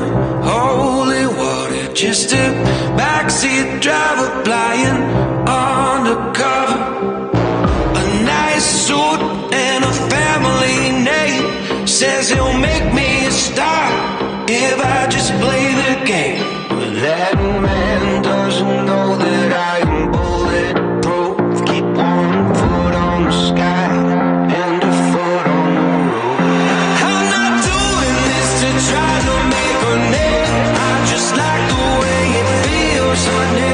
the holy water. Just a backseat driver flying undercover. A nice suit and a family name. Says he'll make me a star if I just play the game. But that man doesn't know that I am bulletproof. Keep one foot on the sky and a foot on the road. I'm not doing this to try to make a name. I just like the way it feels on me,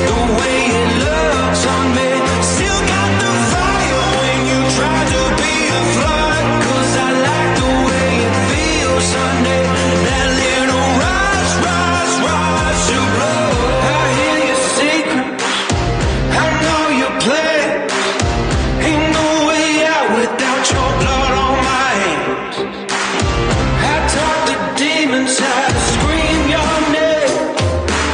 the way it looks on me. Still got the fire when you try to be a flood. 'Cause I like the way it feels on me. That little rush, rush, rush of blood. I hear your secrets, I know your plans. Ain't no way out without your blood on my hands. I taught the demons how to scream your name.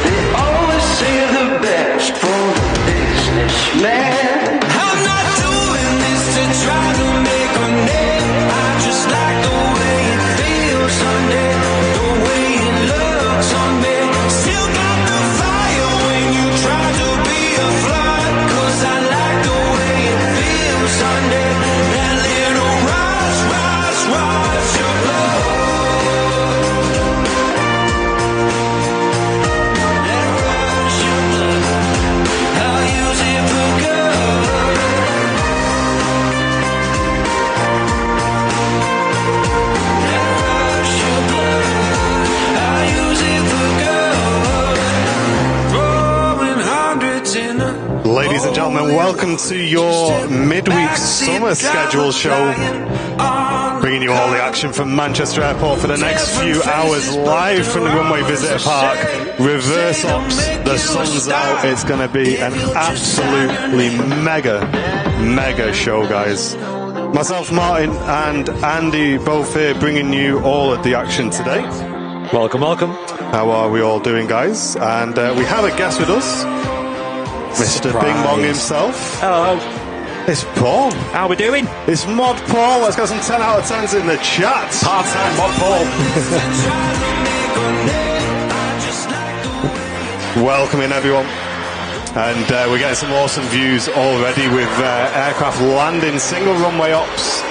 They always say the best for the businessman. I'm not doing this to try to make a name. I just like the way it feels on me, the way it looks on me. Still got the fire when you try to be a flood. 'Cause I like the way it feels on me. That little rush, rush, rush of blood. That rush of blood, I'll use it for good. That rush of blood, I'll use it for good. Throwing hundreds in a Ladies and gentlemen, welcome to your midweek summer schedule show, bringing you all the action from Manchester Airport for the next few hours, live from the Runway Visitor Park. Reverse ops, the sun's out. It's going to be an absolutely mega show, guys. Myself, Martin, and Andy both here bringing you all of the action today. Welcome. How are we all doing, guys? And we have a guest with us, Mr. Surprise. Bing Bong himself. Hello. It's Paul. How we doing? It's Mod Paul. Let's get some 10 out of 10s in the chat. Part-time Mod Paul. Welcome in, everyone. And we're getting some awesome views already with aircraft landing, single runway ops,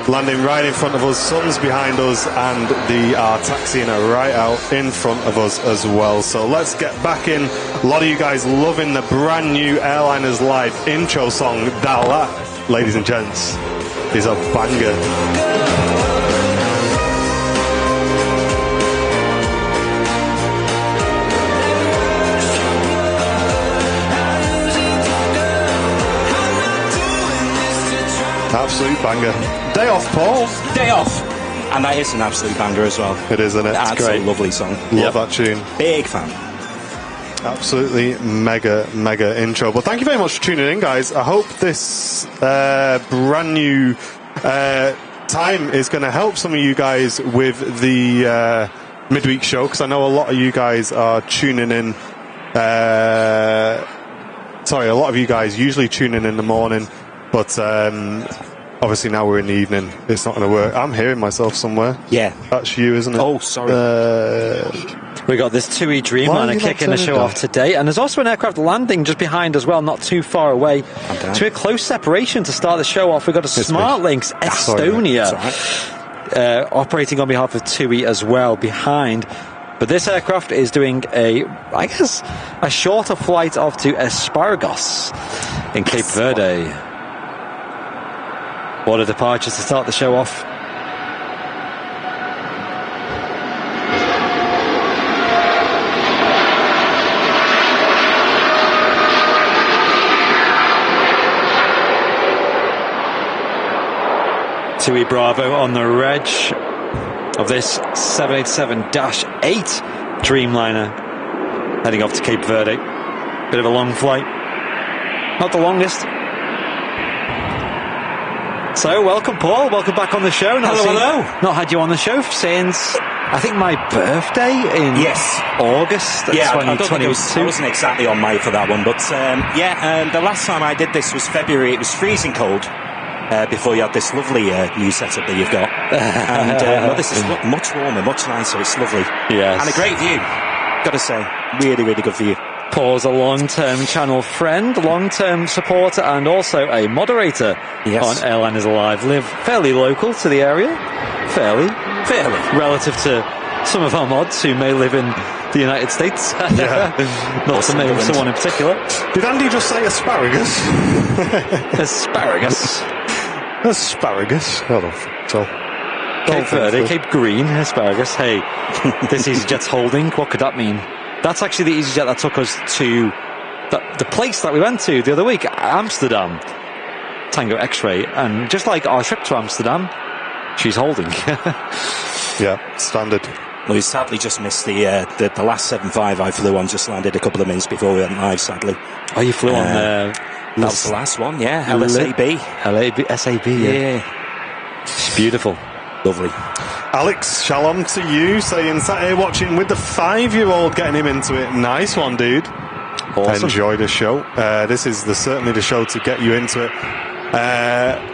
landing right in front of us, sun's behind us, and they are taxiing right out in front of us as well. So let's get back in. A lot of you guys loving the brand new Airliners Live intro song, That, ladies and gents, is a banger. Absolute banger. Day off, Paul. Day off. And that is an absolute banger as well. It is, isn't it? That's It's great. a lovely song. Love that tune. Big fan. Absolutely mega intro. But thank you very much for tuning in, guys. I hope this brand new time is going to help some of you guys with the midweek show, because I know a lot of you guys are tuning in. Sorry, a lot of you guys usually tune in the morning, but obviously now we're in the evening. It's not going to work. I'm hearing myself somewhere. Yeah. That's you, isn't it? Oh, sorry. We got this TUI Dreamliner kicking the show off today, and there's also an aircraft landing just behind as well, not too far away. To a close separation to start the show off. We've got a SmartLynx Estonia operating on behalf of TUI as well behind. But this aircraft is doing a shorter flight off to Espargos in Cape Verde. What a departure to start the show off. TUI Bravo on the reg of this 787-8 Dreamliner heading off to Cape Verde. Bit of a long flight, not the longest. So welcome, Paul, welcome back on the show. Hello. Not had you on the show since I think my birthday in August 2022. I wasn't exactly on May for that one, but the last time I did this was February. It was freezing cold. before you had this lovely new setup that you've got. And well, this is much warmer, much nicer. It's lovely. Yes. And a great view. Got to say, really, really good view. Paul's a long-term channel friend, long-term supporter, and also a moderator on Airliners Alive. Live fairly local to the area, fairly relative to some of our mods who may live in the United States. Not to name someone in particular. Did Andy just say asparagus? Asparagus. Hold on. So, Cape Verde, Cape Green, asparagus. Hey, this EasyJet's holding. What could that mean? That's actually the EasyJet that took us to the place that we went to the other week, Amsterdam. Tango X-Ray. And just like our trip to Amsterdam, she's holding. Yeah, standard. Well, we sadly just missed the last 7.5 I flew on, just landed a couple of minutes before we went live, sadly. Oh, you flew on that was the last one, yeah. LSAB. SAB, yeah. It's beautiful. Lovely. Alex, shalom to you, saying sat here watching with the 5-year-old, getting him into it. Nice one, dude. Awesome. Enjoy the show. This is certainly the show to get you into it.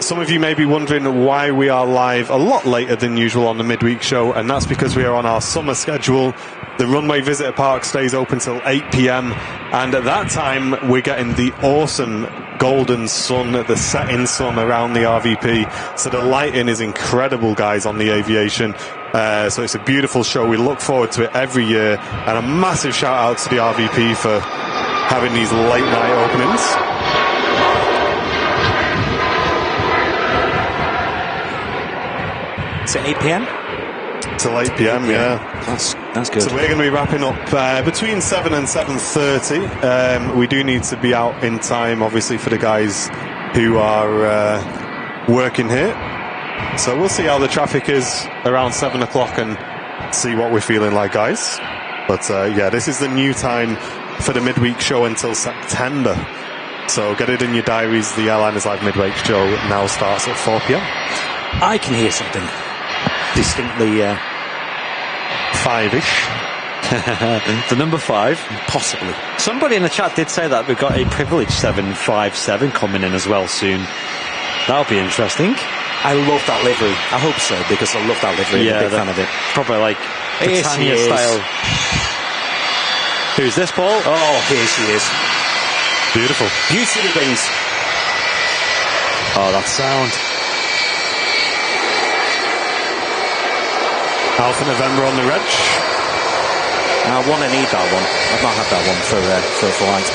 Some of you may be wondering why we are live a lot later than usual on the midweek show, and that's because we are on our summer schedule. The Runway Visitor Park stays open till 8 p.m, and at that time we're getting the awesome golden sun, the setting sun around the RVP. So the lighting is incredible, guys, on the Aviation. So it's a beautiful show. We look forward to it every year, and a massive shout out to the RVP for having these late night openings. Is it 8 p.m? Till 8 p.m, yeah. That's good. So we're going to be wrapping up between 7 and 7:30. We do need to be out in time, obviously, for the guys who are working here. So we'll see how the traffic is around 7 o'clock and see what we're feeling like, guys. But yeah, this is the new time for the midweek show until September. So get it in your diaries. The Airliners Live midweek show now starts at 4 p.m. I can hear something distinctly 5-ish. The number 5. Possibly. Somebody in the chat did say that we've got a privileged 757 coming in as well soon. That'll be interesting. I love that livery. I hope so, because I love that livery. I'm a big fan of it. Probably like Britannia style. Who's this, Paul? Oh, here she is. Beautiful. Beauty of the wings. Oh, that sound. Alpha November on the reg. I want to need that one. I've not had that one for a flight.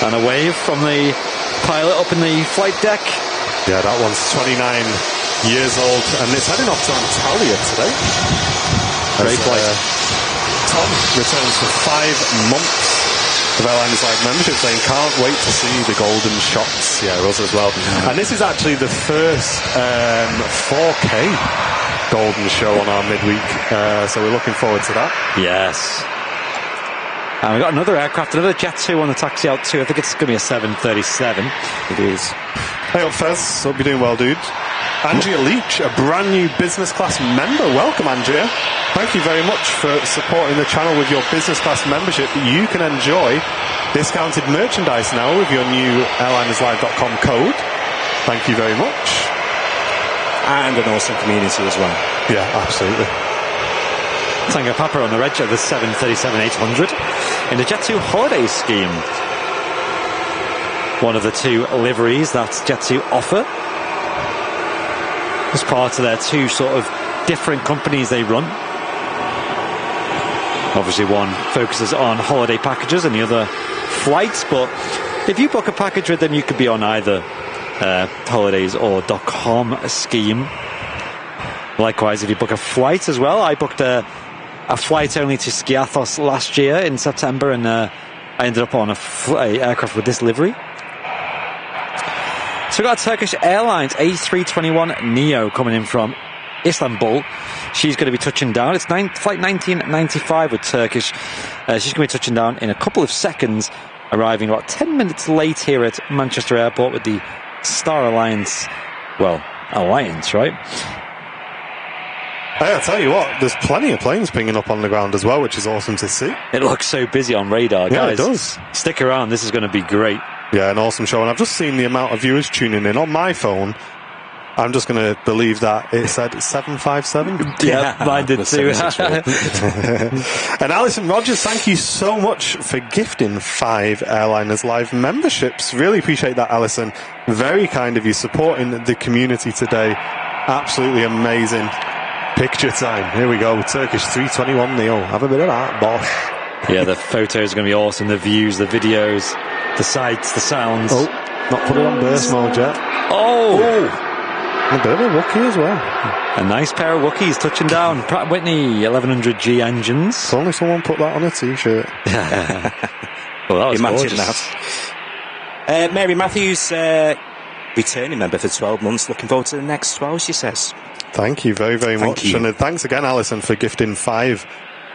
And a wave from the pilot up in the flight deck. Yeah, that one's 29 years old, and it's heading off to Antalya today. Great flight. Tom returns for 5 months of Airliners Live membership, saying can't wait to see the golden shots. Yeah, us as well. And this is actually the first 4K golden show on our midweek, so we're looking forward to that. Yes. And we've got another aircraft, another Jet 2 on the taxi out too. I think it's going to be a 737. It is. Hey up, Fez. Hope you're doing well, dude. Andrea Leach, a brand new business class member. Welcome, Andrea. Thank you very much for supporting the channel with your business class membership. You can enjoy discounted merchandise now with your new airlinerslive.com code. Thank you very much. And an awesome community as well. Yeah, absolutely. Tango Papa on the reg of the 737-800 in the Jet 2 holiday scheme. One of the 2 liveries that Jet 2 offer as part of their 2 sort of different companies they run. Obviously one focuses on holiday packages and the other flights, but if you book a package with them, you could be on either holidays or .com scheme. Likewise, if you book a flight as well, I booked a flight only to Skiathos last year in September, and I ended up on a aircraft with this livery. So we've got Turkish Airlines A321 Neo coming in from Istanbul. She's going to be touching down. It's flight 1995 with Turkish. She's going to be touching down in a couple of seconds, arriving about 10 minutes late here at Manchester Airport with the Star Alliance, Alliance, right? Hey, I'll tell you what, there's plenty of planes pinging up on the ground as well, which is awesome to see. It looks so busy on radar, guys. Yeah, it does. Stick around, this is going to be great. Yeah, an awesome show. And I've just seen the amount of viewers tuning in on my phone. I'm just going to believe that it said 757. Yeah, mine did too. And Alison Rogers, thank you so much for gifting 5 Airliners Live memberships. Really appreciate that, Alison. Very kind of you, supporting the community today. Absolutely amazing. Picture time. Here we go. Turkish 321 Neo. Have a bit of that, bosh. Yeah, the photos are going to be awesome. The views, the videos, the sights, the sounds. Oh, not put it on burst mode yet. Oh! A bit of a Wookiee as well. A nice pair of Wookiees touching down. Pratt & Whitney 1100G engines. If only someone put that on a t-shirt. Well, that was Imagine gorgeous. that. Mary Matthews, returning member for 12 months. Looking forward to the next 12, she says. Thank you very, very much. You. And thanks again, Alison, for gifting 5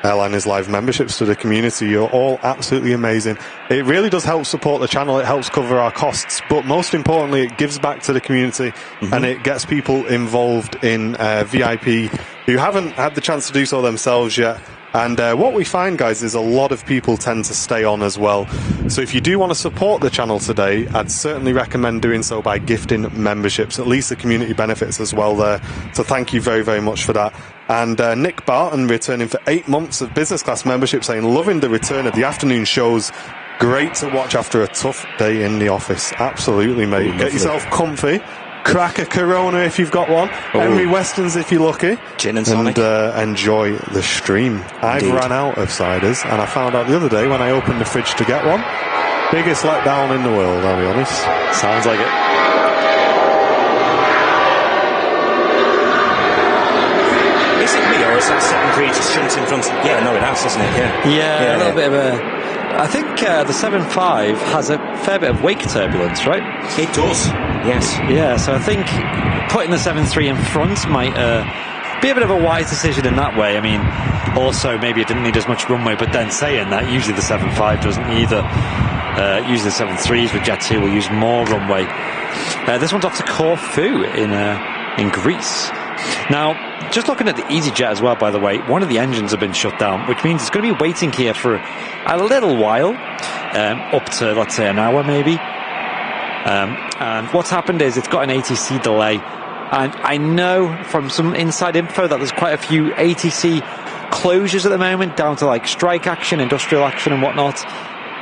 Airliners Live memberships to the community. You're all absolutely amazing. It really does help support the channel. It helps cover our costs, but most importantly, it gives back to the community and it gets people involved in VIP who haven't had the chance to do so themselves yet. And what we find, guys, is a lot of people tend to stay on as well. So if you do want to support the channel today, I'd certainly recommend doing so by gifting memberships. At least the community benefits as well there. So thank you very, very much for that. And Nick Barton returning for 8 months of business class membership, saying, loving the return of the afternoon shows. Great to watch after a tough day in the office. Absolutely, mate. Get yourself comfy. Crack a Corona if you've got one. Henry Weston's if you're lucky. Gin and tonic. And enjoy the stream. I've ran out of ciders, and I found out the other day when I opened the fridge to get one. Biggest letdown in the world, I'll be honest. Sounds like it. Is it me, or is that 7.3 just jumped in front of... Yeah, no, it has, doesn't it? Yeah, a little bit of a... I think the 7.5 has a fair bit of wake turbulence, right? It does, yes. Yeah, so I think putting the 7.3 in front might be a bit of a wise decision in that way. I mean, also maybe it didn't need as much runway, but then saying that, usually the 7.5 doesn't either. Usually the 7.3s with Jet2 will use more runway. This one's off to Corfu in Greece. Now, just looking at the EasyJet as well, by the way, one of the engines have been shut down, which means it's going to be waiting here for a little while, up to, let's say, an hour maybe. And what's happened is it's got an ATC delay. And I know from some inside info that there's quite a few ATC closures at the moment, down to like strike action, industrial action and whatnot.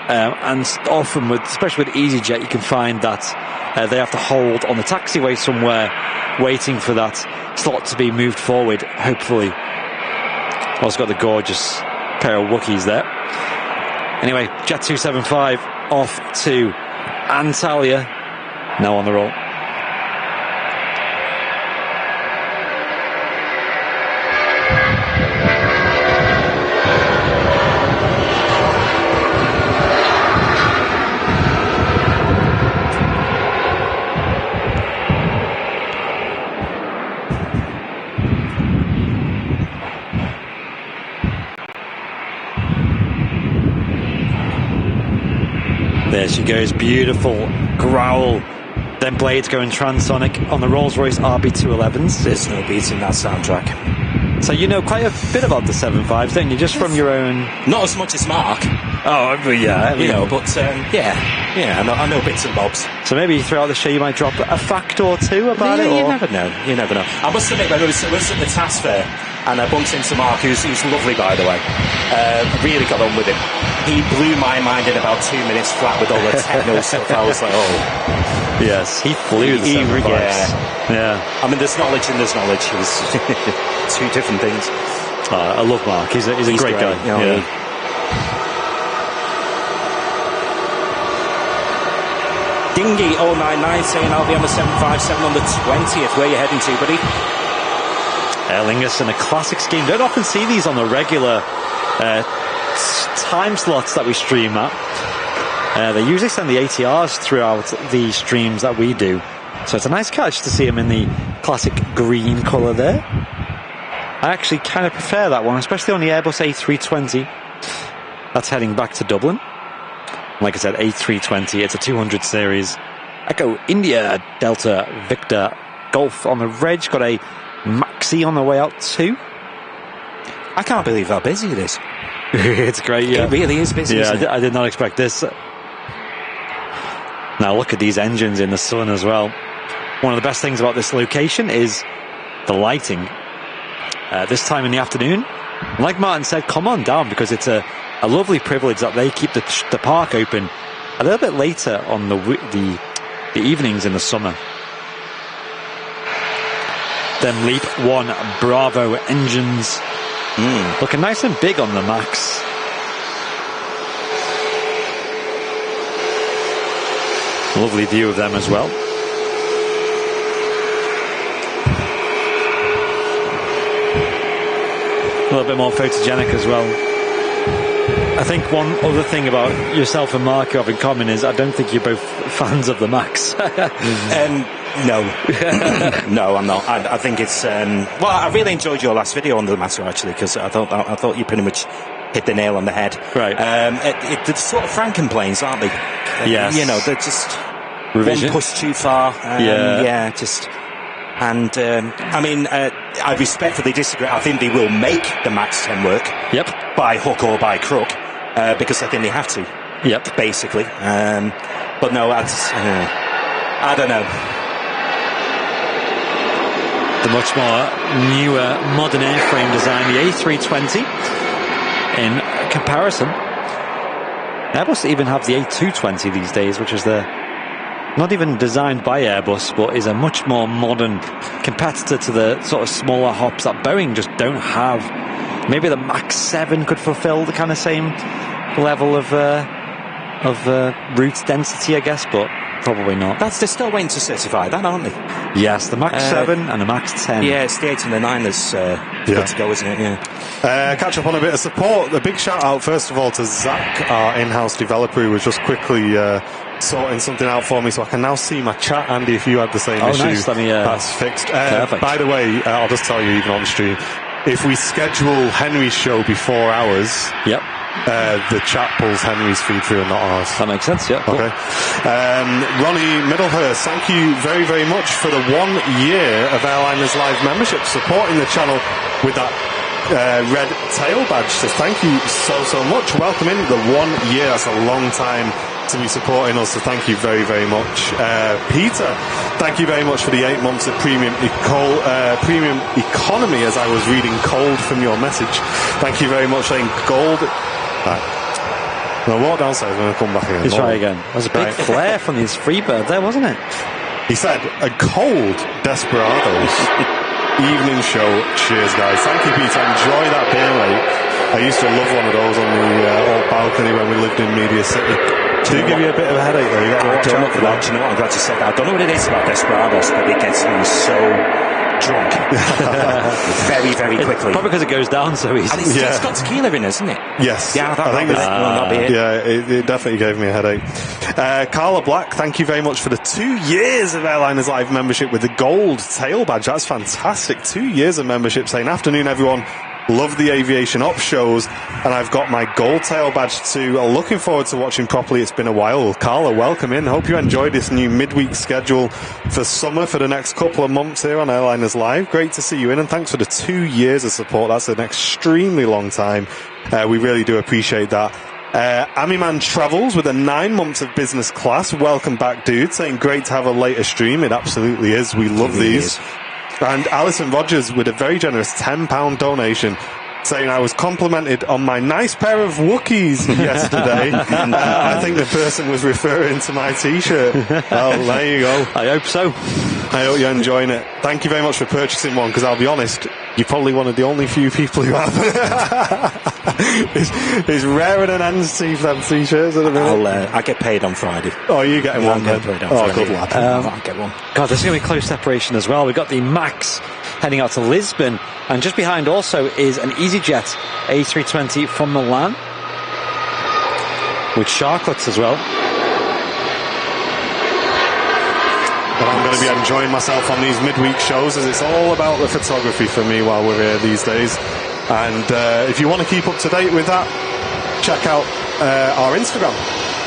And often, especially with EasyJet, you can find that they have to hold on the taxiway somewhere, waiting for that slot to be moved forward, hopefully. Also got the gorgeous pair of Wookiees there. Anyway, Jet 275 off to Antalya, now on the roll. There she goes, beautiful growl. Then blades going transonic on the Rolls-Royce RB211s. There's no beating that soundtrack. So you know quite a bit about the 7.5s, don't you? Just from your own... Not as much as Mark. Oh, but yeah. You know, but yeah, I know bits and bobs. So maybe throughout the show you might drop a fact or two about it? You never know. You never know. I must admit, when I was at the task fair, and I bumped into Mark, who's lovely, by the way. Really got on with him. He blew my mind in about 2 minutes flat with all the techno stuff. I was like, oh. Yes, he flew the 7.5s. Yeah. I mean, there's knowledge and there's knowledge. It was two different things. I love Mark. He's a great guy. You know, yeah. Dingy 099 saying I'll be on the 757 on the 20th. Where are you heading to, buddy? Aer Lingus in a classic scheme. Don't often see these on the regular time slots that we stream at. They usually send the ATRs throughout the streams that we do. So it's a nice catch to see them in the classic green colour there. I actually kind of prefer that one, especially on the Airbus A380. That's heading back to Dublin. Like I said, A320, it's a 200 series. Echo India Delta Victor Golf on the reg. Got a Maxi on the way out too. I can't believe how busy it is. It's great, yeah. It really is busy, isn't it? I did not expect this. Now look at these engines in the sun as well. One of the best things about this location is the lighting. This time in the afternoon, like Martin said, come on down, because it's a lovely privilege that they keep the park open a little bit later on the evenings in the summer. Them Leap 1 Bravo engines looking nice and big on the Max. Lovely view of them as well. A little bit more photogenic as well. I think one other thing about yourself and Marco have in common is I don't think you're both fans of the Max. No. No, I'm not. I think it's... well, I really enjoyed your last video on the matter, actually, because I thought you pretty much hit the nail on the head. Right. They're sort of Frankenplanes, aren't they? Yes. You know, they're just... Revision. One push too far. Yeah, just... And, I mean, I respectfully disagree. I think they will make the Max 10 work. Yep. By hook or by crook, because I think they have to. Yep. Basically. But no, I don't know. The much more newer, modern airframe design, the A320, in comparison. Airbus even have the A220 these days, which is not even designed by Airbus, but is a much more modern competitor to the sort of smaller hops that Boeing just don't have. Maybe the Max 7 could fulfill the kind of same level of route density, I guess, but probably not. They're still waiting to certify that, aren't they? Yes, the Max 7 and the Max 10. Yeah, it's the 8 and the 9 that's good to go, isn't it? Yeah. Catch up on a bit of support. A big shout out, first of all, to Zach, our in-house developer, who was just quickly sorting something out for me, so I can now see my chat. Andy, if you had the same issue, nice. Let me, that's fixed. perfect. By the way, I'll just tell you, even on stream, if we schedule Henry's show before ours, yep, the chat pulls Henry's feed through and not ours. That makes sense, yeah. Okay. Ronnie Middlehurst, thank you very, very much for the 1 year of Airliner's Live membership, supporting the channel with that red tail badge. So thank you so much. Welcome in the 1 year. That's a long time to be supporting us, so thank you very, very much. Peter, thank you very much for the 8 months of premium economy, as I was reading cold from your message. Thank you very much, saying gold. I'll walk downstairs and I'll come back again. Let's try again. There was a big flare from his Freebird there, wasn't it? He said, a cold Desperados evening show. Cheers, guys. Thank you, Peter. Enjoy that beer, mate. I used to love one of those on the old balcony when we lived in Media City. Do give you a bit of a headache, though? You got to watch out for that. Do you know what? I'm glad you said that. I don't know what it is about Desperados, but it gets me so drunk very, very quickly. Probably because it goes down so easy. And it's got tequila in it, isn't it? Yes. Yeah, that'll be it. Yeah, it definitely gave me a headache. Carla Black, thank you very much for the 2 years of Airliners Live membership with the gold tail badge. That's fantastic. 2 years of membership, saying, afternoon, everyone. Love the Aviation Ops shows, and I've got my gold tail badge too. Looking forward to watching properly. It's been a while. Carla, welcome in. Hope you enjoyed this new midweek schedule for summer for the next couple of months here on Airliners Live. Great to see you in, and thanks for the 2 years of support. That's an extremely long time. We really do appreciate that. Amiman Travels with a 9 months of business class. Welcome back, dude. Saying great to have a later stream. It absolutely is. We love these. And Alison Rogers with a very generous £10 donation, saying I was complimented on my nice pair of Wookiees yesterday. I think the person was referring to my t-shirt. Well, there you go. I hope so. I hope you're enjoying it. Thank you very much for purchasing one, because I'll be honest, you're probably one of the only few people who have. It's rarer than ends for them t-shirts at the minute. I get paid on Friday. Oh, are you getting one then? Good lad. I'll get one. God, there's going to be close separation as well. We've got the Max heading out to Lisbon, and just behind also is an EasyJet A320 from Milan with sharklets as well. Well, I'm going to be enjoying myself on these midweek shows, as it's all about the photography for me while we're here these days. And if you want to keep up to date with that, check out our Instagram,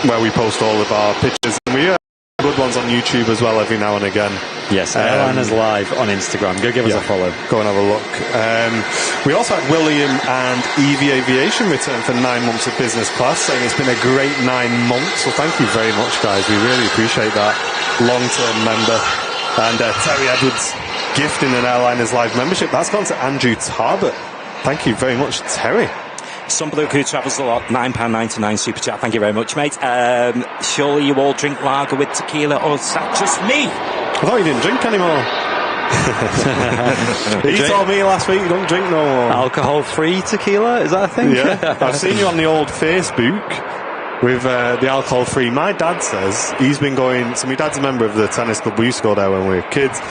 where we post all of our pictures. And we good ones on YouTube as well every now and again. Yes, Airliners Live on Instagram. Go give us a follow. Go and have a look. We also had William and Evie Aviation return for 9 months of business class, saying it's been a great 9 months. So thank you very much, guys. We really appreciate that. Long-term member. And Terry Edwards gifting an Airliners Live membership. That's gone to Andrew Tarbert. Thank you very much, Terry. Some bloke who travels a lot, £9.99 super chat. Thank you very much, mate. Surely you all drink lager with tequila, or is that just me? I thought you didn't drink anymore. He told me last week you don't drink no more. Alcohol-free tequila, is that a thing? Yeah. I've seen you on the old Facebook with the alcohol-free. My dad says he's been going... So my dad's a member of the tennis club. We used to go there when we were kids.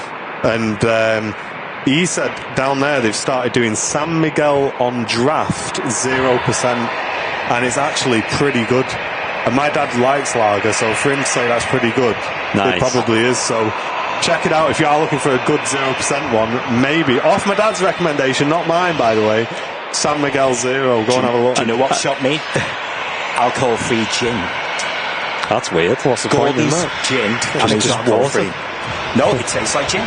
And he said down there they've started doing San Miguel on draft, 0%. And it's actually pretty good. And my dad likes lager, so for him to say that's pretty good, it probably is. So check it out if you are looking for a good 0% one. Maybe off my dad's recommendation, not mine, by the way. San Miguel Zero. Go and have a look. Do you know what shocked me? Alcohol-free gin. That's weird. What's the point in that? Gin, and it's just alcohol-free. No, it tastes like gin,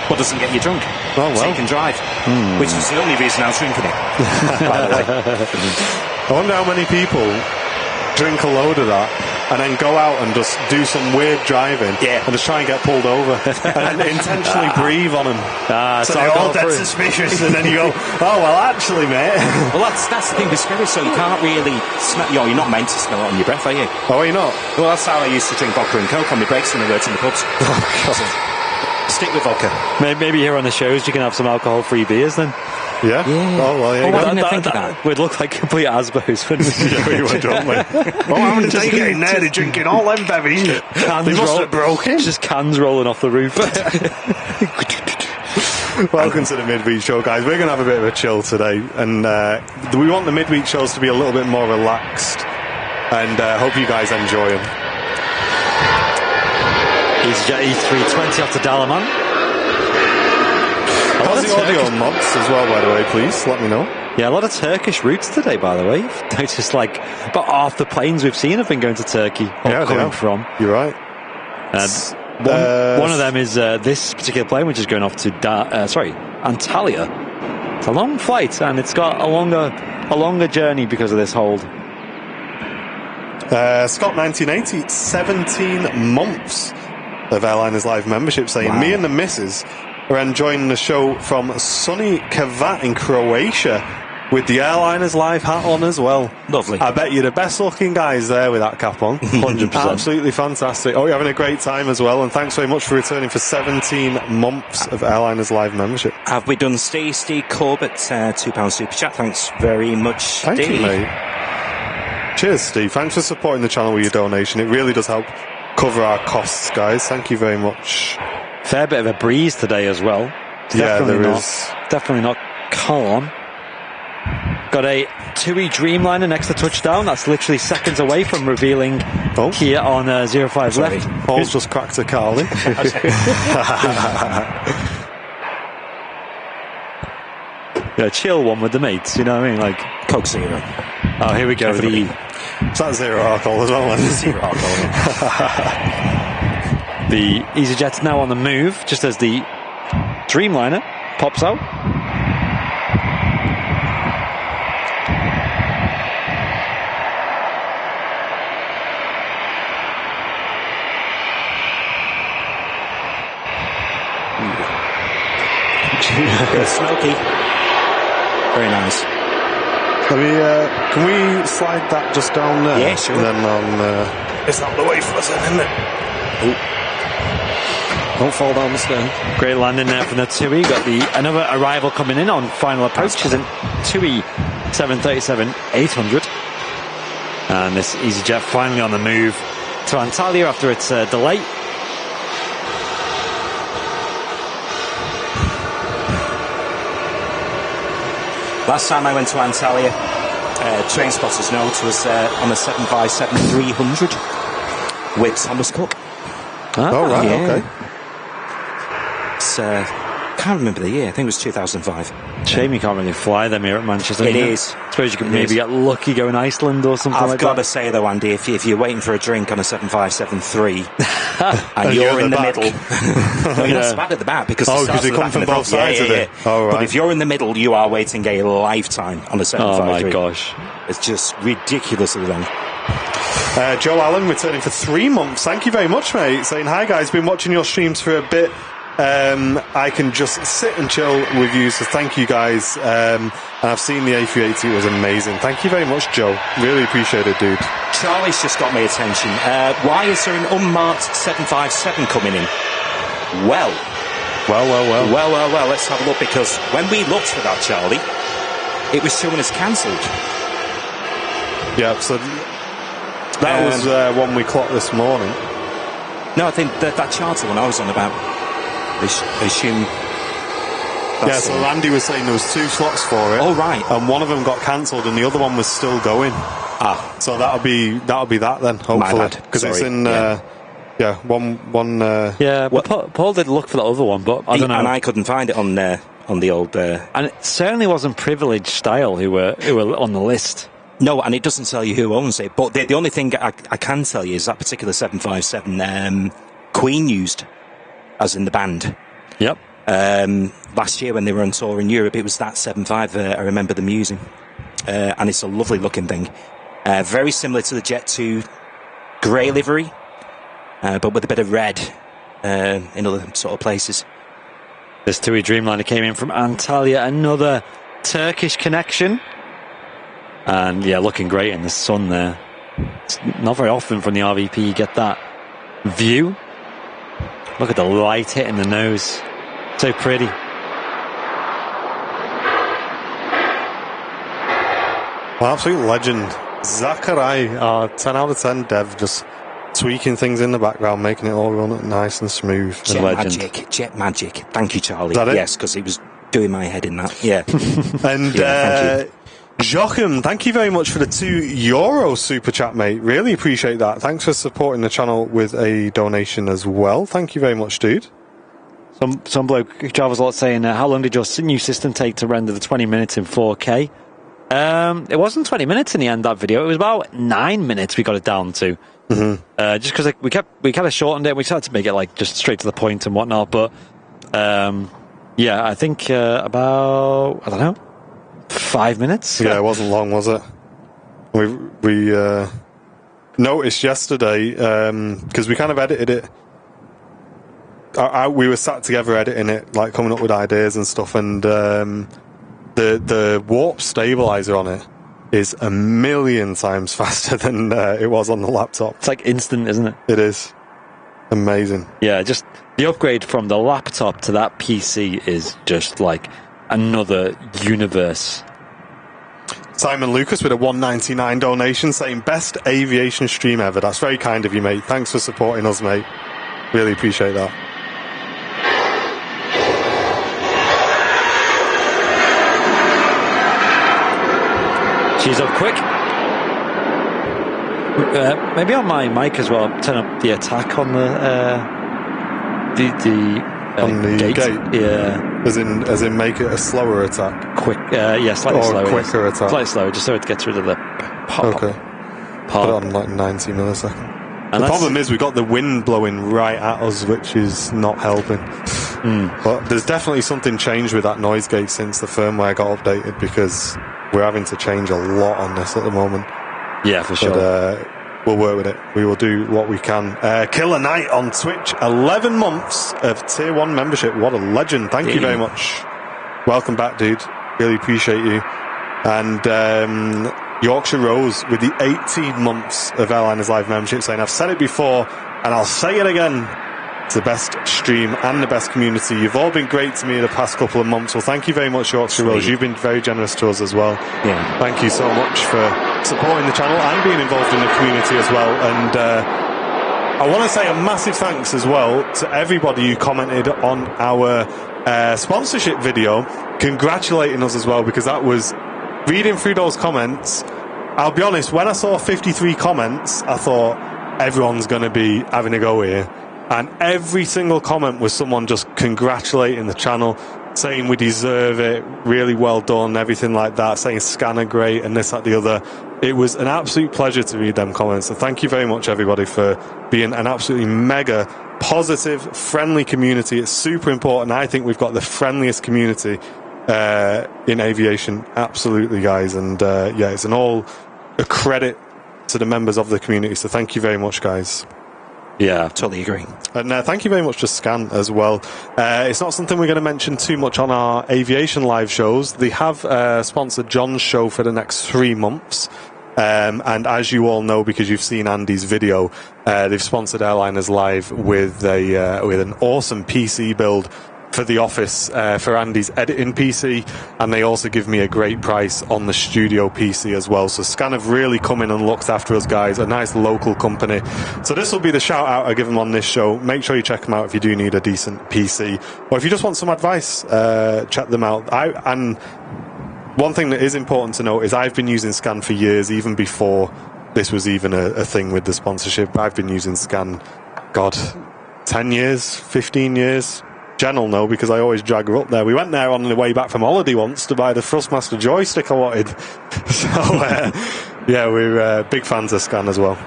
but doesn't get you drunk. Oh well. So you can drive, which is the only reason I was drinking it. By the way, I wonder how many people drink a load of that and then go out and just do some weird driving and just try and get pulled over and intentionally breathe on them. So they're all dead suspicious, and then you go, oh well, actually, mate. Well, that's the thing with spirits, so you can't really smell. You're not meant to smell it on your breath, are you? Oh, are you not? Well, that's how I used to drink vodka and coke on my breaks when I worked in the pubs. Stick with vodka. Maybe here on the shows you can have some alcohol-free beers then. Yeah? Oh, well, yeah. Why didn't I think of that? We'd look like complete Asbos, wouldn't we? Yeah, we would, don't we? Oh, how many days getting there? They're drinking all them bevies. They must have broken. Just cans rolling off the roof. Welcome to the Midweek Show, guys. We're going to have a bit of a chill today, and we want the Midweek shows to be a little bit more relaxed, and hope you guys enjoy them. EasyJet A380 off to Dalaman. How's the audio mods as well, by the way, please? Let me know. Yeah, a lot of Turkish routes today, by the way. I've noticed, like, about half the planes we've seen have been going to Turkey, or coming from. You're right. One of them is this particular plane, which is going off to Antalya. It's a long flight, and it's got a longer journey because of this hold. Scott 1980, 17 months of Airliners Live membership, saying, me and the missus are enjoying the show from sunny Kavat in Croatia with the Airliners Live hat on as well. Lovely. I bet you're the best looking guys there with that cap on. 100%. Absolutely fantastic. Oh, you're having a great time as well, and thanks very much for returning for 17 months of Airliners Live membership. Have we done Steve Corbett, £2 super chat? Thanks very much, Steve. Thank you, mate. Cheers, Steve. Thanks for supporting the channel with your donation. It really does help cover our costs, guys. Thank you very much. Fair bit of a breeze today as well. Definitely not calm. Got a TUI Dreamliner next to touchdown. That's literally seconds away from revealing here on 05 left. Paul's just cracked a Carly. Yeah, chill one with the mates, you know what I mean? Like Coke Zero. Oh, here we go. It's that zero alcohol as well, man. Zero alcohol. The EasyJet's now on the move, just as the Dreamliner pops out. Smoky. Very nice. Can we slide that just down there? Yeah, sure. And then it's out the way for us, isn't it? Don't fall down the stair. Great landing there from the TUI. Got another arrival coming in on final approach. Is a TUI 737-800. And this EasyJet finally on the move to Antalya after its delay. Last time I went to Antalya, train spotters note was on a 757-300 with Thomas Cook. Okay. It's can't remember the year. I think it was 2005. Shame you can't really fly them here at Manchester. It is. I suppose you could maybe get lucky going Iceland or something like that. I've got to say though, Andy, if you're waiting for a drink on a 7573 and you're in the middle, no, you're not so bad at the back because they come from both sides of it. Oh, right. But if you're in the middle, you are waiting a lifetime on a 753. Oh my gosh, it's just ridiculously long. Joe Allen returning for 3 months. Thank you very much, mate. Saying hi, guys. Been watching your streams for a bit. I can just sit and chill with you, so thank you guys. And I've seen the A380, it was amazing. Thank you very much, Joe. Really appreciate it, dude. Charlie's just got my attention. Why is there an unmarked 757 coming in? Well, let's have a look, because when we looked for that, Charlie, it was showing us cancelled. Yeah, so that was one we clocked this morning. No, I think that charter one I was on about. I assume. Yeah, so Andy was saying there was 2 slots for it. Oh, right. And one of them got cancelled, and the other one was still going. Ah, so that'll be that then. Hopefully, because it's in. One. Yeah, but Paul did look for that other one, but I don't know. And I couldn't find it on the old. And it certainly wasn't Privileged Style who were on the list. No, and it doesn't tell you who owns it. But the only thing I can tell you is that particular 757 Queen used, as in the band. Yep. Last year when they were on tour in Europe, it was that 75 I remember them using. And it's a lovely looking thing. Very similar to the Jet 2 grey livery, but with a bit of red in other sort of places. This TUI Dreamliner came in from Antalya, another Turkish connection. And yeah, looking great in the sun there. It's not very often from the RVP you get that view. Look at the light hitting the nose. So pretty. Well, absolute legend. Zachary, 10 out of 10 dev, just tweaking things in the background, making it all run nice and smooth. JetMagic. Thank you, Charlie. Is that it? Yes, because it was doing my head in that. Yeah. And thank you. Joachim, thank you very much for the €2 super chat, mate. Really appreciate that. Thanks for supporting the channel with a donation as well. Thank you very much, dude. Some bloke, Java's lot, saying, how long did your new system take to render the 20 minutes in 4K? It wasn't 20 minutes in the end, that video. It was about 9 minutes we got it down to. Mm-hmm. Just because we kind of shortened it. We tried to make it like just straight to the point and whatnot. But yeah, I think about, I don't know, 5 minutes. Yeah, it wasn't long, was it? We noticed yesterday, because we kind of edited it. We were sat together editing it, like coming up with ideas and stuff, and the warp stabilizer on it is 1,000,000 times faster than it was on the laptop. It's like instant, isn't it? It is. Amazing. Yeah, just the upgrade from the laptop to that PC is just like another universe. Simon Lucas with a $1.99 donation saying, best aviation stream ever. That's very kind of you, mate. Thanks for supporting us, mate. Really appreciate that. She's up quick. Maybe on my mic as well. Turn up the attack on the gate. Yeah. As in make it a slower attack. Quick. Yeah, slightly slower. Or a quicker attack. Slightly slower, just so it gets rid of the pop. Okay. Put it on like 90 milliseconds. And the problem is we got the wind blowing right at us, which is not helping. But there's definitely something changed with that noise gate since the firmware got updated, because we're having to change a lot on this at the moment. Yeah, for sure. But we'll work with it. We will do what we can. Killer Knight on Twitch, 11 months of Tier 1 membership. What a legend. Thank you very much. Welcome back, dude. Really appreciate you. And Yorkshire Rose with the 18 months of Airliner's Live membership, saying, I've said it before and I'll say it again. It's the best stream and the best community. You've all been great to me the past couple of months. Well, thank you very much, Yorkshire Rose. You've been very generous to us as well. Yeah. Thank you so much for supporting the channel and being involved in the community as well. And I want to say a massive thanks as well to everybody who commented on our sponsorship video, congratulating us as well, because that was reading through those comments. I'll be honest, when I saw 53 comments, I thought everyone's going to be having a go here. and every single comment was someone just congratulating the channel, saying we deserve it, really well done, everything like that, saying scanner great and this, that, the other. It was an absolute pleasure to read them comments. So thank you very much, everybody, for being an absolutely mega positive, friendly community. It's super important. I think we've got the friendliest community in aviation. Absolutely, guys. And yeah, it's a credit to the members of the community. So thank you very much, guys. Yeah, totally agree. And thank you very much to Scan as well. It's not something we're going to mention too much on our aviation live shows. They have sponsored John's show for the next 3 months. And as you all know, because you've seen Andy's video, they've sponsored Airliners Live with an awesome PC build for the office for Andy's editing PC, and they also give me a great price on the studio PC as well. So Scan have really come in and looked after us, guys. A nice local company. So this will be the shout out I give them on this show. Make sure you check them out if you do need a decent PC, or if you just want some advice, check them out. And one thing that is important to note is I've been using Scan for years, even before this was even a thing with the sponsorship. I've been using Scan, 10 years, 15 years. Jen will know because I always drag her up there. We went there on the way back from holiday once to buy the Thrustmaster joystick I wanted. So, yeah, we're big fans of Scan as well.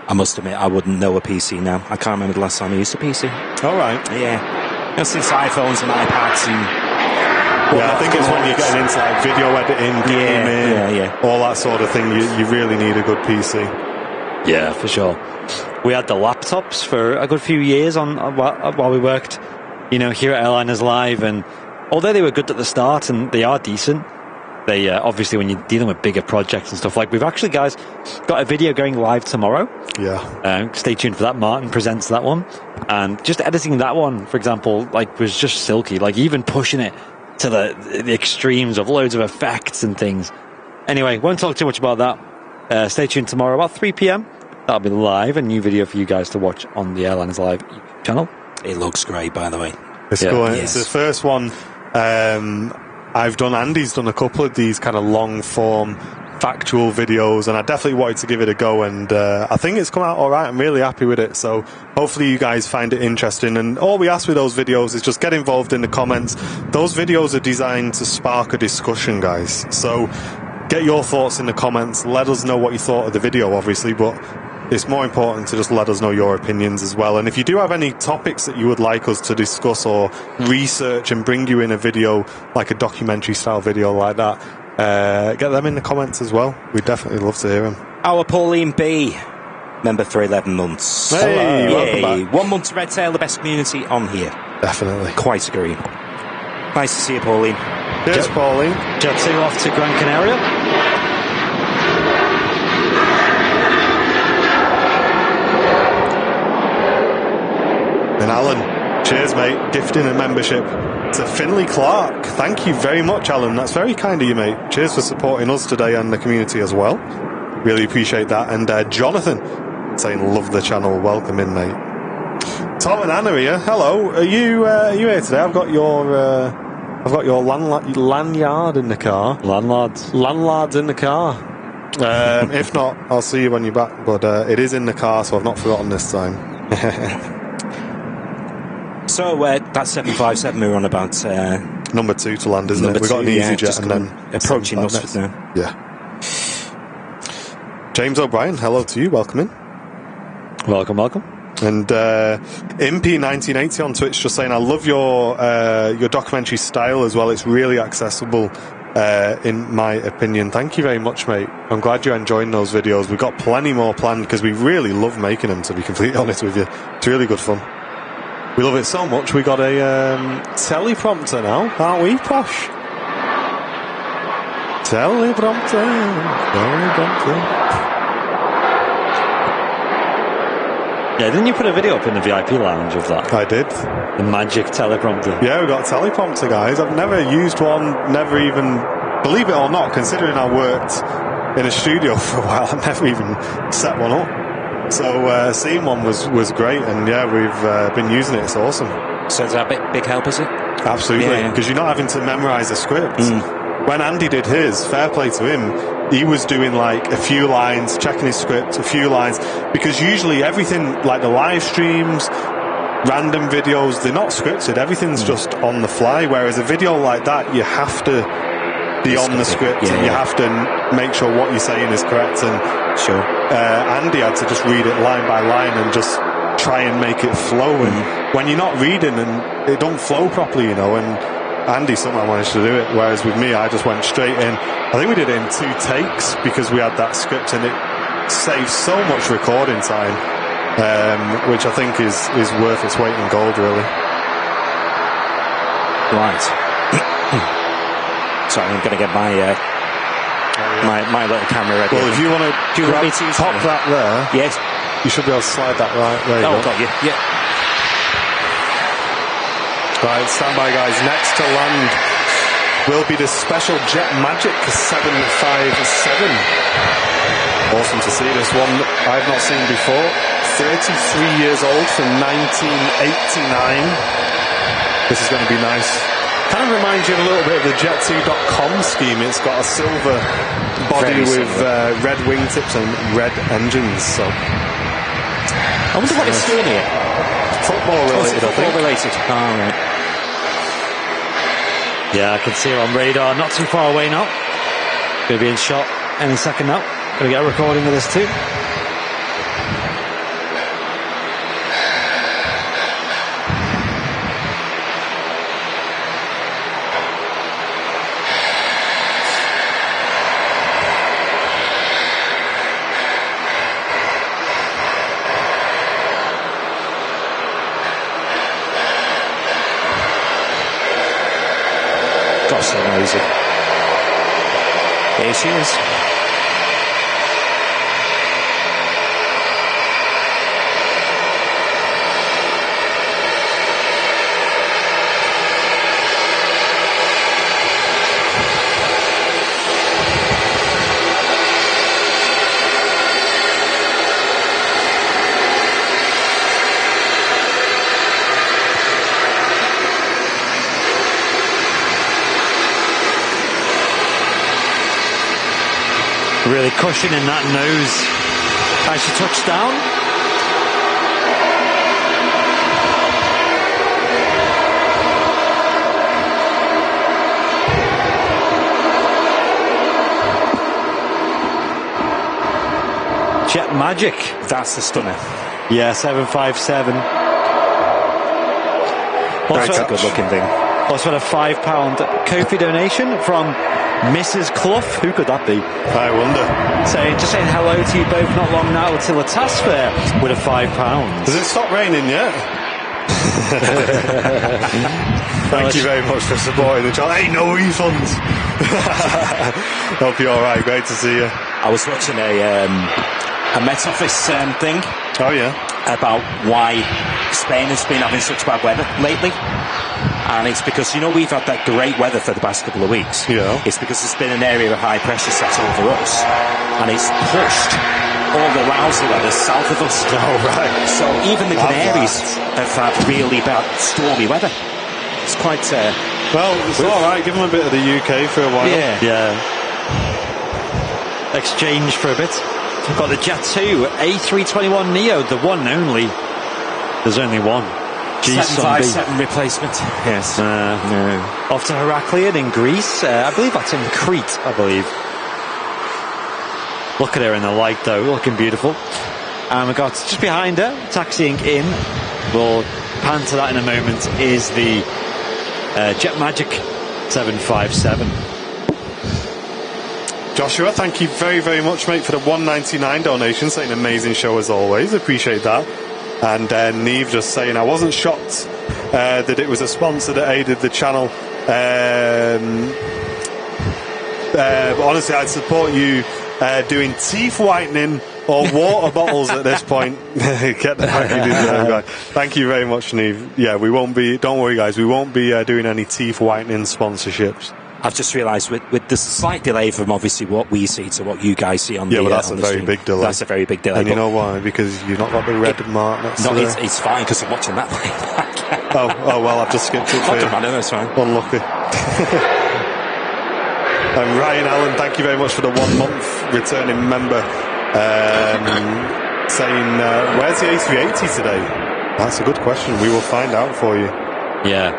I must admit, I wouldn't know a PC now. I can't remember the last time I used a PC. All right. Yeah. Since iPhones and iPads and... Yeah, I think it's when you're getting into like video editing, gaming, all that sort of thing, you really need a good PC. Yeah, for sure. We had the laptops for a good few years while we worked, here at Airliners Live, and although they were good at the start and they are decent, they obviously when you're dealing with bigger projects and stuff, like we've actually, guys, got a video going live tomorrow. Yeah. Stay tuned for that. Martin presents that one, and just editing that one, for example, was just silky. Even pushing it to the extremes of loads of effects and things. Anyway, won't talk too much about that. Stay tuned tomorrow about 3 p.m. That'll be live, a new video for you guys to watch on the Airliners Live channel. It looks great, by the way. It's cool. Yes. It's the first one I've done. Andy's done a couple of these kind of long form factual videos, and I definitely wanted to give it a go, and I think it's come out all right. I'm really happy with it, so hopefully you guys find it interesting. And all we ask with those videos is just get involved in the comments. Those videos are designed to spark a discussion, guys, so get your thoughts in the comments. Let us know what you thought of the video, obviously, but it's more important to just let us know your opinions as well. And if you do have any topics that you would like us to discuss or research and bring you in a video, like a documentary style video like that, get them in the comments as well. We'd definitely love to hear them. Our Pauline B, member for 11 months. Hey, welcome back. 1 month to Red Tail, the best community on here. Definitely. Quite agree. Nice to see you, Pauline. Cheers, Pauline. Jet 2 off to Gran Canaria. And Alan, cheers, mate. Gifting a membership to Finley Clark. Thank you very much, Alan. That's very kind of you, mate. Cheers for supporting us today and the community as well. Really appreciate that. And Jonathan saying, love the channel. Welcome in, mate. Tom and Anna here. Hello. Are you here today? I've got your lanyard in the car. Landlords in the car. If not, I'll see you when you're back. But it is in the car, so I've not forgotten this time. So that's 757 we were on about. Number 2 to land, isn't it? We've got an easy jet and then approaching us now. Yeah. James O'Brien, hello to you. Welcome in. Welcome. And Impy1980 on Twitch just saying, I love your documentary style as well. It's really accessible, in my opinion. Thank you very much, mate. I'm glad you're enjoying those videos. We've got plenty more planned because we really love making them, to be completely honest with you. It's really good fun. We love it so much, we got a teleprompter now, aren't we, Posh? Teleprompter. Yeah, didn't you put a video up in the VIP lounge of that? I did. The magic teleprompter. Yeah, we got a teleprompter, guys. I've never used one, never even, believe it or not, considering I worked in a studio for a while, I've never even set one up. So seeing one was great, and yeah, we've been using it. It's awesome. So is that a big help, is it? Absolutely, because you're not having to memorise a script. when Andy did his, fair play to him, he was doing like a few lines, checking his script, a few lines, because usually everything, like the live streams, random videos, they're not scripted, everything's just on the fly, whereas a video like that, you have to be on the script, and you have to make sure what you're saying is correct, and Andy had to just read it line by line and just try and make it flow, and when you're not reading and it don't flow properly, you know, and Andy somehow managed to do it, whereas with me, I just went straight in. I think we did it in 2 takes because we had that script, and it saves so much recording time, which I think is worth its weight in gold, really. Right. Sorry, I'm going to get my my little camera ready. Well, if you want to pop that there, yes, you should be able to slide that right there. Oh, got you. Yeah. Right, stand by, guys. Next to land will be the special JetMagic 757. Awesome to see this one. I've not seen before. 33 years old from 1989. This is going to be nice. Kind of reminds you a little bit of the Jet2.com scheme. It's got a silver body with red wingtips and red engines. So I wonder what it's doing here. Football related, I think. Football related. Oh, right. Yeah, I can see her on radar. Not too far away now. Going to be in shot any second now. Going to get a recording of this too. So amazing. Here she is. Really cushioning that nose as she touched down. JetMagic. That's the stunner. Yeah, 757. That's a good looking thing. Also had a £5 Kofi donation from Mrs. Clough. Who could that be? I wonder. Just saying hello to you both not long now until the task fair with a £5. Does it stop raining yet? Thank you very much for supporting the channel. Hey, no refunds. Hope you're alright. Great to see you. I was watching a Met Office thing. Oh, yeah. About why Spain has been having such bad weather lately. And it's because, you know, we've had that great weather for the past couple of weeks. Yeah. It's because there's been an area of high pressure set over us. And it's pushed all the lousy weather south of us. Oh, right. So even the Canaries have had really bad stormy weather. It's quite... well, it's alright. Give them a bit of the UK for a while. Yeah. Exchange for a bit. We've got the Jet2 A321 Neo, the one and only. There's only one. 757 replacement. Yes. No. Off to Heraklion in Greece. I believe that's in Crete, I believe. Look at her in the light, though. Looking beautiful. And we've got just behind her, taxiing in. We'll pan to that in a moment, is the JetMagic 757. Joshua, thank you very, very much, mate, for the $1.99 donation. Saying amazing show as always. Appreciate that. And Neve just saying, I wasn't shocked that it was a sponsor that aided the channel. But honestly, I'd support you doing teeth whitening or water bottles at this point. Get the heck you deserve, guys. Thank you very much, Neve. Yeah, we won't be, don't worry, guys, we won't be doing any teeth whitening sponsorships. I've just realised with the slight delay from obviously what we see to what you guys see on the well, that's on a the very stream. big delay. That's a very big delay. And you know why? Because you've not got the red mark next to it. It's fine because I'm watching that playback. oh, well, I've just skipped it for you. I know, it's fine. Unlucky. And Ryan Allen, thank you very much for the 1 month returning member. Saying, where's the A380 today? That's a good question. We will find out for you. Yeah.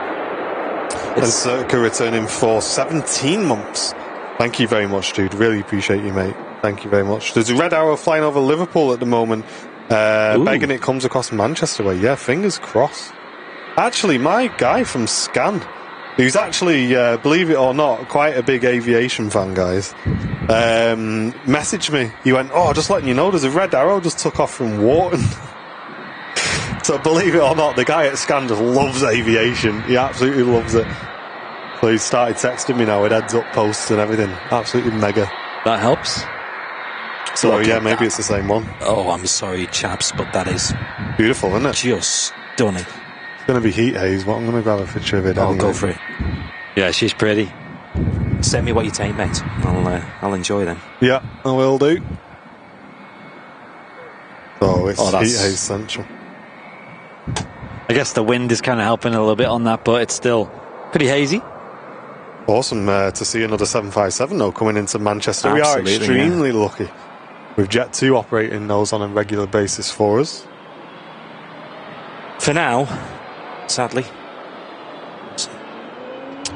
And Circa returning for 17 months. Thank you very much, dude. Really appreciate you, mate. Thank you very much. There's a red arrow flying over Liverpool at the moment. Begging it comes across Manchester way. Yeah, fingers crossed. Actually, my guy from Scan, who's actually, believe it or not, quite a big aviation fan, guys, messaged me. He went, just letting you know, there's a red arrow just took off from Wharton. So believe it or not, the guy at Scan just loves aviation. He absolutely loves it. So he started texting me now with heads up posts and everything. Absolutely mega. That helps. So maybe it's the same one. Oh, I'm sorry, chaps, but that is beautiful, isn't it? Just stunning. It's going to be heat haze, but I'm going to grab a picture of it. I'll go for it. Yeah, she's pretty. Send me what you take, mate. I'll enjoy them. Yeah, I will do. Oh, it's heat haze central. I guess the wind is kind of helping a little bit on that, but it's still pretty hazy. Awesome to see another 757 though coming into Manchester. Absolutely, we are extremely lucky with Jet2 operating those on a regular basis for us. For now, sadly.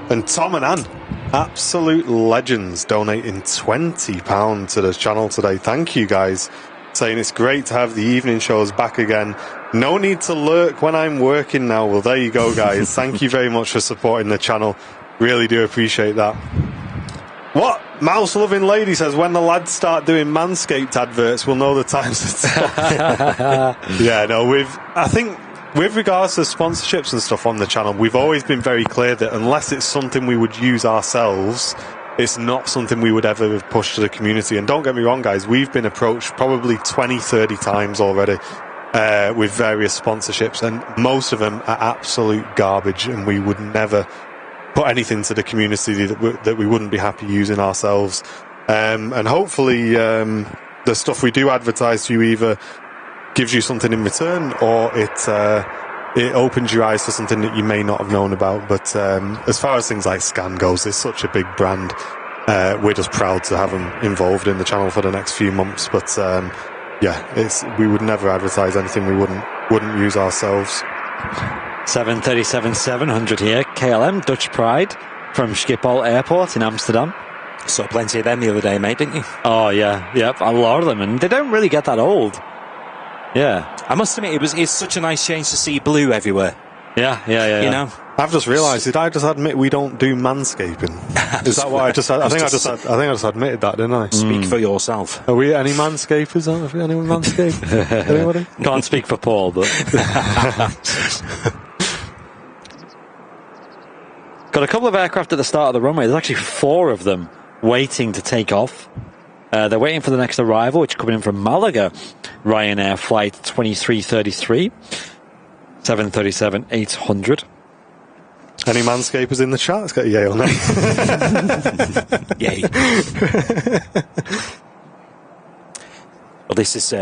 And Tom and Anne, absolute legends, donating £20 to the channel today. Thank you, guys. Saying it's great to have the evening shows back again. No need to lurk when I'm working now. Well, there you go, guys. Thank you very much for supporting the channel. Really do appreciate that. What? Mouse-loving lady says, when the lads start doing Manscaped adverts, we'll know the times it's Yeah, no, I think with regards to sponsorships and stuff on the channel, we've always been very clear that unless it's something we would use ourselves, it's not something we would ever have pushed to the community. And don't get me wrong, guys, we've been approached probably 20, 30 times already with various sponsorships, and most of them are absolute garbage, and we would never put anything to the community that we wouldn't be happy using ourselves. And hopefully the stuff we do advertise to you either gives you something in return, or it opens your eyes to something that you may not have known about. But as far as things like Scan goes, it's such a big brand. We're just proud to have them involved in the channel for the next few months. But we would never advertise anything we wouldn't use ourselves. 737-700 here, KLM Dutch Pride from Schiphol Airport in Amsterdam. Saw plenty of them the other day, mate, didn't you? Oh yeah, yep, a lot of them, and they don't really get that old. Yeah, I must admit, it's such a nice change to see blue everywhere. Yeah. You know, I've just realised. Did I just admit we don't do manscaping? Is that what I just? I think I just admitted that, didn't I? Speak for yourself. Are we any manscapers? Are we anyone manscaped? Anybody? Can't speak for Paul, but got a couple of aircraft at the start of the runway. There's actually 4 of them waiting to take off. They're waiting for the next arrival, which is coming in from Malaga. Ryanair flight 2333, 737-800. Any manscapers in the chat? Let's get a yay or nay. Yay. Well, this is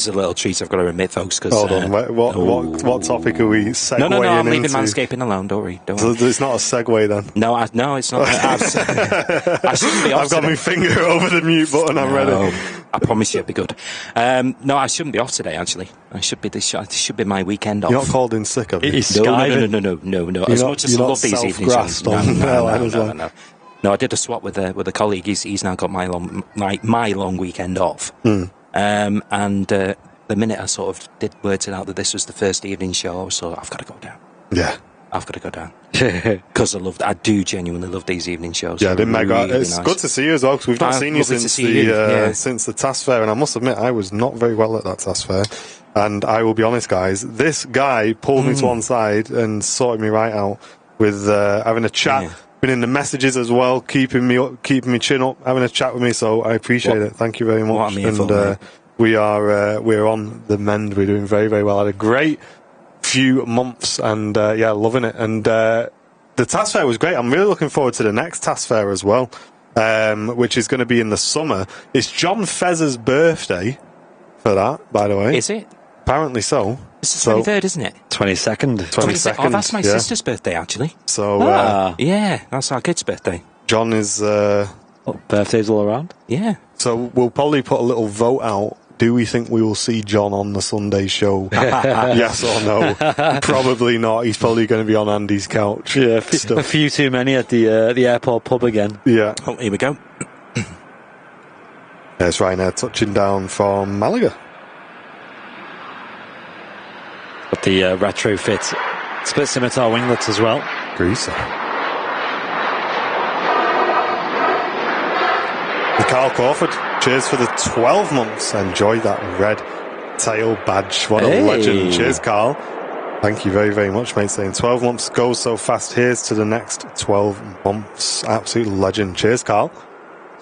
a little treat, I've got to admit, folks. Cause, hold on, what topic are we segueing No, I'm leaving into? manscaping alone, don't worry. It's not a segue then? No, it's not. I shouldn't be off I've got my finger over the mute button, I'm ready. I promise you it'll be good. No, I shouldn't be off today, actually. This should be my weekend off. You're not called in sick, have you? No. As much as I love these evenings. No. No, I did a swap with a colleague. He's now got my long weekend off. And the minute I sort of did work it out that this was the first evening show, so I've got to go down. Yeah. I've got to go down. Because I do genuinely love these evening shows. Yeah, it's nice. Good to see you as well, because we've not seen you since the task fair, and I must admit I was not very well at that task fair. And I will be honest, guys, this guy pulled me to one side and sorted me right out with having a chat. Yeah. Been in the messages as well, keeping me chin up, having a chat with me. So I appreciate it. Thank you very much. And we're on the mend. We're doing very, very well. I had a great few months, and loving it. And the task fair was great. I'm really looking forward to the next task fair as well, which is going to be in the summer. It's John Fezzer's birthday for that, by the way. Is it? Apparently so. It's the 23rd, isn't it? 22nd. 22nd. Oh, that's my sister's birthday, actually. So, yeah, that's our kid's birthday. John is... birthdays all around. Yeah. So we'll probably put a little vote out. Do we think we will see John on the Sunday show? Yes or no? Probably not. He's probably going to be on Andy's couch. Yeah, a few too many at the airport pub again. Yeah. Oh, here we go. There's Ryanair touching down from Malaga. Got the retrofit split scimitar winglets as well. Greaser. Carl Crawford, cheers for the 12 months. Enjoy that red tail badge. What a legend. Cheers, Carl. Thank you very, very much, mate. Saying 12 months goes so fast. Here's to the next 12 months. Absolute legend. Cheers, Carl.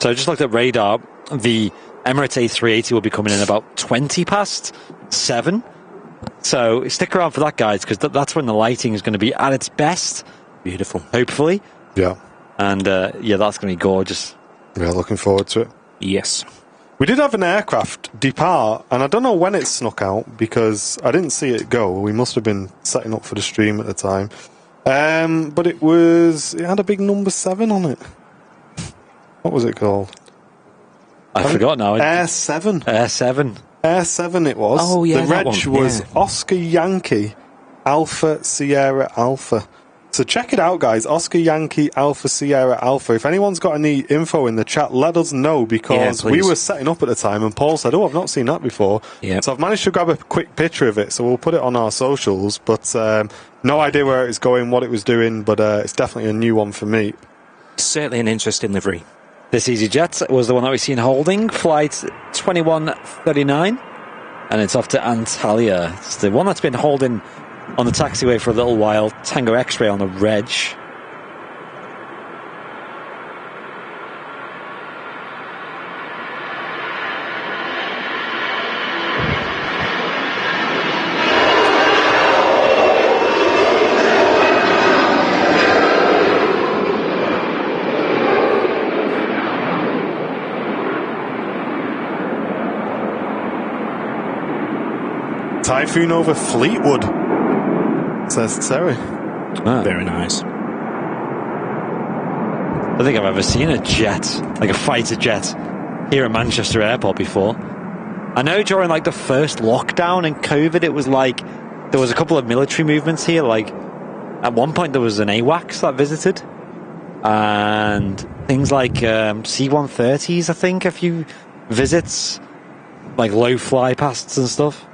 So I just looked at radar. The Emirates A380 will be coming in about 20 past 7. So stick around for that, guys, because that's when the lighting is going to be at its best. Beautiful. Hopefully. Yeah. And yeah, that's going to be gorgeous. Yeah, looking forward to it. Yes. We did have an aircraft depart, and I don't know when it snuck out because I didn't see it go. We must have been setting up for the stream at the time. But it had a big number 7 on it. What was it called? I forgot now. Air 7. Air 7. Air 7 it was. Oh, yeah, the that reg one. was Oscar Yankee Alpha Sierra Alpha. So check it out, guys. Oscar Yankee Alpha Sierra Alpha. If anyone's got any info in the chat, let us know, because we were setting up at the time and Paul said, I've not seen that before. Yep. So I've managed to grab a quick picture of it, so we'll put it on our socials, but no idea where it's going, what it was doing, but it's definitely a new one for me. Certainly an interesting livery. This EasyJet was the one that we've seen holding, flight 2139, and it's off to Antalya. It's the one that's been holding on the taxiway for a little while. Tango X-ray on the reg. Typhoon over Fleetwood, says Terry. Very nice. I don't think I've ever seen a jet, like a fighter jet, here at Manchester Airport before. I know during like the first lockdown and COVID, it was like there was a couple of military movements here. Like at one point there was an AWACS that visited, and things like C-130s. I think a few visits, like low fly pasts and stuff.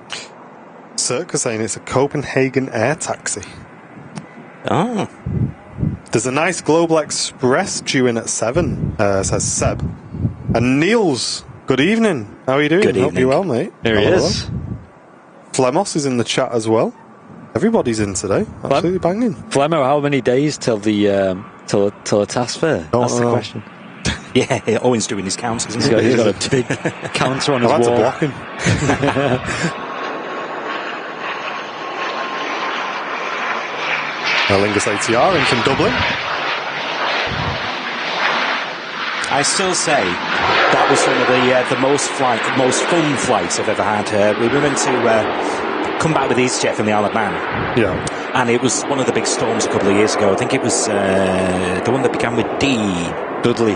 Circa saying it's a Copenhagen air taxi. Oh. There's a nice Global Express due in at 7, says Seb. And Niels, good evening. How are you doing? Good Hope evening. you're well, mate. There he is. Flemos is in the chat as well. Everybody's in today. Absolutely banging. Flemmo, how many days till the task fair? That's the question. Yeah, Owen's doing his counts, isn't he? He's got a big counter on his I've had to wall. block him. Aer Lingus ATR in from Dublin. I still say that was one of the most fun flights I've ever had. We were meant to come back with EasyJet from the Isle of Man. Yeah. And it was one of the big storms a couple of years ago. I think it was the one that began with D. Dudley.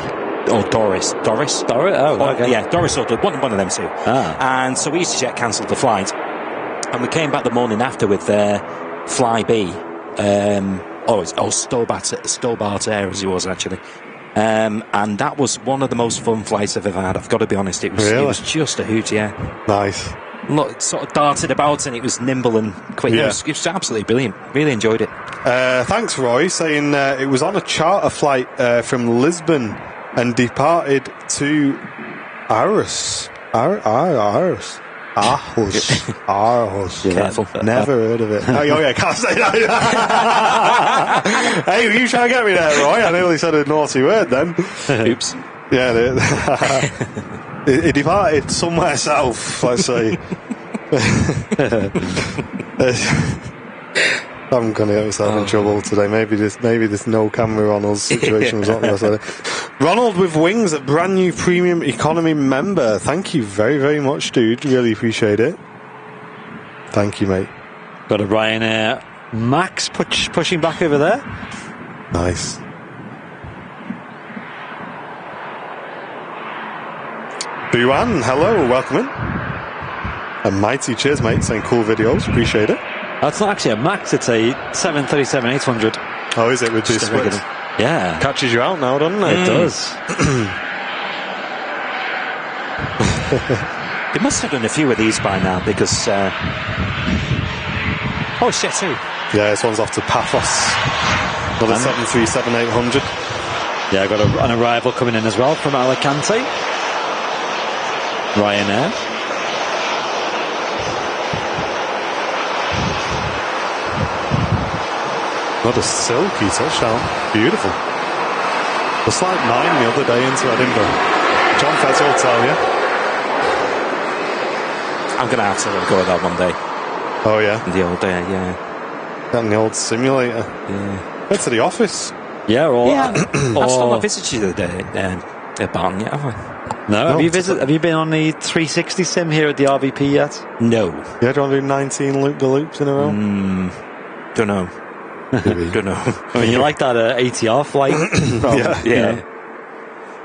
Or Doris. Doris? Oh, okay. Yeah, Doris or Dudley. One of them two. And so EasyJet cancelled the flight. And we came back the morning after with Fly B. Stobart Air as he was actually. And that was one of the most fun flights I've ever had. I've got to be honest. It was just a hoot, yeah. Nice. Look, it sort of darted about and it was nimble and quick. Yeah. It was absolutely brilliant. Really enjoyed it. Thanks, Roy, saying it was on a charter flight from Lisbon and departed to Aarhus. Aarhus. Careful. Never heard of it. Oh yeah, can't say that. Hey, were you trying to get me there, Roy? I nearly said a naughty word then. Oops. Yeah, it departed somewhere south, let's say. I'm going to get myself in trouble today. Maybe this no camera on us situation was not there. Ronald with Wings, a brand new premium economy member. Thank you very, very much, dude. Really appreciate it. Thank you, mate. Got a Ryanair Max pushing back over there. Nice. Buan, hello, welcome in. And Mighty, cheers, mate, saying cool videos, appreciate it. That's not actually a Max, it's a 737-800. Oh, is it with this splits? Yeah. Catches you out now, doesn't it? It does. They must have done a few of these by now because... Oh, shit, too. Yeah, this one's off to Paphos. Another 737-800. Yeah, got an arrival coming in as well from Alicante. Ryanair. What a silky touchdown. Beautiful. Just like mine the other day into Edinburgh. John Fez will tell you. I'm going to have to go with that one day. Oh, yeah? The old day, yeah. Getting the old simulator. Yeah. Head to the office. Yeah, I've still not visited you the other day at Barton yet, have I? No, have you been on the 360 sim here at the RVP yet? No. Yeah, do you want to do 19 loop-the-loops in a row? Don't know. Don't know. I mean, you like that ATR flight? Yeah.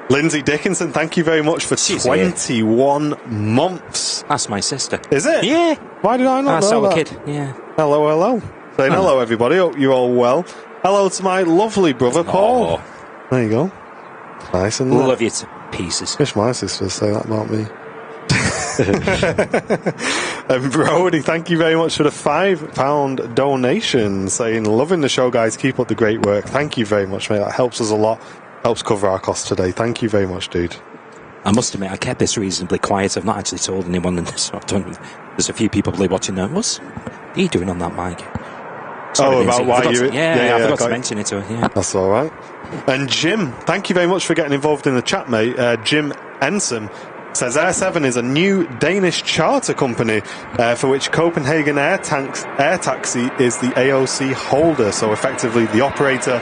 Lindsay Dickinson, thank you very much for 21 months. That's my sister. Is it? Yeah. Why did I not know that? Kid. Yeah. Hello. Saying hello, everybody. Hope you're all well. Hello to my lovely brother, Paul. There you go. Nice, and love you to pieces. Wish my sisters say that about me. And Brody, thank you very much for the £5 donation, saying, loving the show, guys, keep up the great work. Thank you very much, mate. That helps us a lot, helps cover our costs today. Thank you very much, dude. I must admit, I kept this reasonably quiet. I've not actually told anyone, and so there's a few people probably watching now. What are you doing on that mic? Sorry, about why you... I forgot to mention it to her, yeah. That's all right. And Jim, thank you very much for getting involved in the chat, mate. Jim Ensom says Air 7 is a new Danish charter company for which Copenhagen Air Taxi is the AOC holder, so effectively the operator.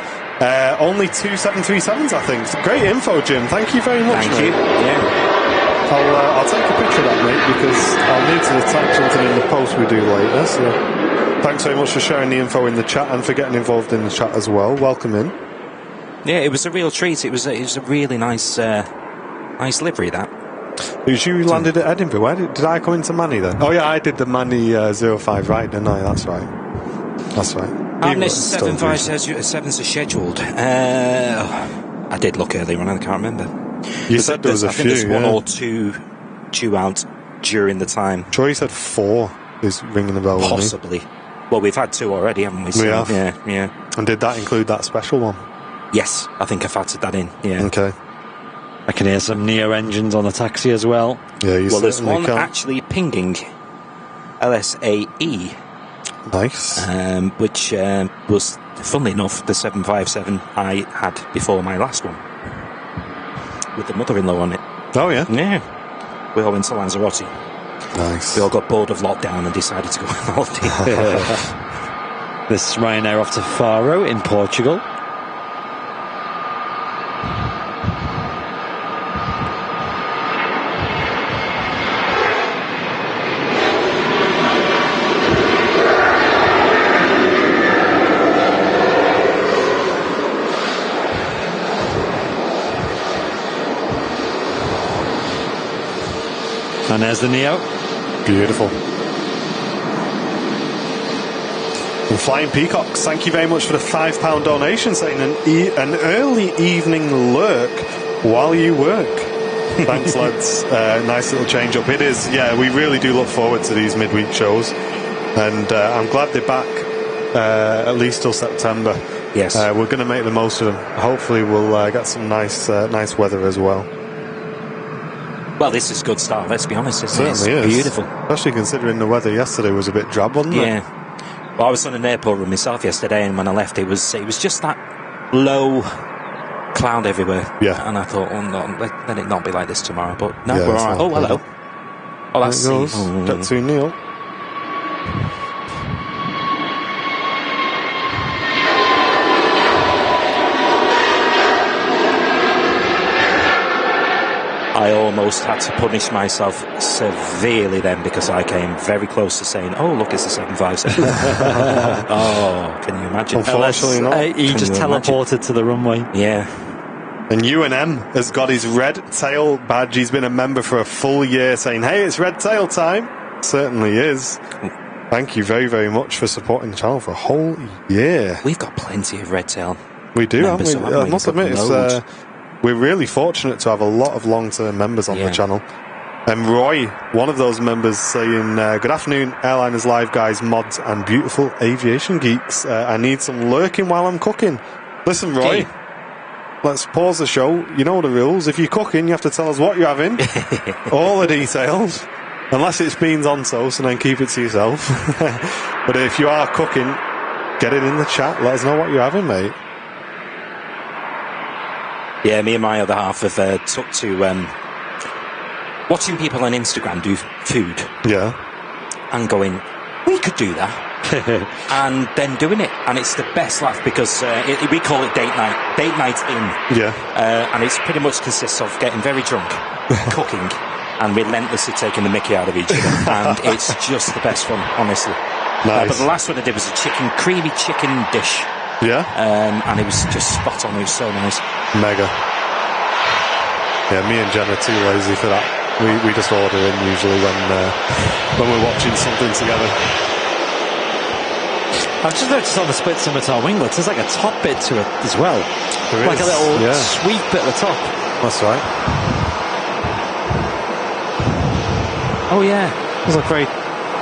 Only 2 737s, I think. Great info, Jim. Thank you very much, Thank mate. you. Yeah. I'll take a picture of that, mate, because I'll need to attach something in the post we do later. So thanks very much for sharing the info in the chat and for getting involved in the chat as well. Welcome in. Yeah, it was a real treat. It was a really nice livery, that. Because you landed at Edinburgh. Where did I come into Manny then? Oh yeah, I did the Manny 05 right, didn't I? That's right. How many 757s are scheduled? I did look earlier on, I can't remember. You said there was a few. I think there's one or two due out during the time. Sure, you said 4 is ringing the bell. Possibly. Well, we've had 2 already, haven't we? We have. Yeah. And did that include that special one? Yes, I think I factored that in. Yeah. Okay. I can hear some Neo engines on the taxi as well. Yeah, you there's one can. actually pinging LSAE. Nice. Which was, funnily enough, the 757 I had before my last one, with the mother-in-law on it. Oh yeah. Yeah. We all went to Lanzarote. Nice. We all got bored of lockdown and decided to go on holiday. This is Ryanair off to Faro in Portugal. And there's the Neo. Beautiful. And Flying Peacocks, thank you very much for the £5 donation, saying an early evening lurk while you work. Thanks, lads. Nice little change up. It is, yeah, we really do look forward to these midweek shows. And I'm glad they're back at least till September. Yes. We're going to make the most of them. Hopefully we'll get some nice weather as well. Well, this is a good start, let's be honest. It's beautiful. Especially considering the weather yesterday was a bit drab, wasn't it? Yeah. Well, I was on an airport room myself yesterday, and when I left, it was just that low cloud everywhere. Yeah. And I thought, oh, no, let it not be like this tomorrow. But no, Yeah, we're all right. Oh, hello. Oh, that's Jet to Neil. I almost had to punish myself severely then because I came very close to saying, oh, look, it's a 757. Oh, can you imagine? Unfortunately not. He just teleported to the runway. Yeah. And UNM has got his red tail badge. He's been a member for a full year, saying, hey, it's red tail time. Certainly is. Thank you very, very much for supporting the channel for a whole year. We've got plenty of red tail. We do, haven't we? I must admit, we're really fortunate to have a lot of long-term members on the channel. And Roy, one of those members, saying, good afternoon, Airliners Live guys, mods, and beautiful aviation geeks. I need some lurking while I'm cooking. Listen, Roy, let's pause the show. You know the rules. If you're cooking, you have to tell us what you're having, all the details, unless it's beans on toast, and then keep it to yourself. But if you are cooking, get it in the chat. Let us know what you're having, mate. Yeah, me and my other half have took to watching people on Instagram do food. Yeah. And going, we could do that. And then doing it. And it's the best laugh because we call it date night in. Yeah. And it's pretty much consists of getting very drunk, cooking, and relentlessly taking the mickey out of each other. And it's just the best fun, honestly. Nice. But the last one I did was a creamy chicken dish. Yeah. And it was just spot on. It was so nice. Mega. Yeah, me and Jen are too lazy for that. We just order in usually when we're watching something together. I've just noticed on the split scimitar winglets, there's like a top bit to it as well. There like is, a little sweep bit at the top. That's right. Oh yeah, those look very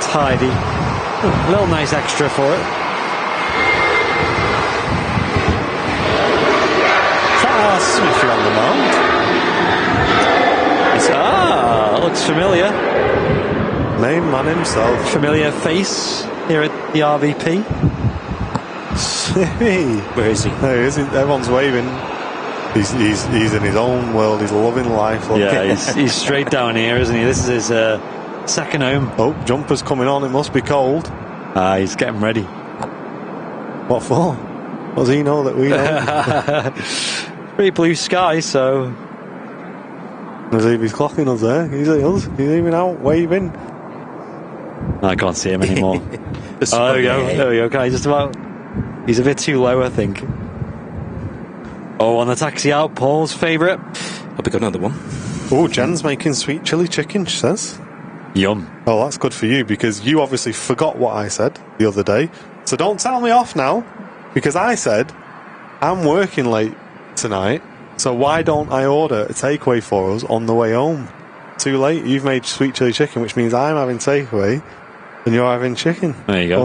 tidy. A little nice extra for it. Is that Smithy on the mount? Looks familiar. Main man himself. Familiar face here at the RVP. Where is he? There he is. Everyone's waving. He's in his own world. He's loving life. Yeah, he's straight down here, isn't he? This is his second home. Oh, jumper's coming on. It must be cold. He's getting ready. What for? Does he know that we know? Pretty blue sky, so... As if he's clocking us there. He's even out waving. I can't see him anymore. There we go. There we go. Okay, just about. He's a bit too low, I think. Oh, on the taxi out, Paul's favourite. Hope we got another one. Oh, Jen's making sweet chili chicken, she says. Yum. Oh, that's good for you, because you obviously forgot what I said the other day. So don't tell me off now, because I said, I'm working late tonight, so why don't I order a takeaway for us on the way home? Too late, you've made sweet chili chicken, which means I'm having takeaway, and you're having chicken. There you go.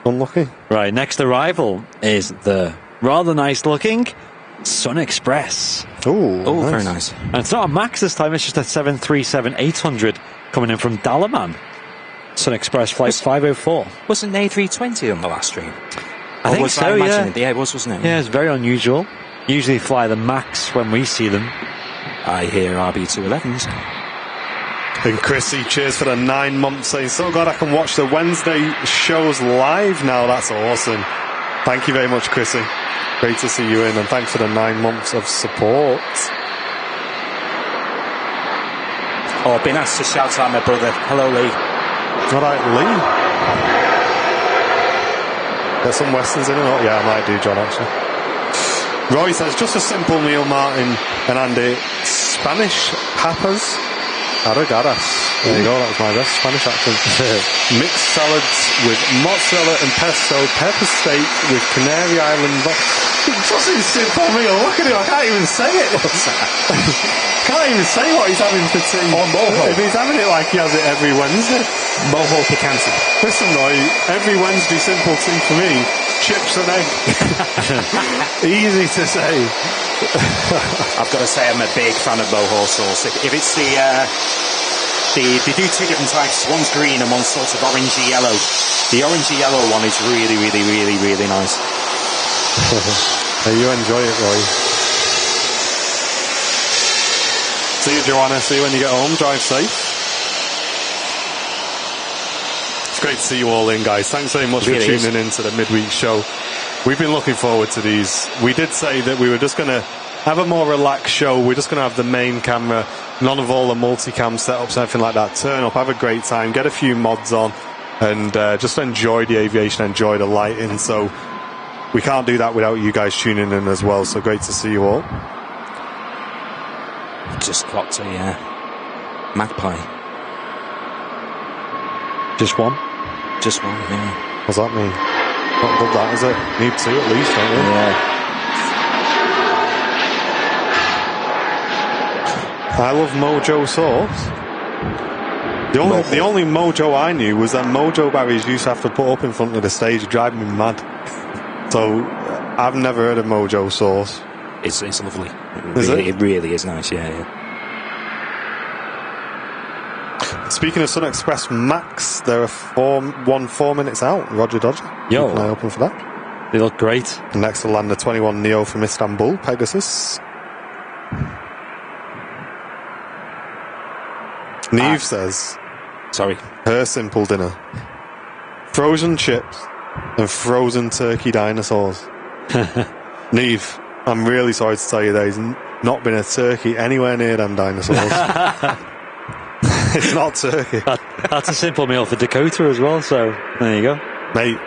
Unlucky. Right, next arrival is the rather nice looking Sun Express. Oh, nice. Very nice. And it's not a MAX this time, it's just a 737-800 coming in from Dalaman. Sun Express flight 504. Wasn't an A320 on the last stream? I think so, yeah. Yeah, it was, wasn't it? Yeah, it's very unusual. Usually fly the MAX when we see them. I hear RB211s. And Chrissy, cheers for the 9 months, saying, so glad I can watch the Wednesday shows live now. That's awesome. Thank you very much, Chrissy. Great to see you in, and thanks for the 9 months of support. Oh, I've been asked to shout out my brother. Hello, Lee. All right, Lee. There's some Westerns in it. Oh, yeah, I might do, John, actually. Roy says, just a simple meal, Martin and Andy. Spanish papas. Arrogadas. There you go, that was my best Spanish accent. Mixed salads with mozzarella and pesto, pepper steak with Canary Island. Just a simple meal. Look at it, I can't even say it. Can't even say what he's having for tea. Or mojo. If he's having it like he has it every Wednesday. Mojo picante. Listen, Roy, every Wednesday simple tea for me, chips and egg. Easy to say. I've got to say I'm a big fan of mojo sauce. If it's they do two different types. One's green and one's sort of orangey yellow. The orangey yellow one is really, really, really, really nice. Hey, you enjoy it, Roy. See you, Joanna. See you when you get home. Drive safe. It's great to see you all in, guys. Thanks very much for tuning in to the midweek show. We've been looking forward to these. We did say that we were just going to have a more relaxed show. We're just going to have the main camera, none of all the multicam setups, anything like that. Turn up, have a great time, get a few mods on, and just enjoy the aviation, enjoy the lighting. So we can't do that without you guys tuning in as well. So great to see you all. Just clocked a magpie. Just one? Just one, yeah. What's that mean? Not good, that, is it? Need two at least, don't we? Yeah. I love Mojo sauce. The only Mojo I knew was that Mojo barriers used to have to put up in front of the stage, driving me mad. So I've never heard of Mojo sauce. It's lovely. It really is nice, yeah. Speaking of Sun Express Max, they're 4 minutes out. Roger Dodger. Yo. Keep an eye open for that. They look great. Next to land the 21 Neo from Istanbul, Pegasus. Neve says, sorry, her simple dinner: frozen chips and frozen turkey dinosaurs. Neve, I'm really sorry to tell you there's not been a turkey anywhere near them dinosaurs. It's not turkey. That's a simple meal for Dakota as well, so there you go. Mate,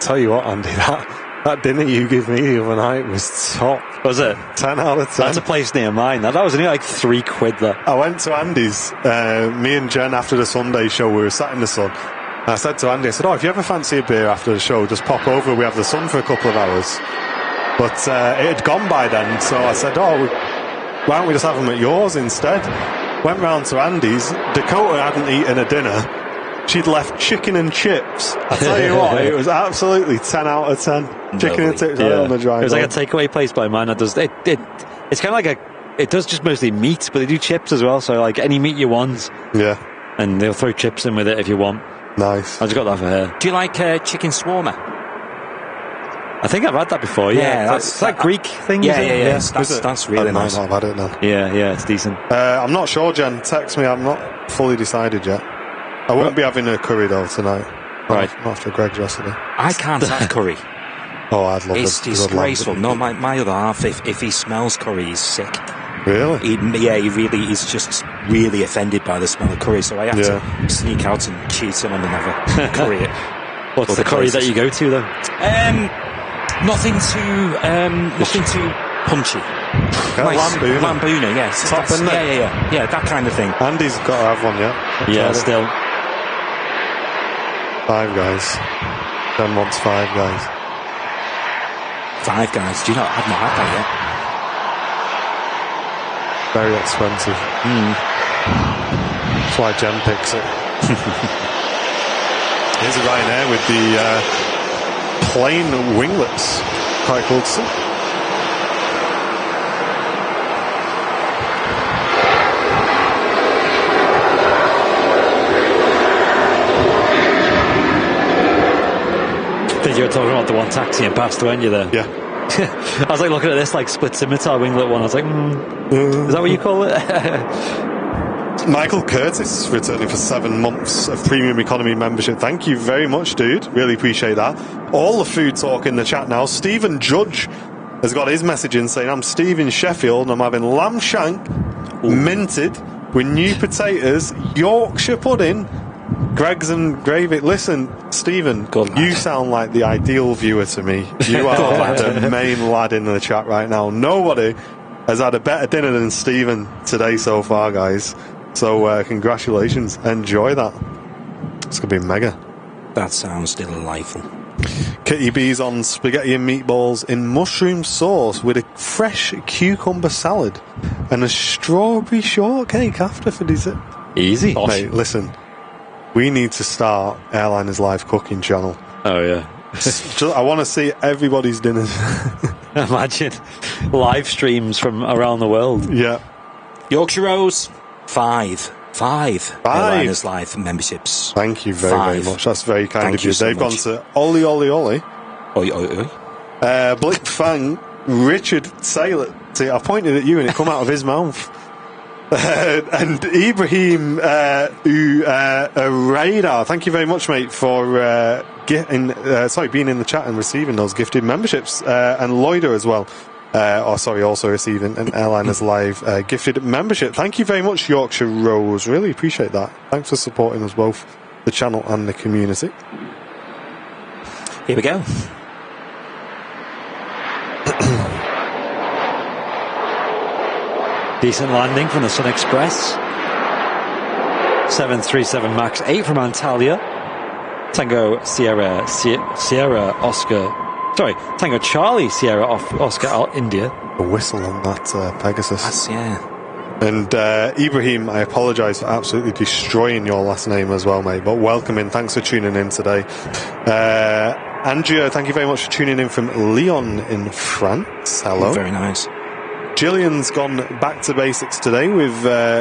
tell you what, Andy, that dinner you gave me the other night was top. Was it? 10 out of 10. That's a place near mine. That was only like £3 there. I went to Andy's, me and Jen, after the Sunday show, we were sat in the sun. And I said to Andy, I said, if you ever fancy a beer after the show, just pop over, we have the sun for a couple of hours. But it had gone by then, so I said, why don't we just have them at yours instead? Went round to Andy's. Dakota hadn't eaten a dinner. She'd left chicken and chips. I tell you what, it was absolutely 10 out of 10. Chicken and chips on the drive. It was like a takeaway place by mine that does it's kind of like it does just mostly meat, but they do chips as well. So like any meat you want, yeah, and they'll throw chips in with it if you want. Nice. I just got that for her. Do you like chicken shawarma? I think I've had that before. Yeah, that's that Greek thing. Yeah. That's really nice. I've had it now. Yeah, it's decent. I'm not sure, Jen. Text me. I'm not fully decided yet. I won't be having a curry though tonight. Right. After Greg's yesterday. I can't have curry. Oh, I'd love it. It's disgraceful. No, my other half, if he smells curry, he's sick. Really? He really is just really offended by the smell of curry. So I have to sneak out and cheat him and have a curry. What's the curry that you go to though? Nothing too punchy. Nice. Lambuna, yes. Top, isn't it? Yeah, that kind of thing. Andy's got to have one, yeah? Yeah, still. Five Guys. Jen wants Five Guys. Five Guys? Do you know? I've not had that yet. Very expensive. That's why Jen picks it. Here's a Ryanair with the plain winglets. Quite cool to see. You were talking about the one taxi and passed, weren't you there? Yeah. I was like looking at this like split scimitar winglet one. I was like, is that what you call it? Michael Curtis returning for 7 months of premium economy membership. Thank you very much, dude. Really appreciate that. All the food talk in the chat now. Stephen Judge has got his message in saying, I'm Steve in Sheffield and I'm having lamb shank minted with new potatoes, Yorkshire pudding, Greg's and gravy. Listen, Stephen, you sound like the ideal viewer to me. You are the main lad in the chat right now. Nobody has had a better dinner than Stephen today so far, guys. So congratulations. Enjoy that. It's going to be mega. That sounds delightful. Kitty B's on spaghetti and meatballs in mushroom sauce with a fresh cucumber salad and a strawberry shortcake after for dessert. Easy. Mate, listen. We need to start Airliner's live cooking channel. Oh, yeah. I want to see everybody's dinners. Imagine live streams from around the world. Yeah. Yorkshire Rose, five Airliner's live memberships. Thank you very much. That's very kind of you. They've gone to Ollie. Oi. Blick Fang, Richard Saylor. See, I pointed at you and it come out of his mouth. And Ibrahim Radar, thank you very much, mate, for being in the chat and receiving those gifted memberships. And Loider as well. Also receiving an Airliners Live gifted membership. Thank you very much, Yorkshire Rose. Really appreciate that. Thanks for supporting us both, the channel and the community. Here we go. Decent landing from the Sun Express. 737 MAX 8 from Antalya. Tango Tango Charlie Sierra Oscar India. A whistle on that Pegasus. Yeah. And Ibrahim, I apologise for absolutely destroying your last name as well, mate. But welcome in. Thanks for tuning in today. Andrea, thank you very much for tuning in from Lyon in France. Hello. Very nice. Gillian's gone back to basics today with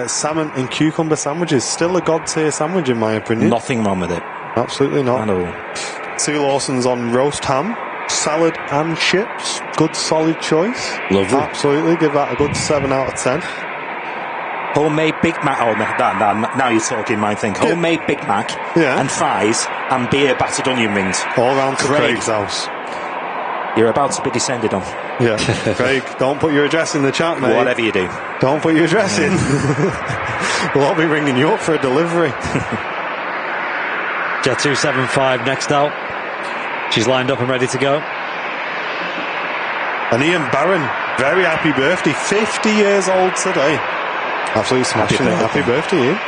salmon and cucumber sandwiches. Still a god tier sandwich in my opinion. Nothing wrong with it. Absolutely not. At all. Sue Lawson's on roast ham, salad and chips. Good solid choice. Lovely. Absolutely. Give that a good 7 out of 10. Homemade Big Mac. Oh, now you're talking my thing. Homemade Big Mac and fries and beer battered onion rings. All round to Craig's house. You're about to be descended on. Yeah. Craig, don't put your address in the chat, mate. Whatever you do. Don't put your address in. We'll all be ringing you up for a delivery. Jet 275 next out. She's lined up and ready to go. And Ian Barron, very happy birthday. 50 years old today. Absolutely smashing it. Happy birthday, Ian.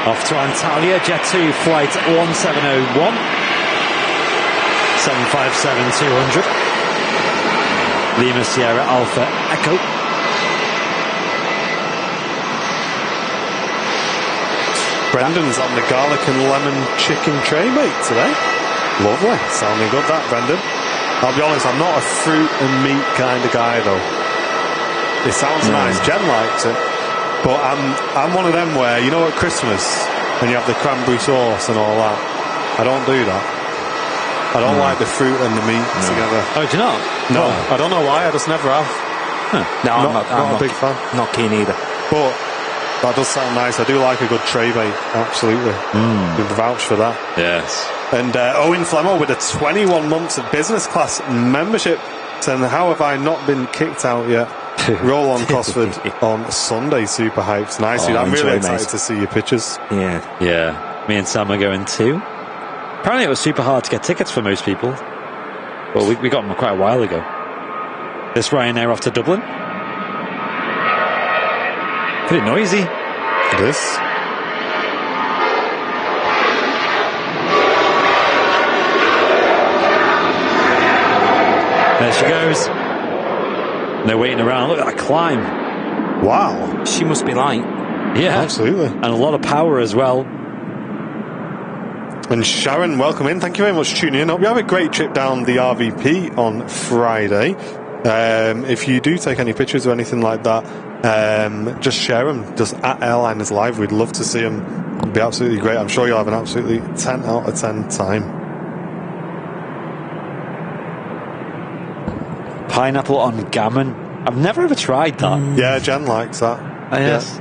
Off to Antalya, Jet 2 flight 1701, 757-200, Lima Sierra Alpha Echo. Brendan's on the garlic and lemon chicken tray, mate, today. Lovely. Sounding good, that, Brendan. I'll be honest, I'm not a fruit and meat kind of guy, though. It sounds nice. Jen likes it. But I'm one of them where, you know, at Christmas, when you have the cranberry sauce and all that, I don't do that. I don't like the fruit and the meat together. Oh, do you not? No, I don't know why, I just never have. Huh. No, I'm not a big fan. Not keen either. But that does sound nice. I do like a good tray bait, absolutely. Would vouch for that. Yes. And Owen Flemmo with a 21 months of business class membership. And how have I not been kicked out yet? Roll on Cosford on Sunday, super hyped. Nice. I'm really excited to see your pictures. Yeah. Me and Sam are going too. Apparently it was super hard to get tickets for most people. Well, we got them quite a while ago. This Ryanair off to Dublin. Pretty noisy. It is. There she goes. They're waiting around. Look at that climb. Wow. She must be light. Yeah. Absolutely. And a lot of power as well. And Sharon, welcome in. Thank you very much for tuning in. Hope you have a great trip down the RVP on Friday. If you do take any pictures or anything like that, just share them. Just at Airliners Live. We'd love to see them. It'd be absolutely great. I'm sure you'll have an absolutely 10 out of 10 time. Pineapple on gammon. I've never ever tried that. Yeah, Jen likes that. Yes.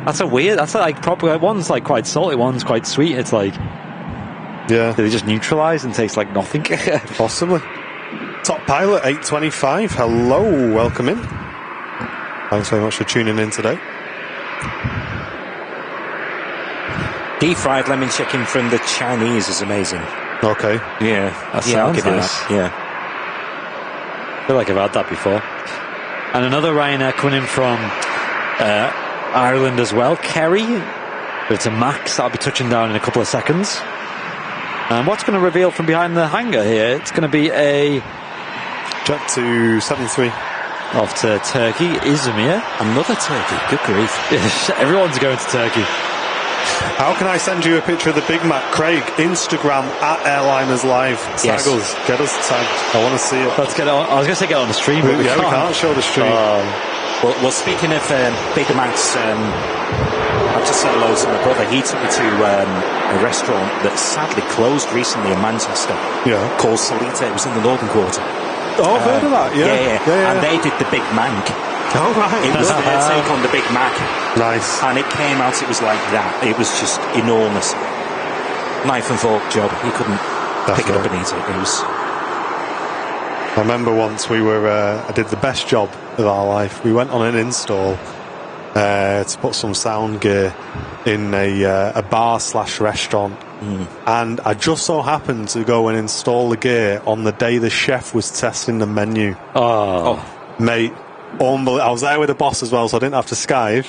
That's a weird. That's like proper. One's like quite salty. One's quite sweet. It's like. Yeah. Do they just neutralise and taste like nothing? Possibly. Top Pilot 825. Hello, welcome in. Thanks very much for tuning in today. Deep fried lemon chicken from the Chinese is amazing. Okay. Yeah, that sounds nice. That. Yeah. I feel like I've had that before. And another Ryanair coming in from Ireland as well. Kerry. It's a Max. That'll be touching down in a couple of seconds. And what's going to reveal from behind the hangar here? It's going to be a Jet 273 off to Turkey, Izmir. Another Turkey. Good grief. Everyone's going to Turkey. How can I send you a picture of the Big Mac? Craig, Instagram at Airliners Live. Tag us. Get us tagged. I want to see it. Let's get it on. I was going to say get on the stream, but we can't show the stream. Well, speaking of Big Macs, I've just said hello to my brother. He took me to a restaurant that sadly closed recently in Manchester. Yeah. Called Salita. It was in the Northern Quarter. Oh, I've heard of that. Yeah. And they did the Big Mank. Oh, right. It was their take on the Big Mac. Nice. And it came out, it was like that. It was just enormous. Knife and fork job. You couldn't pick it up and eat it. It was... I remember once I did the best job of our life. We went on an install to put some sound gear in a bar/restaurant. And I just so happened to go and install the gear on the day the chef was testing the menu. Oh. Mate, unbelievable. I was there with the boss as well, so I didn't have to Skype.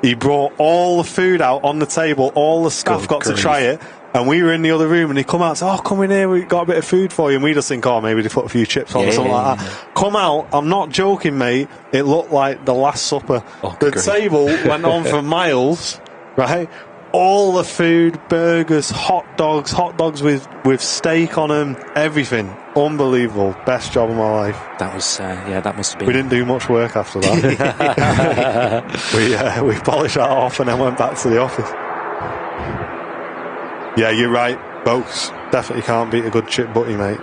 He brought all the food out on the table, all the staff got to try it, and we were in the other room, and he come out and said, "Oh, come in here, we got a bit of food for you." And we just think, oh, maybe they put a few chips on or something like that. Come out, I'm not joking, mate, it looked like the Last Supper. The table went on for miles, right? All the food, burgers, hot dogs with steak on them, everything. Unbelievable. Best job of my life. That was, that must have been... We didn't do much work after that. We polished that off and then went back to the office. Yeah, you're right, folks. Definitely can't beat a good chip butty, mate.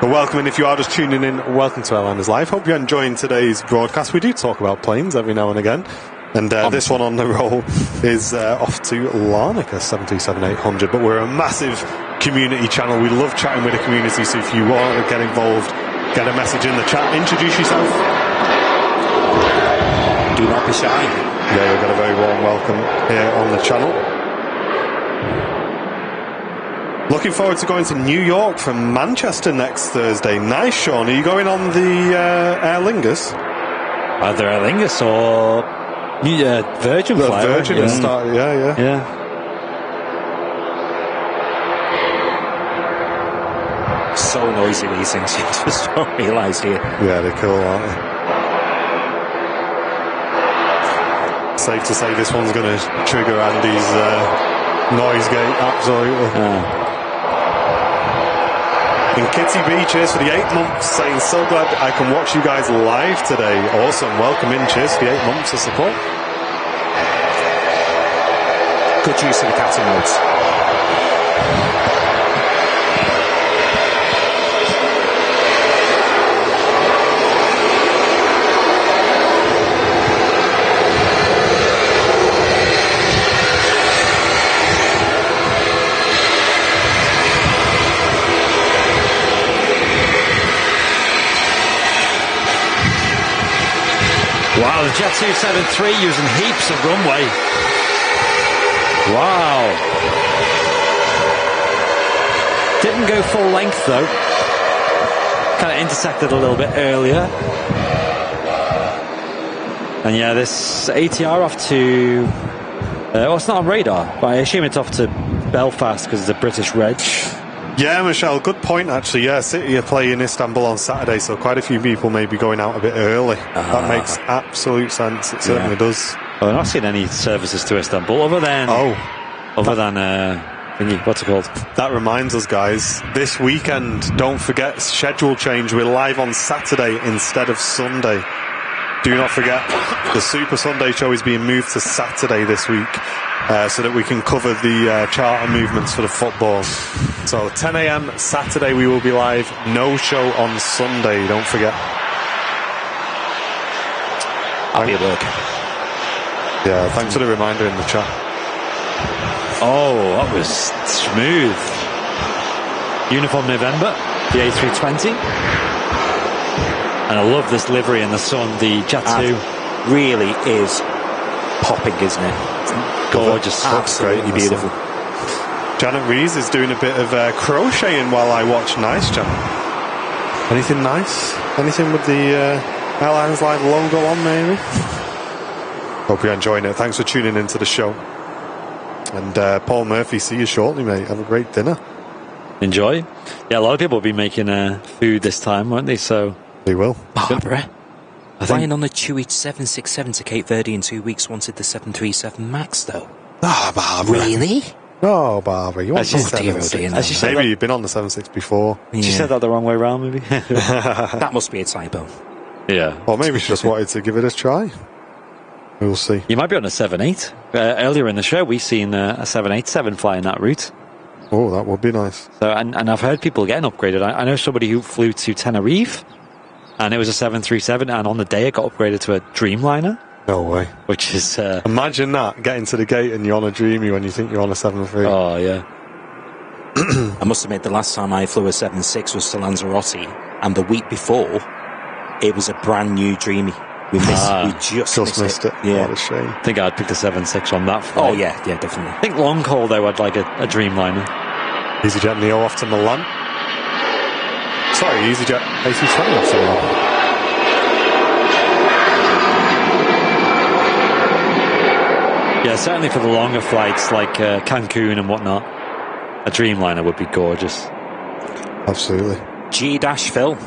But welcome, and if you are just tuning in, welcome to Airliners Live. Hope you're enjoying today's broadcast. We do talk about planes every now and again. And this one on the roll is off to Larnaca 737-800. But we're a massive community channel. We love chatting with the community. So if you want to get involved, get a message in the chat. Introduce yourself. Do not be shy. Yeah, we've got a very warm welcome here on the channel. Looking forward to going to New York from Manchester next Thursday. Nice, Sean. Are you going on the Aer Lingus? Either Aer Lingus or... Virgin Flyer. Virgin has started, yeah. So noisy, these things. You just don't realise here. Yeah, they're cool, aren't they? Safe to say this one's going to trigger Andy's noise gate, absolutely. And Kitty B, cheers for the 8 months, saying, so glad I can watch you guys live today. Awesome, welcome in, cheers for the 8 months of support. Good use of the captain notes. Wow, the Jet 273 using heaps of runway. Wow. Didn't go full length though. Kind of intersected a little bit earlier. And yeah, this ATR off to... well, it's not on radar, but I assume it's off to Belfast because it's a British reg. Yeah, Michelle, good point actually. Yeah, City are playing Istanbul on Saturday, so quite a few people may be going out a bit early. That makes absolute sense. It certainly does. Well, I've not seen any services to Istanbul other than what's it called? That reminds us, guys, this weekend, don't forget, schedule change. We're live on Saturday instead of Sunday. Do not forget, the Super Sunday show is being moved to Saturday this week, so that we can cover the charter movements for the football. So 10 a.m. Saturday we will be live, no show on Sunday, don't forget. I'll be at work. Yeah, thanks for the reminder in the chat. Oh, that was smooth. Uniform November, the A320. And I love this livery in the sun, the Jet 2. Really is popping, isn't it? Gorgeous. Absolutely beautiful. Janet Rees is doing a bit of crocheting while I watch. Nice, Janet. Anything nice? Anything with the Airlines Live logo on, maybe? Hope you're enjoying it. Thanks for tuning into the show. And Paul Murphy, see you shortly, mate. Have a great dinner. Enjoy. Yeah, a lot of people will be making food this time, won't they? So they will. Barbara, flying on the Chewy 767 to Cape Verde in 2 weeks wanted the 737 MAX, though. Ah, Barbara. Really? Oh, Barbara, you want the 767? Maybe you've been on the 76 before. Yeah. She said that the wrong way around, maybe. That must be a typo. Yeah. Or maybe she just wanted to give it a try. We'll see. You might be on a 7.8. Earlier in the show, we've seen a 787 flying that route. Oh, that would be nice. So, and I've heard people getting upgraded. I know somebody who flew to Tenerife and it was a 737, and on the day it got upgraded to a Dreamliner. No way. Which is... Imagine that, getting to the gate and you're on a Dreamy when you think you're on a 737. Oh, yeah. I must admit, the last time I flew a 7.6 was to Lanzarote, and the week before, it was a brand new Dreamy. We just missed it. Yeah. What a shame. I think I'd pick the 7.6 on that flight. Oh, yeah, definitely. I think long haul, though, I'd like a Dreamliner. EasyJet Neo off to Milan. Sorry, EasyJet A380 off to Milan. Yeah, certainly for the longer flights like Cancun and whatnot, a Dreamliner would be gorgeous. Absolutely. G-Phil.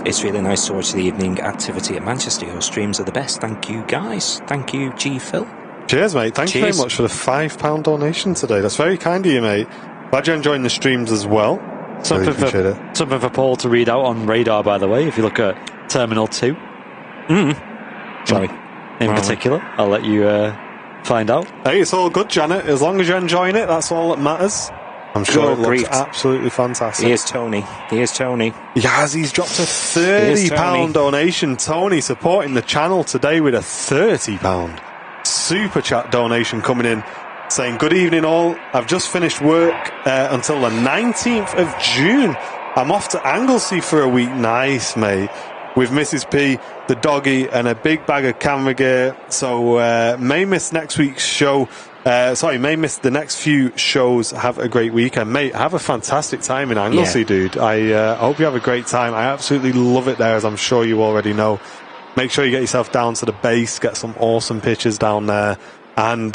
It's really nice towards the evening activity at Manchester. Your streams are the best. Thank you, guys. Thank you, G-Phil. Cheers, mate. Thank you very much for the £5 donation today. That's very kind of you, mate. Glad you're enjoying the streams as well. Something for Paul to read out on radar, by the way, if you look at Terminal 2. Sorry. In particular, I'll let you find out. Hey, it's all good, Janet. As long as you're enjoying it, that's all that matters. I'm sure it looks absolutely fantastic. Here's Tony. Yes, he's dropped a £30 donation. Tony supporting the channel today with a £30 super chat donation coming in, saying, good evening all. I've just finished work until the 19th of June. I'm off to Anglesey for a week. Nice, mate. With Mrs. P, the doggy, and a big bag of camera gear. So may miss next week's show. May miss the next few shows. Have a great weekend, mate. Have a fantastic time in Anglesey, dude. I hope you have a great time. I absolutely love it there, as I'm sure you already know. Make sure you get yourself down to the base, get some awesome pictures down there. And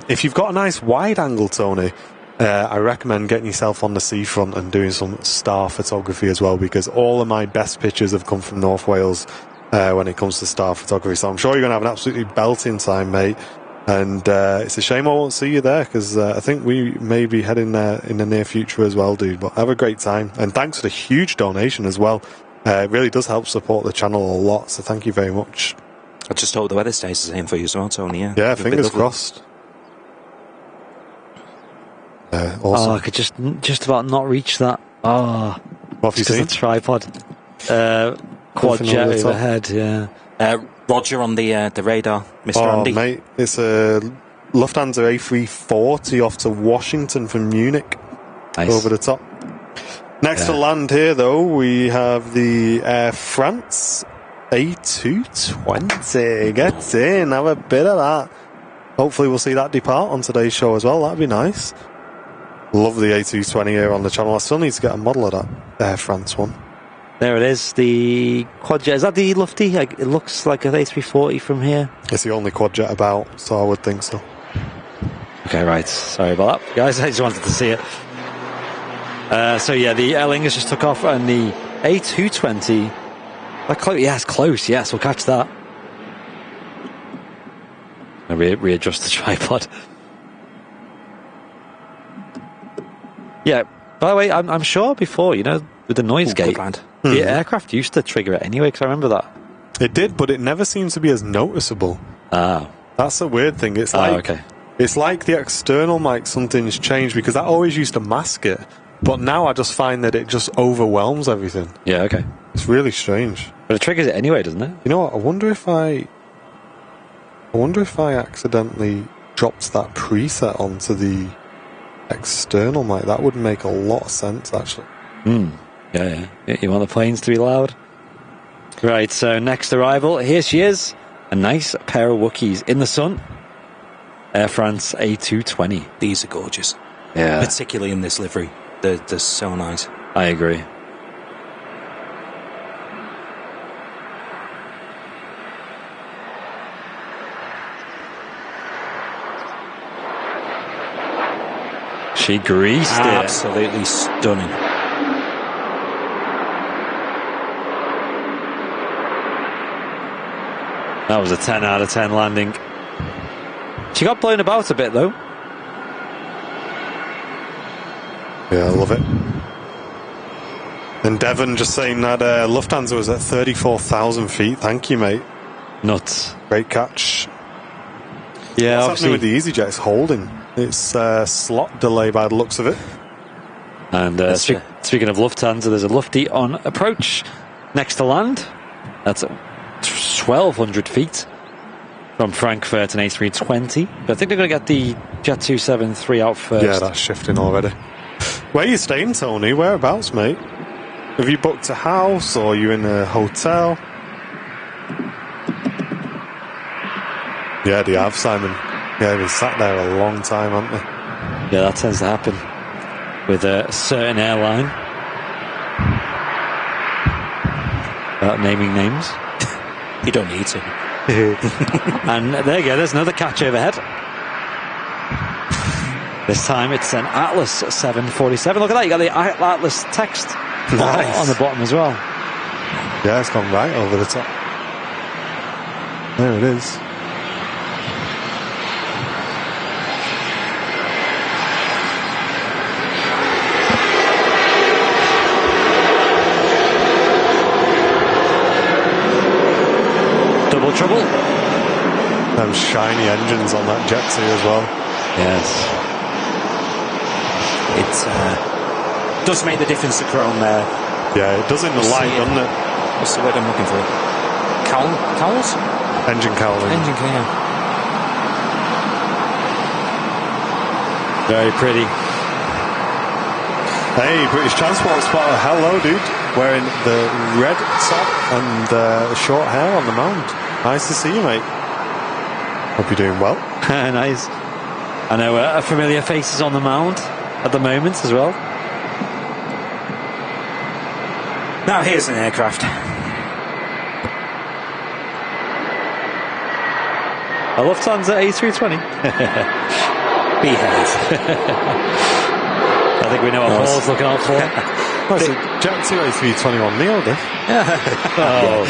if you've got a nice wide angle, Tony, I recommend getting yourself on the seafront and doing some star photography as well, because all of my best pictures have come from North Wales when it comes to star photography. So I'm sure you're going to have an absolutely belting time, mate. And it's a shame I won't see you there, because I think we may be heading there in the near future as well, dude. But have a great time. And thanks for the huge donation as well. It really does help support the channel a lot. So thank you very much. I just hope the weather stays the same for you as well, Tony. Yeah, fingers crossed. Awesome. Oh, I could just about not reach that. Oh, what have you seen? The tripod. Quad jet overhead, yeah. Roger on the radar, Mr. Andy. Oh, mate, it's a Lufthansa A340 off to Washington from Munich. Nice. Over the top. Next to land here, though, we have the Air France A220. Get in, have a bit of that. Hopefully we'll see that depart on today's show as well. That'd be nice. Love the A220 here on the channel. I still need to get a model of that Air France one. There it is, the quadjet. Is that the Lufty? It looks like an A340 from here. It's the only quadjet about, so I would think so. Okay, right. Sorry about that, guys. I just wanted to see it. So yeah, the Aer Lingus just took off, and the A220. It's close. Yes, we'll catch that. I'll readjust the tripod. Yeah. By the way, I'm sure before, with the noise gate, the aircraft used to trigger it anyway, because I remember that. It did, but it never seems to be as noticeable. Ah. That's a weird thing. It's like It's like the external mic, something's changed, because that always used to mask it. But now I just find that it just overwhelms everything. Yeah, okay. It's really strange. But it triggers it anyway, doesn't it? You know what? I wonder if I accidentally dropped that preset onto the external mic. That would make a lot of sense, actually. Yeah. You want the planes to be loud? Right, so next arrival, here she is. A nice pair of Wookiees in the sun. Air France A220. These are gorgeous. Yeah. Particularly in this livery. They're so nice. I agree. She greased it. Absolutely stunning. That was a 10 out of 10 landing. She got blown about a bit, though. Yeah, I love it. And Devon just saying that Lufthansa was at 34,000 feet. Thank you, mate. Nuts. Great catch. Yeah, what's happening with the EasyJet? It's holding. It's slot delay by the looks of it. And speaking of Lufthansa, there's a Lufty on approach. next to land. That's 1,200 feet from Frankfurt and A320. But I think they're going to get the Jet 273 out first. Yeah, that's shifting already. Where are you staying, Tony? Whereabouts, mate? Have you booked a house or are you in a hotel? Yeah, they have, Simon. Yeah, they've been sat there a long time, haven't they? Yeah, that tends to happen with a certain airline. Without naming names. You don't need to. And there you go, there's another catch overhead. This time it's an Atlas 747. Look at that, you got the Atlas text on the bottom as well. Yeah, it's gone right over the top. There it is. Double trouble. Them shiny engines on that Jet 2 as well. Yes. It does make the difference to chrome there. Yeah, it does in the light, doesn't it? What's the word I'm looking for? Cowls? Engine cowling. Engine cowl, yeah. Very pretty. Hey, British Transport Spotter, hello, dude. Wearing the red top and the short hair on the mount. Nice to see you, mate. Hope you're doing well. Nice. I know familiar faces on the mound at the moment as well. Now here's an aircraft. A Lufthansa A320. Behave. I think we know what Paul's looking out for. Oh, it's a Jet 2 A321 Neo, then. Oh.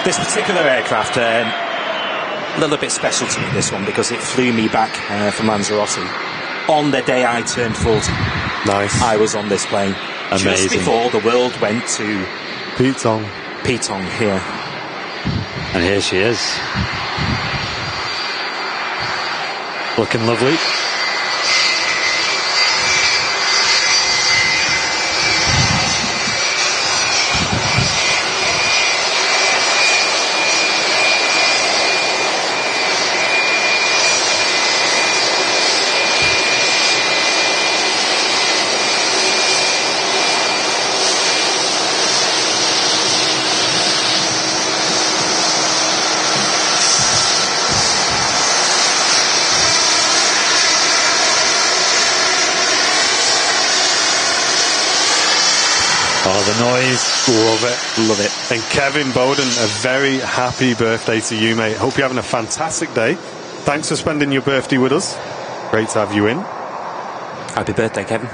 This particular aircraft, a little bit special to me, this one, because it flew me back from Lanzarote on the day I turned 40. Nice. I was on this plane. Amazing. Just before the world went to Pitong here. And here she is. Looking lovely. Oh, the noise. Love it. And Kevin Bowden, a very happy birthday to you, mate. Hope you're having a fantastic day. Thanks for spending your birthday with us. Great to have you in. Happy birthday, Kevin.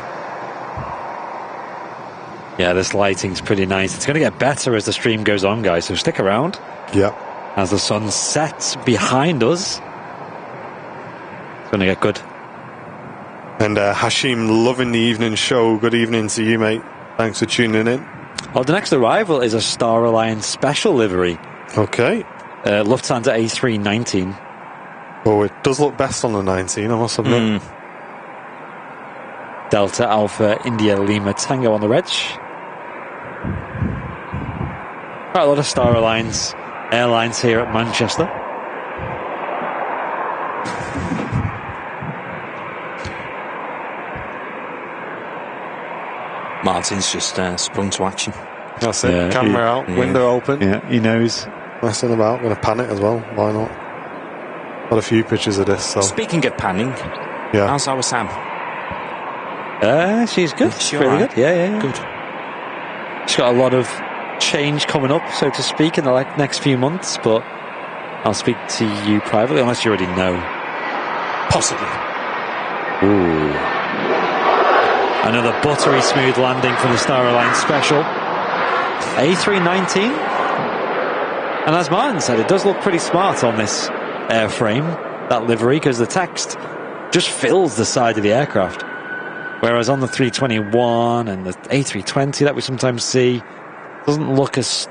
Yeah, this lighting's pretty nice. It's going to get better as the stream goes on, guys, so stick around. Yep. As the sun sets behind us, it's going to get good. And Hashim, loving the evening show. Good evening to you, mate. Thanks for tuning in. Well, the next arrival is a Star Alliance special livery. Okay. Lufthansa A319. Oh, it does look best on the 19, I must admit. Delta Alpha India Lima Tango on the reg. Quite a lot of Star Alliance airlines here at Manchester. Martin's just sprung to action. That's it. Yeah, Camera out, window open. Yeah, he knows. Messing about. Going to pan it as well. Why not? Got a few pictures of this. So Speaking of panning, yeah. how's our Sam? She's good. Is she Really alright? good. Yeah. Good. She's got a lot of change coming up, so to speak, in the next few months, but I'll speak to you privately, unless you already know. Possibly. Ooh. Another buttery smooth landing from the Star Alliance special. A319. And as Martin said, it does look pretty smart on this airframe, that livery, because the text just fills the side of the aircraft. Whereas on the 321 and the A320 that we sometimes see, doesn't look as,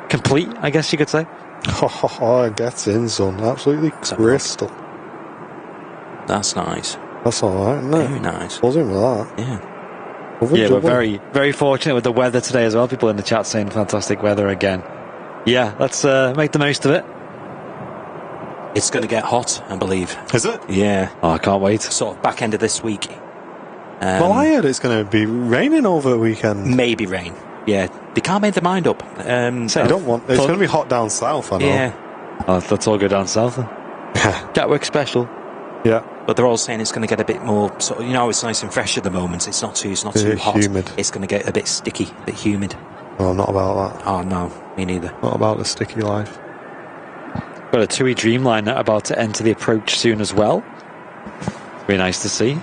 complete, I guess you could say. Oh, it gets in, son. Absolutely crystal. That's nice. That's alright, isn't it? Very nice. Buzzing with that. Yeah. Yeah, we're very, very fortunate with the weather today as well. People in the chat saying fantastic weather again. Yeah, let's make the most of it. It's going to get hot, I believe. Is it? Yeah. Oh, I can't wait. Sort of back end of this week. Well, I heard it's going to be raining over the weekend. Maybe rain. Yeah, they can't make their mind up. So you don't want. It's going to be hot down south, I know. Yeah. Oh, let's all go down south then. Gatwick special. Yeah. But they're all saying it's going to get a bit more sort of, it's nice and fresh at the moment. It's not too hot. Humid. It's going to get a bit sticky, a bit humid. Oh, not about that. Oh no, me neither. Not about the sticky life. Got a TUI Dreamliner about to enter the approach soon as well. Very nice to see.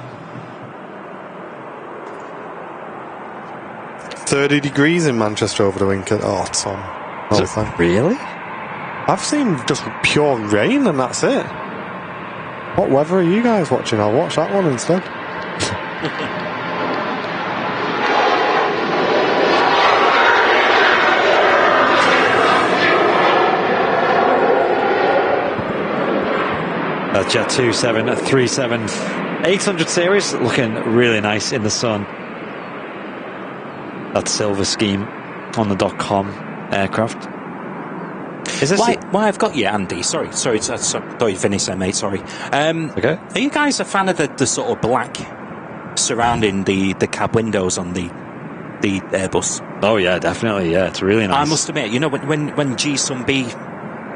30 degrees in Manchester over the weekend. Oh, Tom. Oh, thank you. Really? I've seen just pure rain and that's it. What weather are you guys watching? I'll watch that one instead. Jet 2737 800 series looking really nice in the sun. That silver scheme on the .com aircraft. Is this why I've got you, Andy? Sorry. Thought you finished there, mate. Sorry. Okay. Are you guys a fan of the sort of black surrounding the cab windows on the Airbus? Oh yeah, definitely. Yeah, it's really nice. I must admit, when G Sun B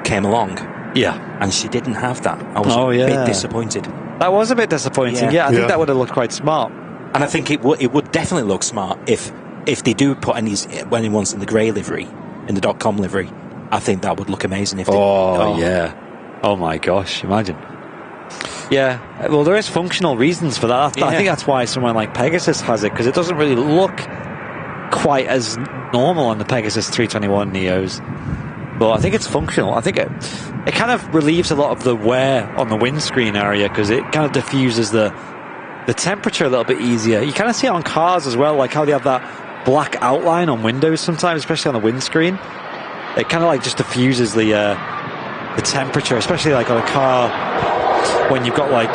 came along, and she didn't have that, I was a bit disappointed. That was a bit disappointing. Yeah, I think that would have looked quite smart. And I think it would definitely look smart if they do put anyone's in the grey livery, in the .com livery. I think that would look amazing if they... yeah. Oh my gosh, imagine. Yeah, well, there is functional reasons for that. I think that's why someone like Pegasus has it, because it doesn't really look quite as normal on the Pegasus 321 Neos. But I think it's functional. I think it kind of relieves a lot of the wear on the windscreen area, because it kind of diffuses the temperature a little bit easier. You kind of see it on cars as well, like how they have that black outline on windows sometimes, especially on the windscreen. It kind of like just diffuses the temperature, especially like on a car when you've got like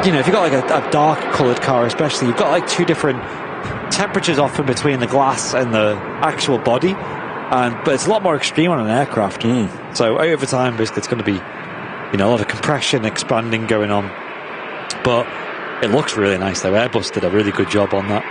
if you've got like a dark coloured car, especially, you've got like two different temperatures often between the glass and the actual body, but it's a lot more extreme on an aircraft. So over time, basically, it's going to be a lot of compression, expanding going on, but it looks really nice though. Airbus did a really good job on that.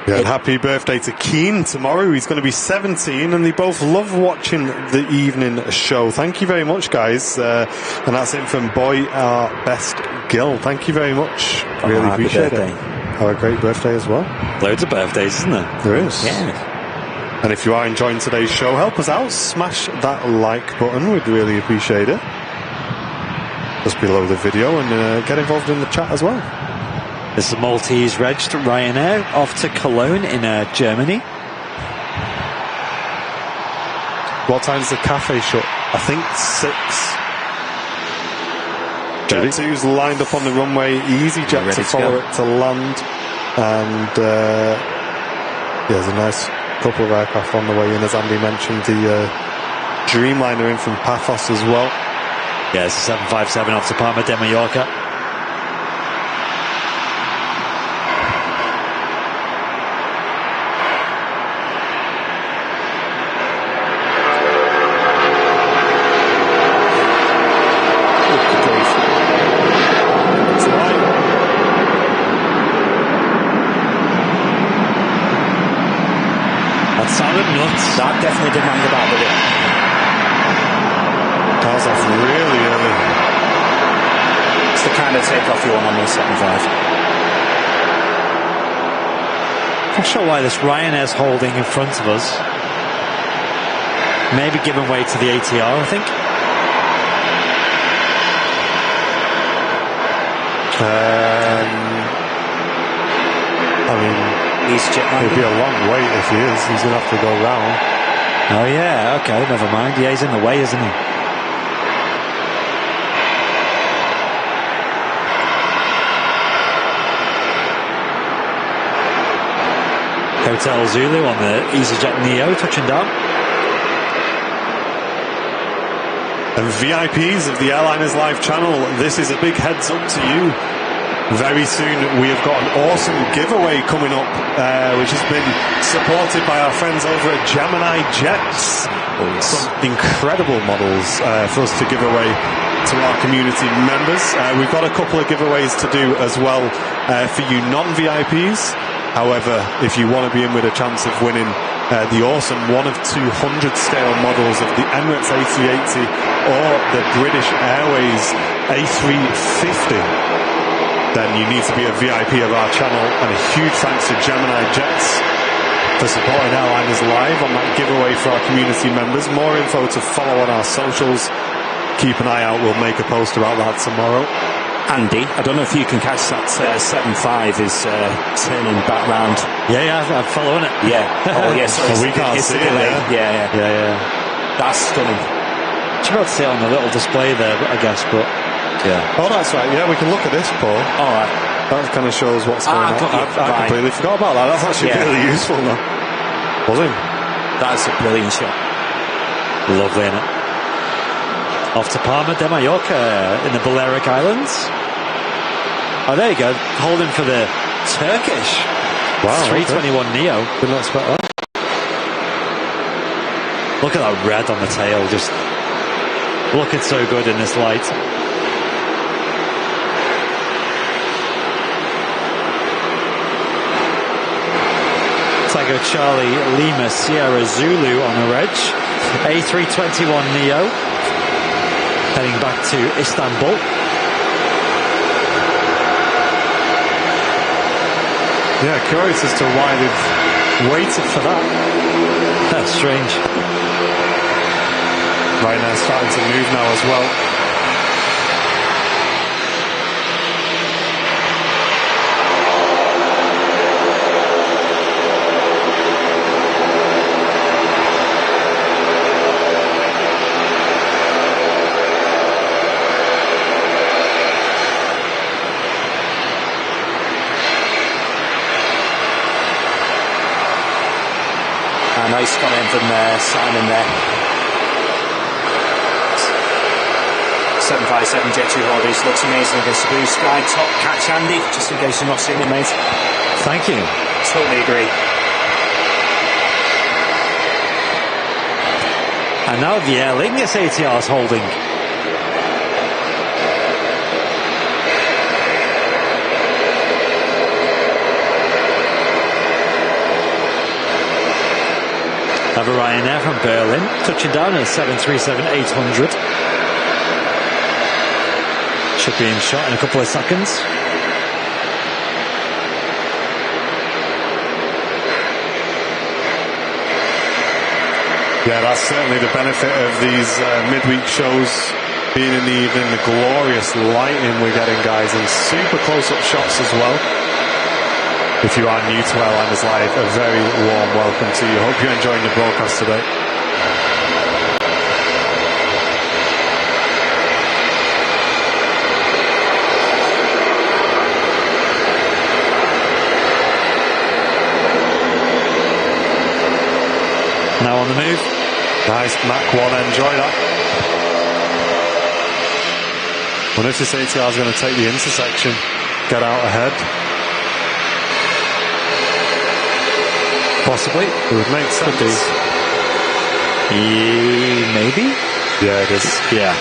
Yeah, and happy birthday to Keen tomorrow. He's going to be 17, and they both love watching the evening show. Thank you very much, guys. And that's it from Boy Our Best Gill. Thank you very much. Really appreciate it. Have a great birthday as well. Loads of birthdays, isn't there? There is. Yeah. And if you are enjoying today's show, help us out. Smash that like button. We'd really appreciate it. Just below the video, and get involved in the chat as well. This is Maltese registered Ryanair off to Cologne in Germany. What time's the cafe shut? I think 6. Jet 2's lined up on the runway. EasyJet to follow it to land. And there's a nice couple of aircraft on the way in, as Andy mentioned. The Dreamliner in from Paphos as well. Yeah, it's a 757 off to Palma de Mallorca. That definitely didn't hang about, did it? Cars off really early. It's the kind of takeoff you want on the 75. Not sure why this Ryanair's holding in front of us. Maybe giving way to the ATR, I think. It'll be a long wait if he is. He's going to have to go round. Oh yeah, okay, never mind. Yeah, he's in the way, isn't he? Hotel Zulu on the EasyJet Neo touching down. And VIPs of the Airliners live channel, this is a big heads up to you. Very soon we have got an awesome giveaway coming up, which has been supported by our friends over at Gemini Jets. Some incredible models for us to give away to our community members. We've got a couple of giveaways to do as well for you non-VIPs. However, if you want to be in with a chance of winning the awesome 1 of 200 scale models of the Emirates A380 or the British Airways A350, then you need to be a VIP of our channel. And a huge thanks to Gemini Jets for supporting Airliners Live on that giveaway for our community members. More info to follow on our socials. Keep an eye out, we'll make a post about that tomorrow. Andy, I don't know if you can catch that 7.5 is turning back round. Yeah, I'm following it. Yeah. Oh, yeah, sorry. So we can't see it, yeah. That's stunning. Should be able to see it on the little display there, I guess, but yeah. Oh, that's right. Yeah, we can look at this, Paul. All right. That kind of shows what's going on. I completely forgot about that. That's actually really useful now. Buzzing. That's a brilliant shot. Lovely, innit? Off to Palma de Mallorca in the Balearic Islands. Oh, there you go. Holding for the Turkish. Wow. 321 Neo. Did not expect that. Look at that red on the tail. Just looking so good in this light. Tiger Charlie Lima Sierra Zulu on the reg. A321 Neo heading back to Istanbul. Yeah, curious as to why they've waited for that. That's strange. Right now starting to move now as well. Nice comment from Simon there. 757 Jet 2 Holidays looks amazing against the blue sky. Top catch, Andy, just in case you've not seen it, mate. Thank you. Totally agree. And now the Aer Lingus ATR is holding. Have a Ryanair from Berlin, touching down at 737-800. Should be in shot in a couple of seconds. Yeah, that's certainly the benefit of these midweek shows being in the evening. The glorious lighting we're getting, guys, and super close-up shots as well. If you are new to Airliners Live, a very warm welcome to you. Hope you're enjoying the broadcast today. Now on the move. Nice Mach 1, enjoy that. Wonder if this ATR is going to take the intersection, get out ahead. Possibly. It would make sense. Maybe? Yeah, it is. Yeah.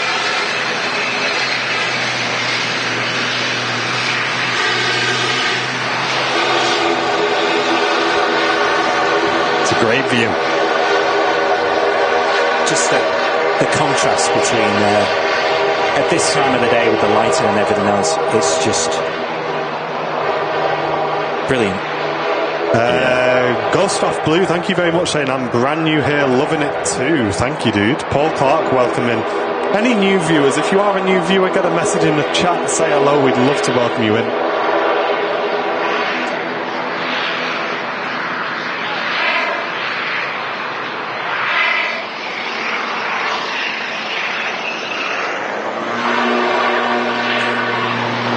It's a great view. Just the contrast between at this time of the day with the lighting and everything else, it's just brilliant. Ghost off Blue, thank you very much, saying I'm brand new here, loving it too. Thank you, dude. Paul Clark, welcome in. Any new viewers, if you are a new viewer, get a message in the chat, say hello, we'd love to welcome you in.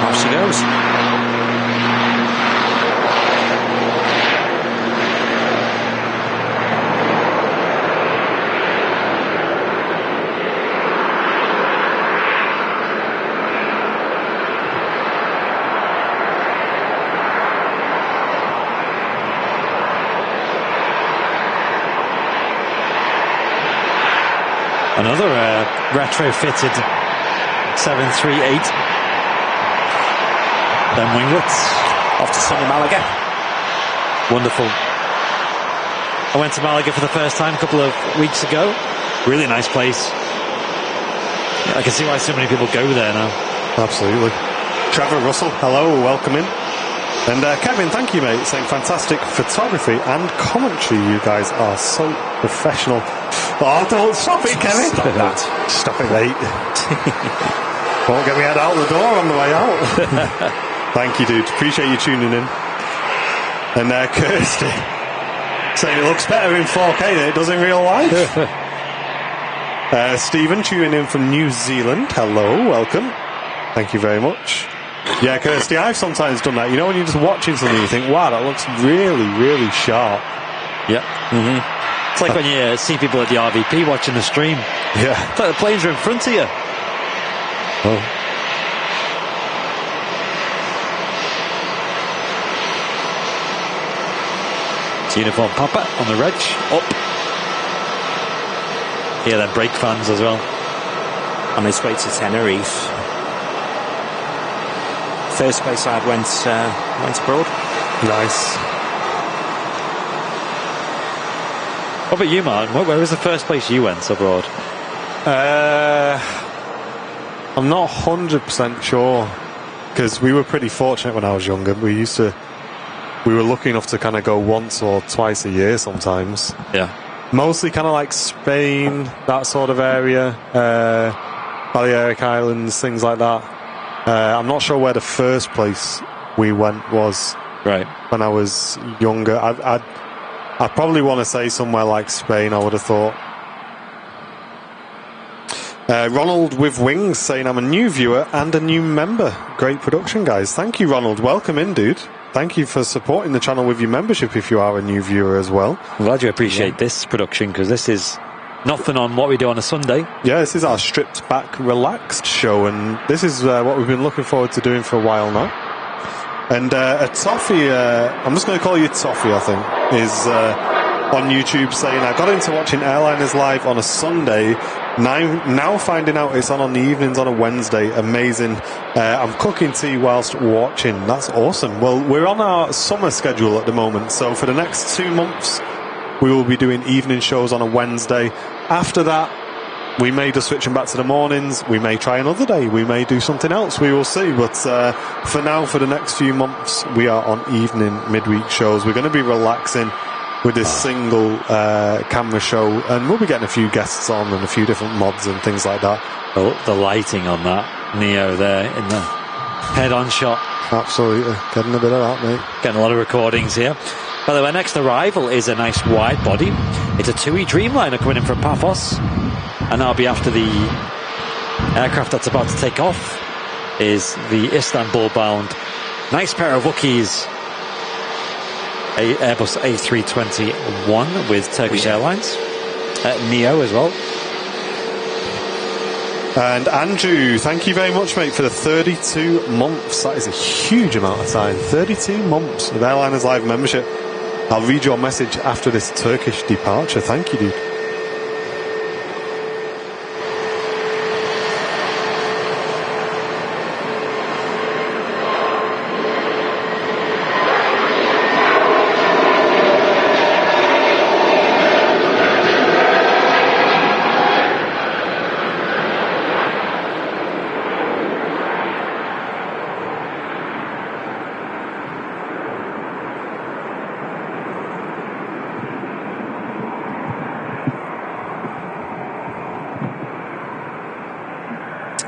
Off she goes. Another retrofitted 738. Then winglets. Off to sunny Malaga. Wonderful. I went to Malaga for the first time a couple of weeks ago. Really nice place. I can see why so many people go there now. Absolutely. Trevor Russell, hello, welcome in. And Kevin, thank you, mate, saying fantastic photography and commentary. You guys are so professional. Oh, don't stop it, Kevin. Stop that. Stop it, mate. Won't get me head out the door on the way out. Thank you, dude. Appreciate you tuning in. And Kirsty saying it looks better in 4K than it does in real life. Stephen tuning in from New Zealand. Hello, welcome. Thank you very much. Yeah, Kirsty, I've sometimes done that. You know, when you're just watching something, you think, wow, that looks really, really sharp. Yep. Mm-hmm. It's like when you see people at the RVP watching the stream. Yeah. It's like the planes are in front of you. Oh. It's uniform Papa on the reg. Up. Yeah, then brake fans as well. On his way to Tenerife. First place I went abroad. Nice. What about you, Martin? Where was the first place you went abroad? I'm not 100% sure, because we were pretty fortunate when I was younger. We were lucky enough to kind of go once or twice a year sometimes. Yeah. Mostly kind of like Spain, that sort of area, Balearic Islands, things like that. I'm not sure where the first place we went was. Right. When I was younger. I'd probably want to say somewhere like Spain, I would have thought. Ronald with Wings saying I'm a new viewer and a new member. Great production, guys. Thank you, Ronald. Welcome in, dude. Thank you for supporting the channel with your membership if you are a new viewer as well. I'm glad you appreciate this production, because this is nothing on what we do on a Sunday. Yeah, this is our stripped back, relaxed show, and this is what we've been looking forward to doing for a while now. And a Toffee, I'm just going to call you Toffee, I think, is on YouTube saying, I got into watching Airliners live on a Sunday, now finding out it's on the evenings on a Wednesday. Amazing. I'm cooking tea whilst watching. That's awesome. Well, we're on our summer schedule at the moment, so for the next 2 months, we will be doing evening shows on a Wednesday. After that, we may just switch them back to the mornings. We may try another day. We may do something else. We will see. But for now, for the next few months, we are on evening midweek shows. We're going to be relaxing with this single camera show, and we'll be getting a few guests on and a few different mods and things like that. The lighting on that Neo there in the head-on shot. Absolutely. Getting a bit of that, mate. Getting a lot of recordings here. By the way, next arrival is a nice wide body. It's a TUI Dreamliner coming in from Paphos, and that'll be after the aircraft that's about to take off is the Istanbul-bound nice pair of Wookiees, Airbus A380 with Turkish Airlines, Neo as well. And Andrew, thank you very much, mate, for the 32 months. That is a huge amount of time. 32 months of Airliners Live membership. I'll read your message after this Turkish departure. Thank you, dude.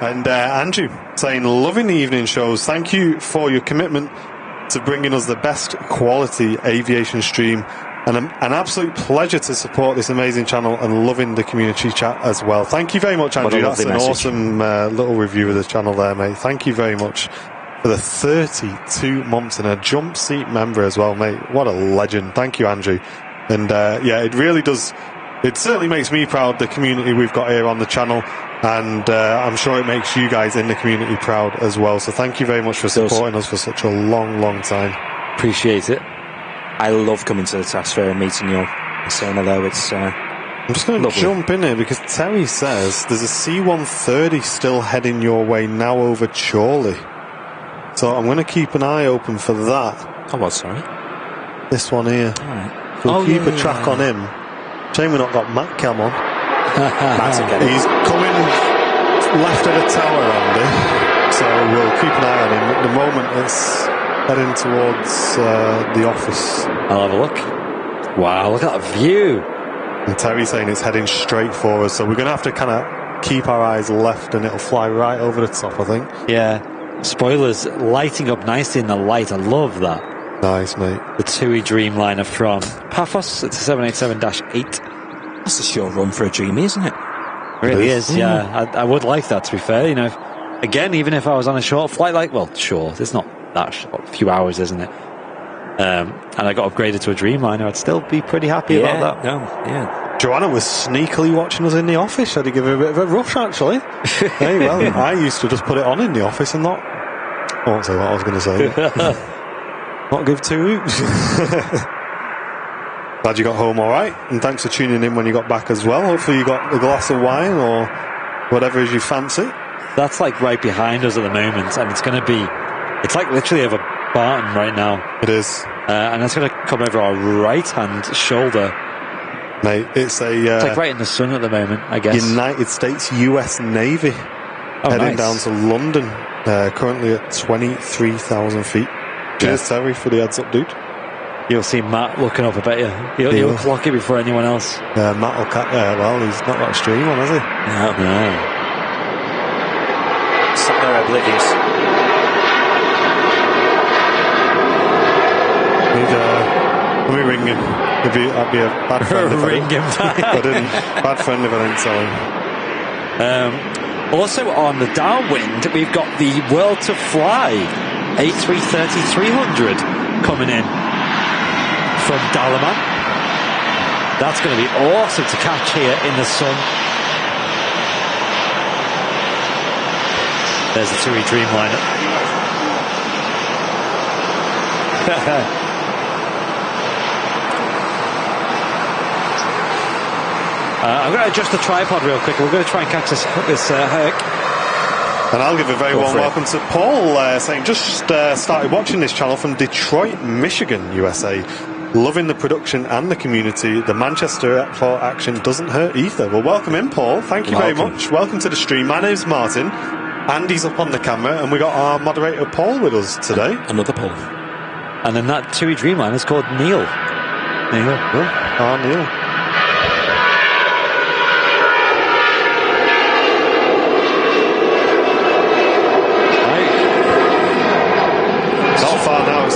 And Andrew saying, loving the evening shows. Thank you for your commitment to bringing us the best quality aviation stream, and an absolute pleasure to support this amazing channel and loving the community chat as well. Thank you very much, Andrew. That's an awesome little review of the channel there, mate. Thank you very much for the 32 months and a jump seat member as well, mate. What a legend. Thank you, Andrew. And yeah, it really does. It certainly makes me proud, the community we've got here on the channel, and I'm sure it makes you guys in the community proud as well. So thank you very much for supporting us for such a long, long time. Appreciate it. I love coming to the task fair and meeting you all and saying hello. It's I'm just going to jump in here because Terry says there's a C-130 still heading your way now over Chorley. So I'm going to keep an eye open for that. Oh, what, sorry? This one here. All right. We'll keep a track on him. Shame we've not got Matt Cam on. He's coming left of the tower, Andy. So we'll keep an eye on him. At the moment, it's heading towards the office. I'll have a look. Wow, look at that view. And Terry's saying it's heading straight for us. So we're going to have to kind of keep our eyes left and it'll fly right over the top, I think. Yeah. Spoilers lighting up nicely in the light. I love that. Nice, mate. The TUI Dreamliner from Paphos. It's a 787-8. That's a sure run for a Dreamy, isn't it? It really is, yeah. I would like that, to be fair. You know, again, even if I was on a short flight, short, it's not that short, a few hours, isn't it? And I got upgraded to a Dreamliner, I'd still be pretty happy about that. Yeah. Joanna was sneakily watching us in the office. I had to give her a bit of a rush, actually. Hey, well, I used to just put it on in the office and not... I won't say what I was going to say. Not give 2 hoots. Glad you got home all right, and thanks for tuning in when you got back as well. Hopefully you got a glass of wine or whatever as you fancy. That's like right behind us at the moment, and it's going to be... It's like literally over Barton right now. It is. And it's going to come over our right-hand shoulder. Mate, it's it's like right in the sun at the moment, I guess. United States US Navy heading down to London, currently at 23,000 feet. Cheers, Terry, for the heads up, dude. You'll see Matt looking up, I bet you. He'll clock it before anyone else. Matt will well, he's not got a stream on, has he? No. Sat there oblivious. Let me ring him. I'd be a bad friend if ring him back. I didn't. Bad friend if I didn't tell him. Also on the downwind, we've got the World to Fly A330-300 coming in from Dalaman. That's going to be awesome to catch here in the sun. There's the TUI Dreamliner. I'm going to adjust the tripod real quick. We're going to try and catch this Herc. And I'll give a very warm welcome to Paul, saying just started watching this channel from Detroit, Michigan, USA. Loving the production and the community. The Manchester Airport action doesn't hurt either. Well, welcome in, Paul. Thank you very much. Welcome to the stream. My name's Martin. Andy's up on the camera, and we got our moderator Paul with us today. Another Paul. And then that TUI Dreamliner is called Neil. Neil.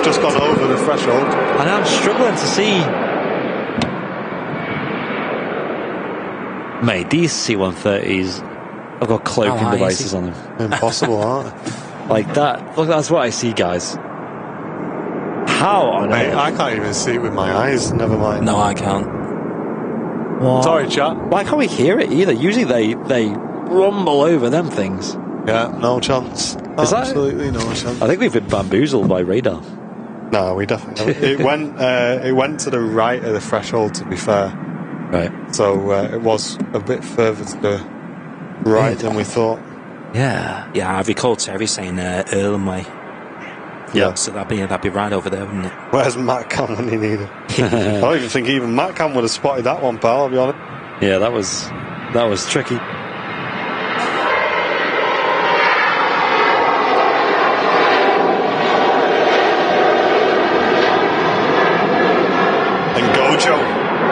Just gone over the threshold. And I'm struggling to see. Mate, these C-130s have got cloaking devices on them. Impossible, aren't they? Like that. Look, that's what I see, guys. How on Mate, earth? I can't even see it with my eyes. Never mind. No, I can't. What? Sorry, chat. Why can't we hear it either? Usually they rumble over them things. Yeah, no chance. Absolutely no chance. I think we've been bamboozled by radar. No, we definitely haven't. It went to the right of the threshold, to be fair. Right. So it was a bit further to the right than we thought. Yeah. Yeah, I recall Terry saying Earlham Way. Yeah. So that'd be right over there, wouldn't it? Where's Matt Cam when you need him? I don't even think even Matt Cam would have spotted that one, pal, I'll be honest. Yeah, that was tricky.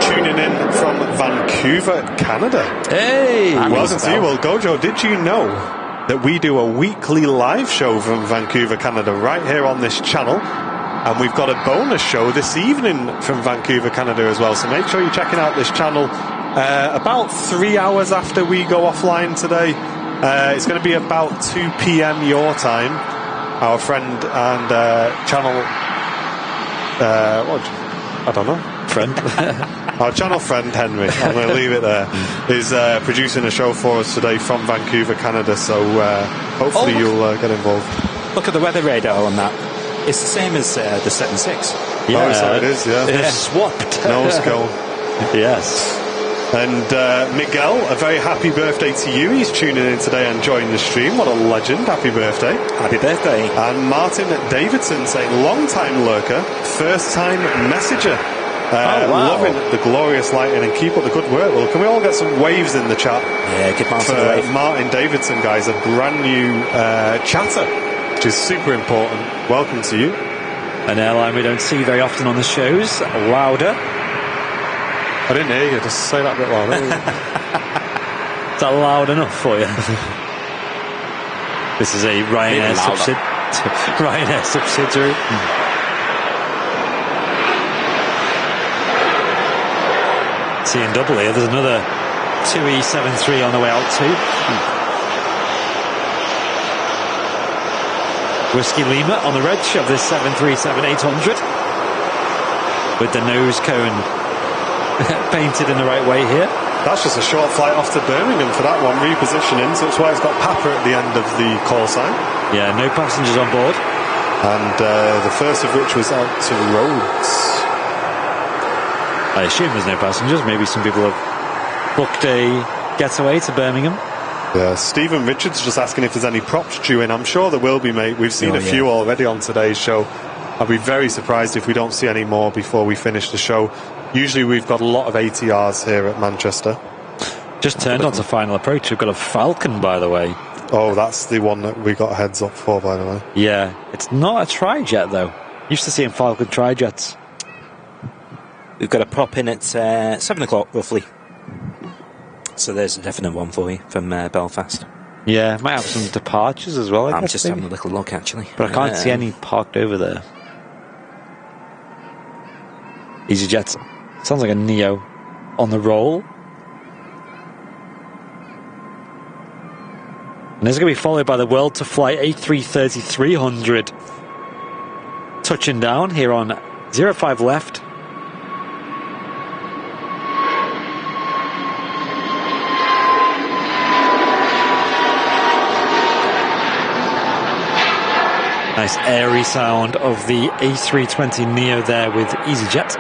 Tuning in from Vancouver, Canada. Hey! Welcome to you. Well, Gojo, did you know that we do a weekly live show from Vancouver, Canada, right here on this channel? And we've got a bonus show this evening from Vancouver, Canada as well. So make sure you're checking out this channel about 3 hours after we go offline today. It's going to be about 2 p.m. your time. Our friend and channel... I don't know. Friend. Our channel friend Henry, I'm going to leave it there, is producing a show for us today from Vancouver, Canada. So hopefully you'll get involved. Look at the weather radar on that. It's the same as the 7.6. Yeah, so it is. Yeah, It's swapped. Nose go. Yes. And Miguel, a very happy birthday to you. He's tuning in today and enjoying the stream. What a legend. Happy birthday. Happy birthday. And Martin Davidson saying, long-time lurker, first-time messenger. Wow. Loving the glorious lighting and keep up the good work. Well, can we all get some waves in the chat? Yeah, give Martin for a wave. Martin Davidson, guys, a brand new chatter, which is super important. Welcome to you. An airline we don't see very often on the shows. Louder. I didn't hear you. Just say that a bit louder. Is that loud enough for you? This is a Ryanair subsidiary. Seeing double here. There's another 2E73 on the way out too. Whiskey Lima on the reg of this 737-800 with the nose cone painted in the right way here. That's just a short flight off to Birmingham for that one, repositioning, so that's why it's got Papa at the end of the call sign. Yeah, no passengers on board. And the first of which was out to Rhodes. I assume there's no passengers. Maybe some people have booked a getaway to Birmingham. Yeah, Stephen Richards just asking if there's any props due in. I'm sure there will be, mate. We've seen a few already on today's show. I'll be very surprised if we don't see any more before we finish the show. Usually we've got a lot of ATRs here at Manchester. Just turned onto final approach. We've got a Falcon, by the way. Oh, that's the one that we got a heads up for, by the way. Yeah, it's not a tri-jet, though. Used to seeing Falcon tri-jets. We've got a prop in at 7 o'clock, roughly. So there's a definite one for you from Belfast. Yeah, might have some departures as well. I'm just having a little look, actually. But I can't see any parked over there. EasyJet. Sounds like a Neo on the roll. And this is going to be followed by the World to Fly A330-300. Touching down here on 05 left. Nice airy sound of the A320 Neo there with EasyJet.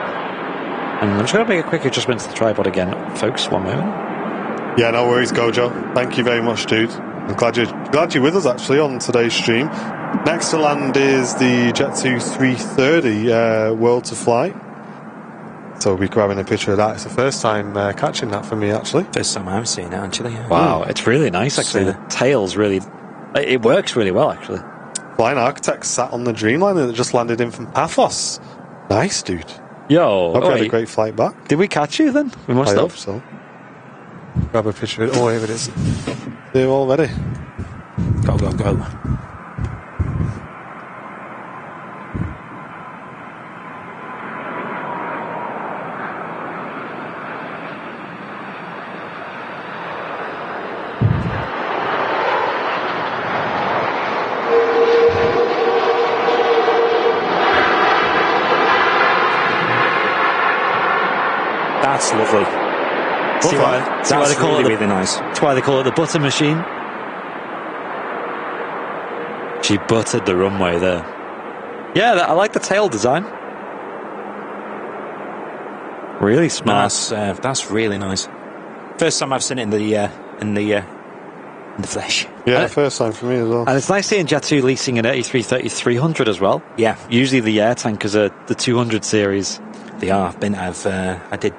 And I'm just going to make a quick adjustment to the tripod again, folks. One moment. Yeah, no worries, Gojo. Thank you very much, dude. I'm glad you're with us, actually, on today's stream. Next to land is the Jet2 330 World to Fly. So we'll be grabbing a picture of that. It's the first time catching that for me, actually. First time I've seen it, actually. Wow, it's really nice, actually. The tail's really... It works really well, actually. Flying Architect sat on the Dreamliner that just landed in from Paphos. Nice, dude. Yo, Hope you had a great flight back. Did we catch you then? We must I have. hope so. Grab a picture of it. Oh, here it is. They're all ready. Go, go, go. That's lovely. See why they call it really nice. That's why they call it the butter machine. She buttered the runway there. Yeah, I like the tail design. Really smart. That's really nice. First time I've seen it in the flesh. Yeah, first time for me as well. And it's nice seeing Jet2 leasing an A330-300 as well. Yeah. Usually the air tankers are the 200 series. They are. I did.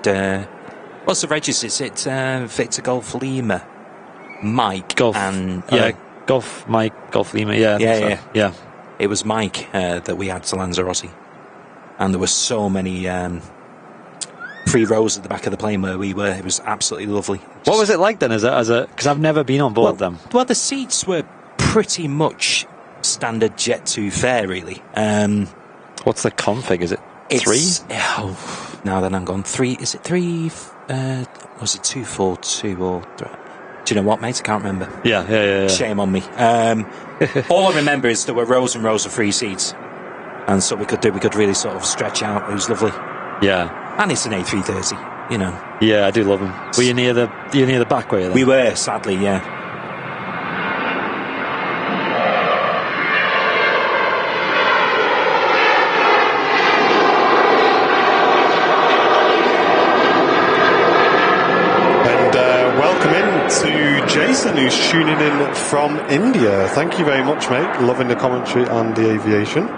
What's the register? It's Victor Golf Lima, Mike, Golf and Golf Mike, Golf Lima. Yeah. It was Mike that we had to Lanzarote, and there were so many free rows at the back of the plane where we were. It was absolutely lovely. What was it like then? As a because I've never been on board them. Well, the seats were pretty much standard Jet2 fare, really. What's the config? Is it 3? Oh, now then I'm gone. 3. Is it 3? Was it 242 or 3? Do you know what, mate? I can't remember. Yeah. Shame on me. All I remember is there were rows and rows of free seats, and so we could really sort of stretch out. It was lovely. Yeah, and it's an A330, you know. Yeah, I do love them. Were you near the back way? We were, sadly, yeah. Jason, who's tuning in from India. Thank you very much, mate. Loving the commentary and the aviation.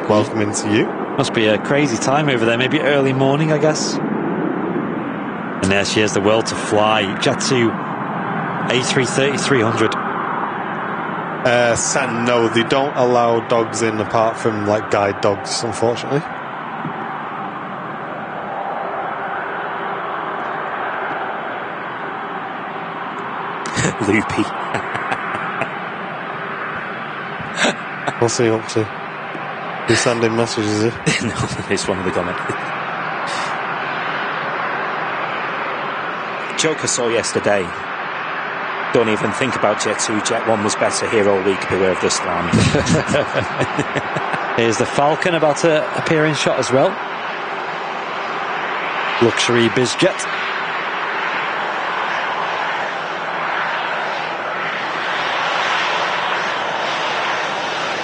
Welcome into you. Must be a crazy time over there. Maybe early morning, I guess. And there she is, the world to fly. Jet2 A330-300. San, no, they don't allow dogs in apart from like guide dogs, unfortunately. Loopy. What's he up to? He's sending messages, is he? No, it's one of the comments. Joke I saw yesterday. Don't even think about Jet 2. Jet 1 was better here all week. Beware of this land. Here's the Falcon about to appear in shot as well. Luxury biz jet.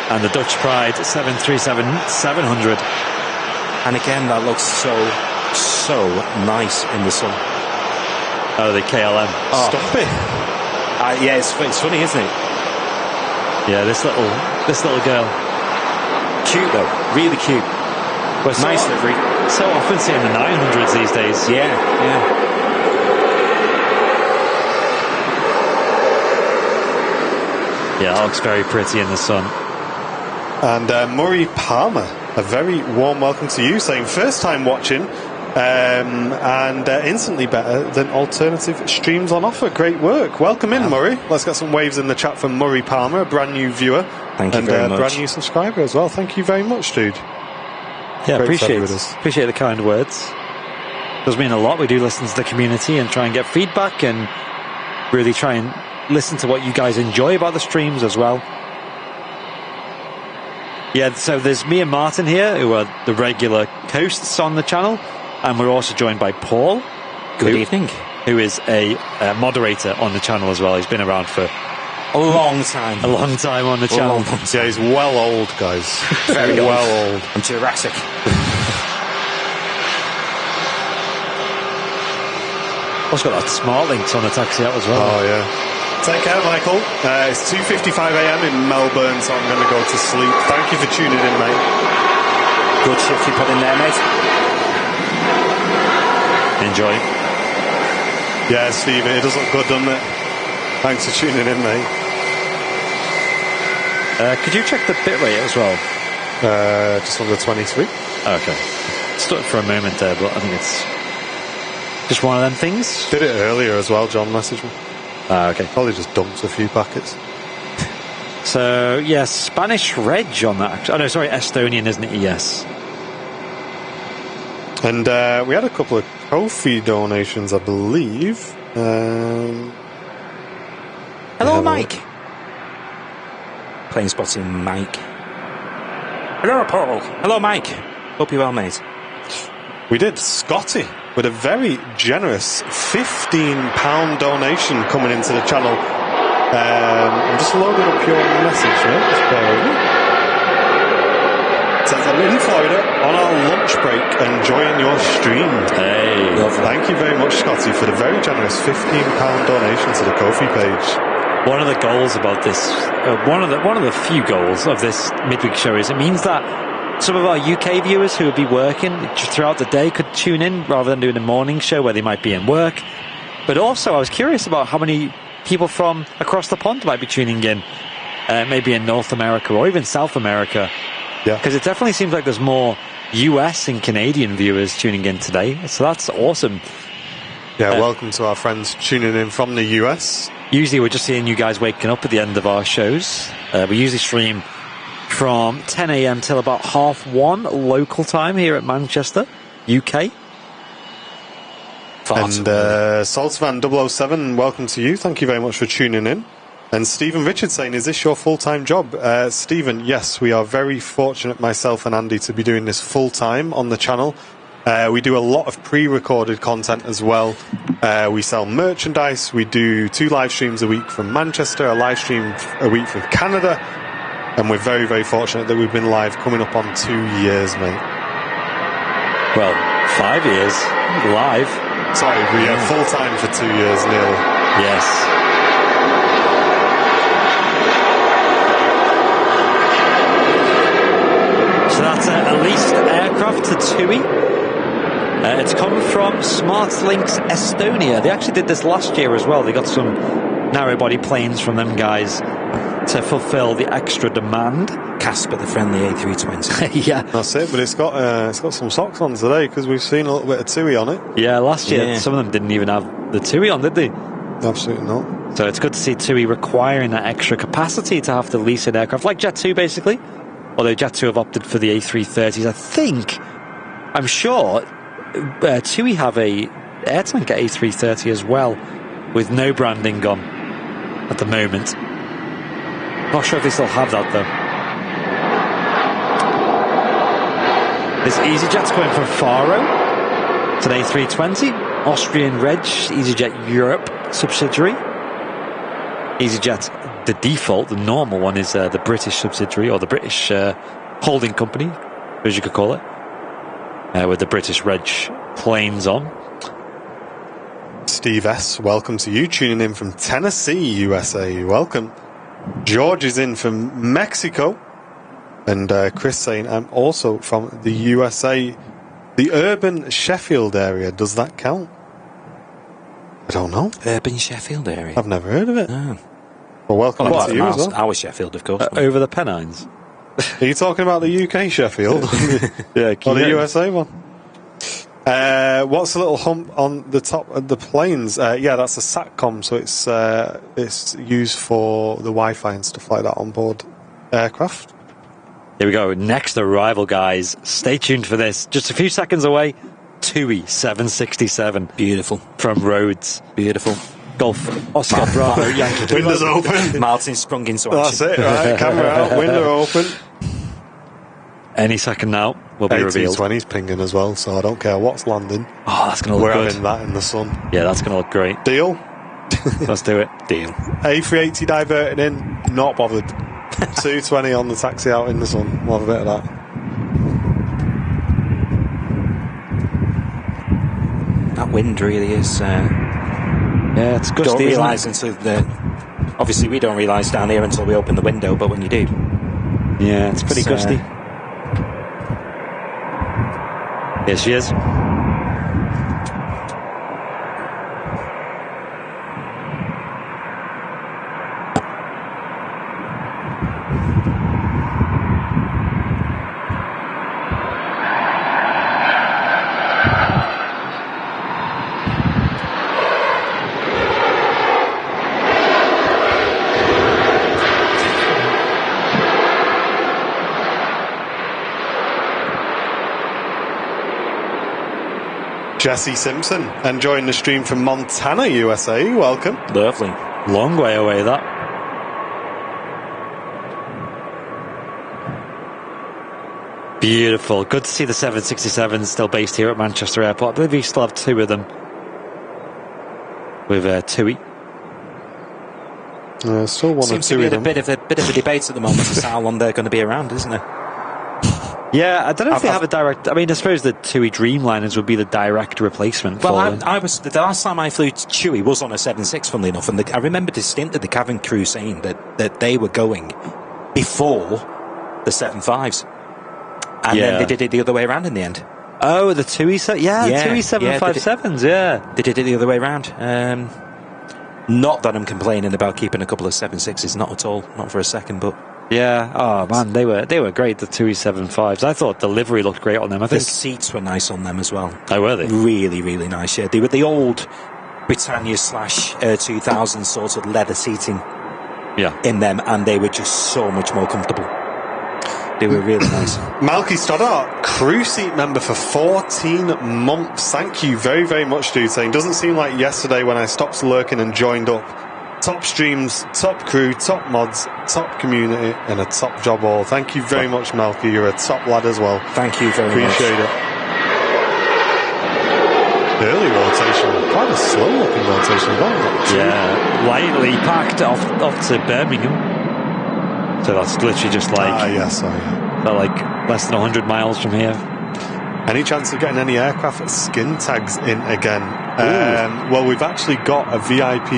And the Dutch Pride 737-700. And again, that looks so nice in the sun. Oh, the KLM. Oh. Stop it. Yeah, it's funny, isn't it? Yeah, this little girl. Cute though, really cute. Well, nice livery. So often seeing the 900s these days. Yeah. Yeah, that looks very pretty in the sun. And Murray Palmer, a very warm welcome to you, saying first time watching and instantly better than alternative streams on offer. Great work. Welcome in, Murray. Let's get some waves in the chat from Murray Palmer, a brand new viewer. Thank you very much. And a brand new subscriber as well. Thank you very much, dude. Yeah, appreciate the kind words. Does mean a lot. We do listen to the community and try and get feedback and really try and listen to what you guys enjoy about the streams as well. Yeah, so there's me and Martin here, who are the regular hosts on the channel, and we're also joined by Paul. Good evening. Who is a moderator on the channel as well. He's been around for a long time. A long time on the channel. Yeah, he's well old, guys. Very well old. I'm Jurassic. Also got that smart links on the taxi out as well. Oh, yeah. Take care, Michael. It's 2:55 a.m. in Melbourne, so I'm going to go to sleep. Thank you for tuning in, mate. Good shift you put in there, mate. Enjoy. Yeah, Steve, it does look good, doesn't it? Thanks for tuning in, mate. Could you check the bit rate as well? Just under 23. Okay. Stuck for a moment there, but I think it's just one of them things. Did it earlier as well, John messaged me. Okay. Probably just dumped a few packets. So, yes, Spanish reg on that. Oh, no, sorry, Estonian, isn't it? Yes. And we had a couple of Ko-fi donations, I believe. Hello, Mike. Planespotting Mike. Hello, Paul. Hello, Mike. Hope you're well, mate. We did Scotty with a very generous £15 donation coming into the channel. I'm just loading up your message, mate. Just bear with me. It says, I'm in Florida on our lunch break enjoying your stream. Hey. Thank you very much, Scotty, for the very generous £15 donation to the Ko-fi page. One of the goals about this, one of the few goals of this midweek show is it means that some of our UK viewers who would be working throughout the day could tune in rather than doing a morning show where they might be in work. But also, I was curious about how many people from across the pond might be tuning in, maybe in North America or even South America. Yeah. Because it definitely seems like there's more US and Canadian viewers tuning in today. So that's awesome. Yeah, welcome to our friends tuning in from the US. Usually we're just seeing you guys waking up at the end of our shows. We usually stream from 10 a.m. till about 1:30 local time here at Manchester, UK. And Saltvan 007, welcome to you. Thank you very much for tuning in. And Stephen Richards saying, is this your full-time job? Stephen, yes, we are very fortunate, myself and Andy, to be doing this full-time on the channel. We do a lot of pre-recorded content as well. We sell merchandise. We do 2 live streams a week from Manchester, a live stream a week from Canada. And we're very, very fortunate that we've been live coming up on 2 years, mate. Well, 5 years live. Sorry, we are full-time for 2 years nearly. Yes. to TUI. It's come from SmartLynx Estonia. They actually did this last year as well. They got some narrow-body planes from them guys to fulfill the extra demand. Casper, the friendly A320. Yeah. That's it, but it's got some socks on today because we've seen a little bit of TUI on it. Yeah, last year some of them didn't even have the TUI on, did they? Absolutely not. So it's good to see TUI requiring that extra capacity to have to lease an aircraft, like Jet2 basically. Although Jet2 have opted for the A330s. I'm sure TUI have a air tanker A330 as well, with no branding on at the moment. Not sure if they still have that though. This EasyJet's going from Faro to the A320, Austrian Reg, EasyJet Europe subsidiary. EasyJet, the default, the normal one is the British subsidiary, or the British holding company, as you could call it, with the British Reg planes on. Steve S, welcome to you, tuning in from Tennessee, USA. Welcome. George is in from Mexico. And Chris saying, I'm also from the USA. The urban Sheffield area, does that count? I don't know. Urban Sheffield area. I've never heard of it. Oh. Well, welcome to you as well. Our Sheffield, of course. Over the Pennines. Are you talking about the UK Sheffield? Yeah, or the USA one? What's the little hump on the top of the planes? Yeah, that's a SATCOM, so it's used for the Wi-Fi and stuff like that on board aircraft. Here we go. Next arrival, guys. Stay tuned for this. Just a few seconds away. TUI 767. Beautiful. From Rhodes. Beautiful. Golf Oscar Bravo Yankee. Windows open. Martin sprung into action. That's it, right? Camera out, window open. Any second now will be revealed. A220's pinging as well, so I don't care what's landing. Oh, that's going to look good. We're having that in the sun. Yeah, that's going to look great. Deal? Let's do it. Deal. A380 diverting in, not bothered. 220 on the taxi out in the sun. We'll have a bit of that. That wind really is... yeah, it's gusty. Don't realise until obviously we don't realise down here until we open the window, but when you do... Yeah, it's pretty gusty. Here she is. Jesse Simpson enjoying the stream from Montana, USA. Welcome. Lovely. Long way away, that. Beautiful. Good to see the 767 still based here at Manchester Airport. I believe we still have two of them with TUI. Still one Seems or two to be of them. a bit of a debate at the moment as to how long they're going to be around, isn't there? Yeah, I don't know if they have a direct... I mean, I suppose the TUI Dreamliners would be the direct replacement. Well, I was the last time I flew to TUI was on a 76, funnily enough, and I remember distinctly the cabin crew saying that they were going before the 75s, and then they did it the other way around in the end. Oh, the TUI TUI 757s, they did it the other way around. Not that I'm complaining about keeping a couple of 76s, not at all, not for a second, but. Yeah, oh man, they were great, the TUI 75s. I thought the livery looked great on them. I think the seats were nice on them as well. Oh, were they? Really, really nice, yeah. They were the old Britannia / 2000 sort of leather seating in them, and they were just so much more comfortable. They were really nice. Malky Stoddart, crew seat member for 14 months. Thank you very, very much, dude. Saying, doesn't seem like yesterday when I stopped lurking and joined up. Top streams, top crew, top mods, top community, and a top job all. Thank you very much, Malky. You're a top lad as well. Thank you very much. Appreciate it. Early rotation, quite a slow looking rotation. Yeah, lightly packed off to Birmingham. So that's literally just like like less than 100 miles from here. Any chance of getting any aircraft skin tags in again? Well, we've actually got a VIP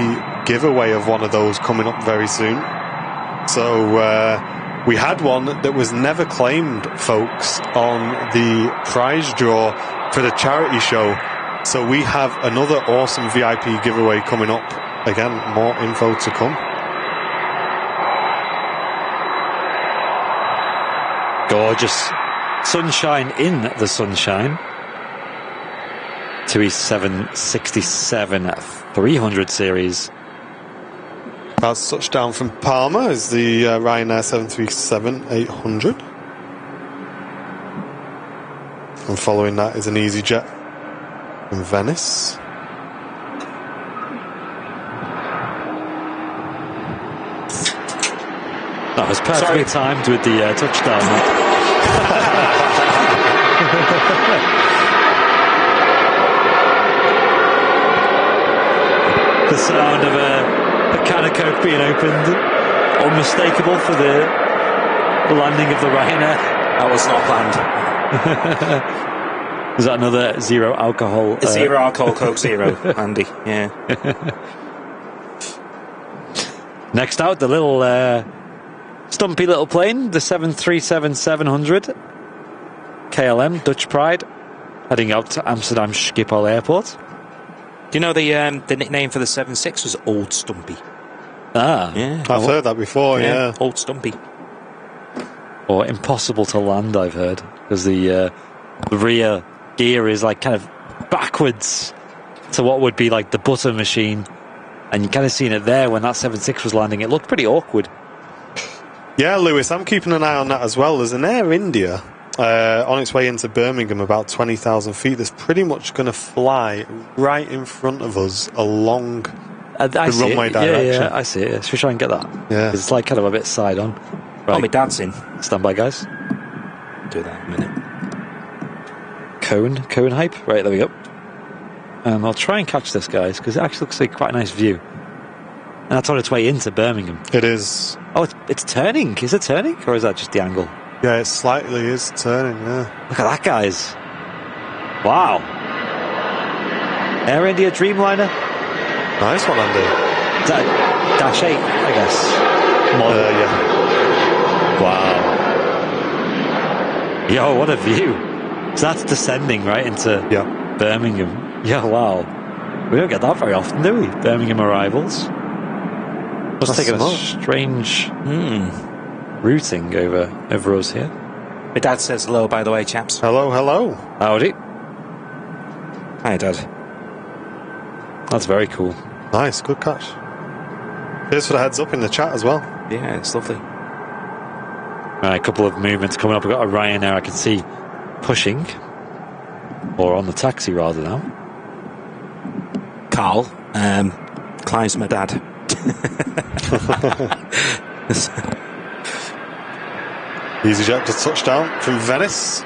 giveaway of one of those coming up very soon. So We had one that was never claimed, folks, on the prize draw for the charity show. So we have another awesome VIP giveaway coming up. Again, more info to come. Gorgeous sunshine in the sunshine. TUI 767 300 series. That's touchdown from Palma is the Ryanair 737-800. And following that is an EasyJet from Venice. That was perfectly timed with the touchdown. The sound of a can of Coke being opened, unmistakable for the landing of the Ryanair. That was not planned. Is that another zero alcohol? Zero alcohol Coke Zero, Andy. Yeah. Next out, the little stumpy little plane, the 737-700 KLM Dutch Pride, heading out to Amsterdam Schiphol Airport. Do you know the nickname for the 76 was Old Stumpy? Ah, yeah. I've heard that before. Yeah. Old Stumpy. Or impossible to land, I've heard, because the rear gear is like kind of backwards to what would be like the butter machine, and you kind of seen it there when that 76 was landing. It looked pretty awkward. Yeah, Lewis, I'm keeping an eye on that as well. There's an Air India on its way into Birmingham, about 20,000 feet. That's pretty much going to fly right in front of us along the runway direction. Yeah, I see it. Should we try and get that? Yeah. It's like kind of a bit side on. Right. Oh, my dad's in. Stand by, guys. Do that in a minute. Cone hype. Right, there we go. And I'll try and catch this, guys, because it actually looks like quite a nice view. And that's on its way into Birmingham. It is. Oh, it's turning. Is it turning, or is that just the angle? Yeah, it slightly is turning, yeah. Look at that, guys. Wow. Air India Dreamliner. Nice one, Andy. Is that Dash 8, I guess? Model. Yeah. Wow. Yo, what a view. So that's descending right into Birmingham. Yeah, wow. We don't get that very often, do we? Birmingham arrivals. Must take a strange routing over us here. My dad says hello, by the way, chaps. Hello, hello. Howdy. Hi, Dad. That's very cool. Nice, good catch. Cheers for the heads up in the chat as well. Yeah, it's lovely. Right, a couple of movements coming up. We've got a Ryanair I can see pushing, or on the taxi rather now. Carl, Clive's my dad. EasyJet to touchdown from Venice.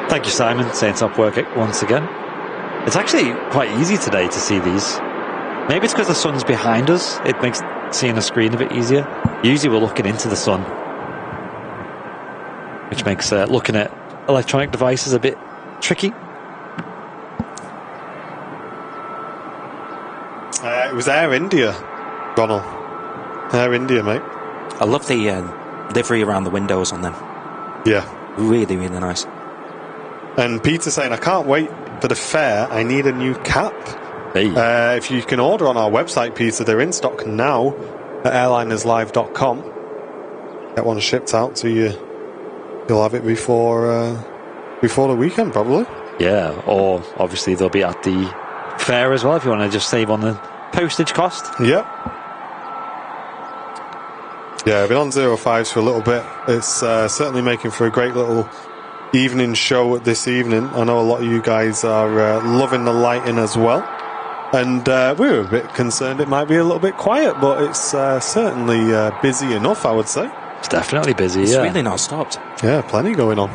Thank you, Simon, saying top work once again. It's actually quite easy today to see these. Maybe it's because the sun's behind us. It makes seeing the screen a bit easier. Usually we're looking into the sun, which makes looking at electronic devices a bit tricky. It was Air India, Ronald. Air India, mate. I love the livery around the windows on them. Yeah. Really, really nice. And Peter saying, I can't wait for the fair. I need a new cap. Hey. If you can order on our website, Peter, they're in stock now at airlinerslive.com. Get one shipped out to you. You'll have it before the weekend, probably. Yeah, or obviously they'll be at the fair as well if you want to just save on the postage cost. Yep. Yeah, I've been on 05s for a little bit. It's certainly making for a great little evening show this evening. I know a lot of you guys are loving the lighting as well. And we were a bit concerned it might be a little bit quiet, but it's certainly busy enough, I would say. It's definitely busy, It's really not stopped. Yeah, plenty going on.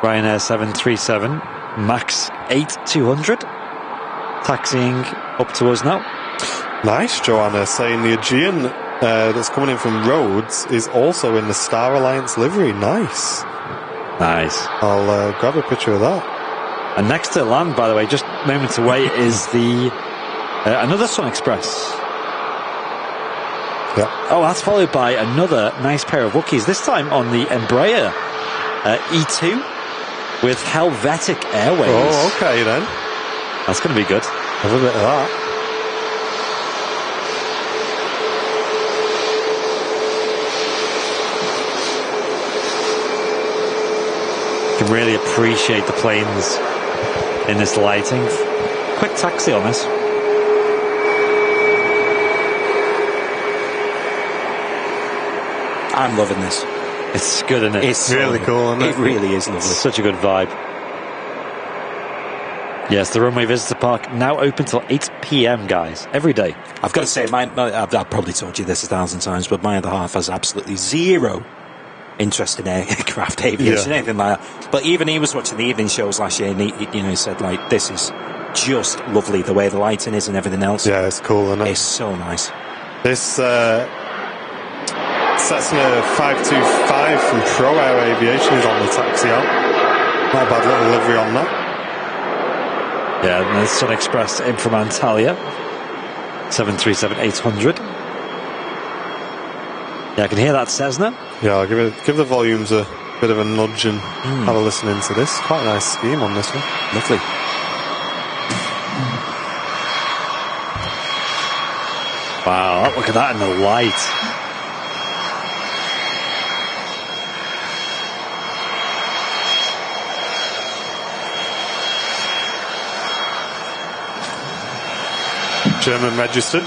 Ryanair 737 MAX 8200 taxiing up to us now. Nice, Joanna, saying the Aegean that's coming in from Rhodes is also in the Star Alliance livery. Nice. Nice. I'll grab a picture of that. And next to land, by the way, just moments away, is the another Sun Express. Yeah. Oh, that's followed by another nice pair of Wookiees, this time on the Embraer E2 with Helvetic Airways. Oh, okay then. That's going to be good. Have a bit of that. You can really appreciate the planes in this lighting. Quick taxi on this. I'm loving this. It's good, isn't it? It's really cool, isn't it? It really is lovely. It's such a good vibe. Yes, the Runway Visitor Park now open till 8 p.m, guys, every day. I've got to say, I've probably told you this 1,000 times, but my other half has absolutely zero interest in aircraft aviation, anything like that. But even he was watching the evening shows last year, and he said, like, this is just lovely, the way the lighting is and everything else. Yeah, it's cool, isn't it? It's so nice. This Cessna 525 from Pro Air Aviation is on the taxi out. Not a bad little livery on that. Yeah, and the Sun Express in from Antalya, 737-800. Yeah, I can hear that Cessna. Yeah, I'll give the volumes a bit of a nudge and have a listen into this. Quite a nice scheme on this one. Lovely. Wow, look at that in the light. German registered.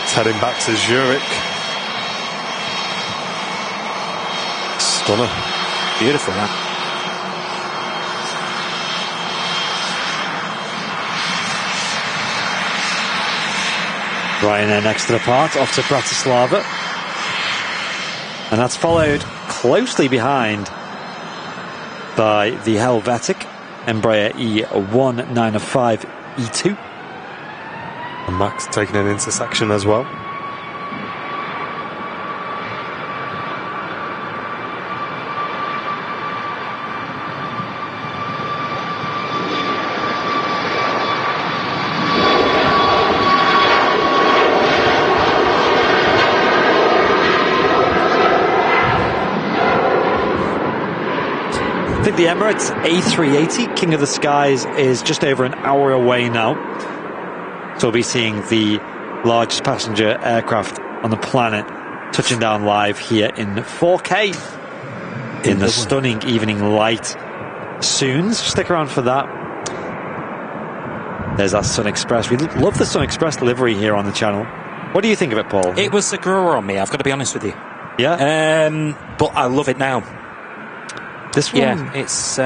It's heading back to Zurich. Stunner. Beautiful, that. Ryanair next to the part, off to Bratislava. And that's followed closely behind by the Helvetic Embraer E195 E2. And Max taking an intersection as well. I think the Emirates A380 King of the Skies is just over an hour away now. So we'll be seeing the largest passenger aircraft on the planet touching down live here in 4K in the stunning evening light soon. So stick around for that. There's that Sun Express. We love the Sun Express livery here on the channel. What do you think of it, Paul? It was a grower on me, I've got to be honest with you. Yeah? But I love it now. This one? Yeah, it's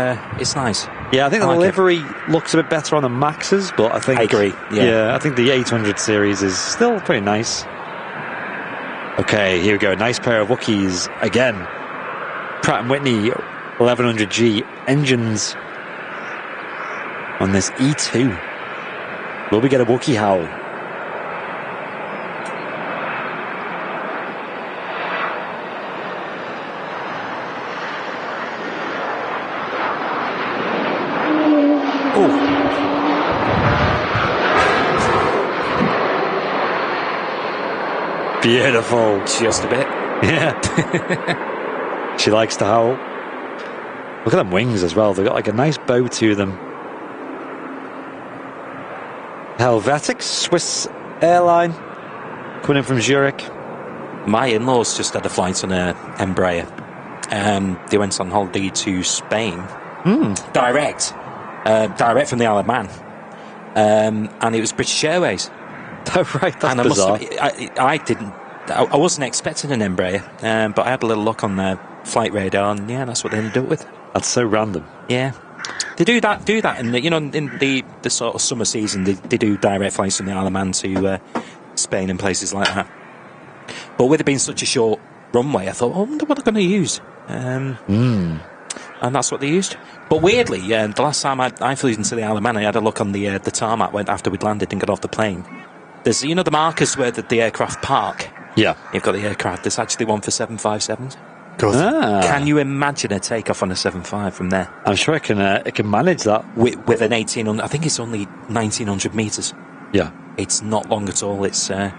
nice. Yeah, I think the like livery looks a bit better on the Maxes, but I think... I agree, yeah. I think the 800 series is still pretty nice. Okay, here we go. Nice pair of Wookiees again. Pratt & Whitney 1100G engines on this E2. Will we get a Wookiee howl? Beautiful. Just a bit. Yeah. She likes to howl. Look at them wings as well. They've got like a nice bow to them. Helvetic, Swiss airline, coming in from Zurich. My in-laws just had a flight on an Embraer. They went on holiday to Spain. Direct from the Isle of Man. And it was British Airways. Oh, right, that's and bizarre. I wasn't expecting an Embraer, but I had a little look on their flight radar, and yeah, that's what they ended up with. That's so random. Yeah, they do that, and in the sort of summer season, they do direct flights from the Isle of Man to Spain and places like that. But with it being such a short runway, I thought, I wonder what they're going to use. And that's what they used. But weirdly, the last time I flew into the Isle of Man, I had a look on the tarmac after we'd landed and got off the plane. There's, the markers where the aircraft park. Yeah. You've got the aircraft. There's actually one for 757s. Good. Can you imagine a takeoff on a 75 from there? I'm sure it can manage that. With an 1800, I think it's only 1900 metres. Yeah. It's not long at all. It's a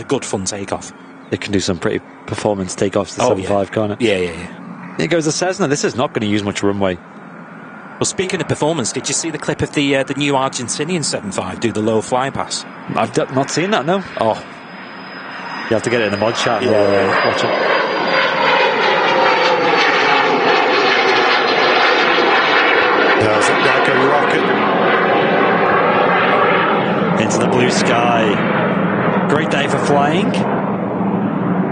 good fun takeoff. It can do some pretty performance takeoffs, the 75, can't it? Yeah. It goes to Cessna. This is not going to use much runway. Well, speaking of performance, did you see the clip of the new Argentinian 75 do the low fly pass? I've not seen that, no. Oh. You have to get it in the mod chat and watch it. Yeah, it's like a rocket. Into the blue sky. Great day for flying.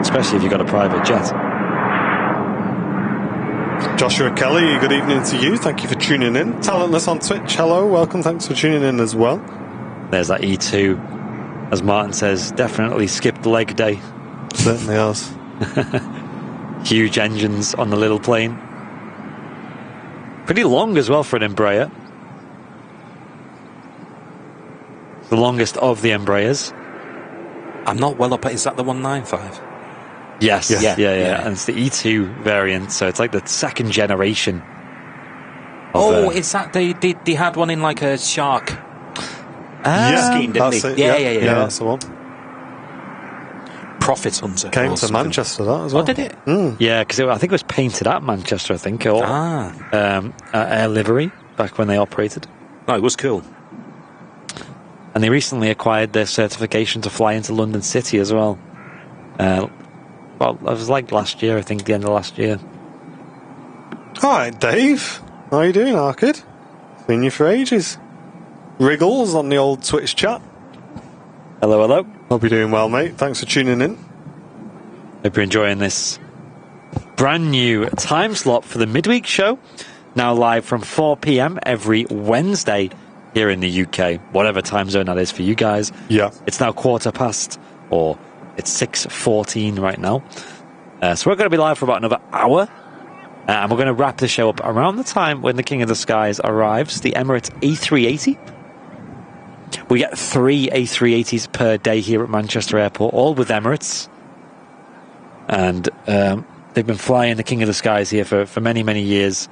Especially if you've got a private jet. Joshua Kelly, good evening to you. Thank you for tuning in. Talentless on Twitch, hello, welcome. Thanks for tuning in as well. There's that E2. As Martin says, definitely skipped leg day. Certainly has. Huge engines on the little plane. Pretty long as well for an Embraer. The longest of the Embraers. I'm not well up. Is that the 195? Yes. Yeah. Yeah. And it's the E2 variant, so it's like the second generation. Is that they had one in like a shark scheme, didn't that's they? it. Yeah, That's the one. Profit Hunter. Came or to something. Manchester, that as well. Oh, did it? Yeah, because I think it was painted at Manchester, I think, or Air Livery, back when they operated. No, it was cool. And they recently acquired their certification to fly into London City as well. Well, it was like last year, I think, the end of last year. Alright, Dave. How are you doing, Arkid? Seen you for ages. Wriggles on the old Twitch chat. Hello. Hope you're doing well, mate. Thanks for tuning in. Hope you're enjoying this brand new time slot for the Midweek show. Now live from 4 p.m. every Wednesday here in the UK. Whatever time zone that is for you guys. Yeah. It's now 6:15, or it's 6:14 right now. So we're going to be live for about another hour. And we're going to wrap the show up around the time when the King of the Skies arrives, the Emirates A380. We get 3 A380s per day here at Manchester Airport, all with Emirates. And they've been flying the King of the Skies here for many, many years.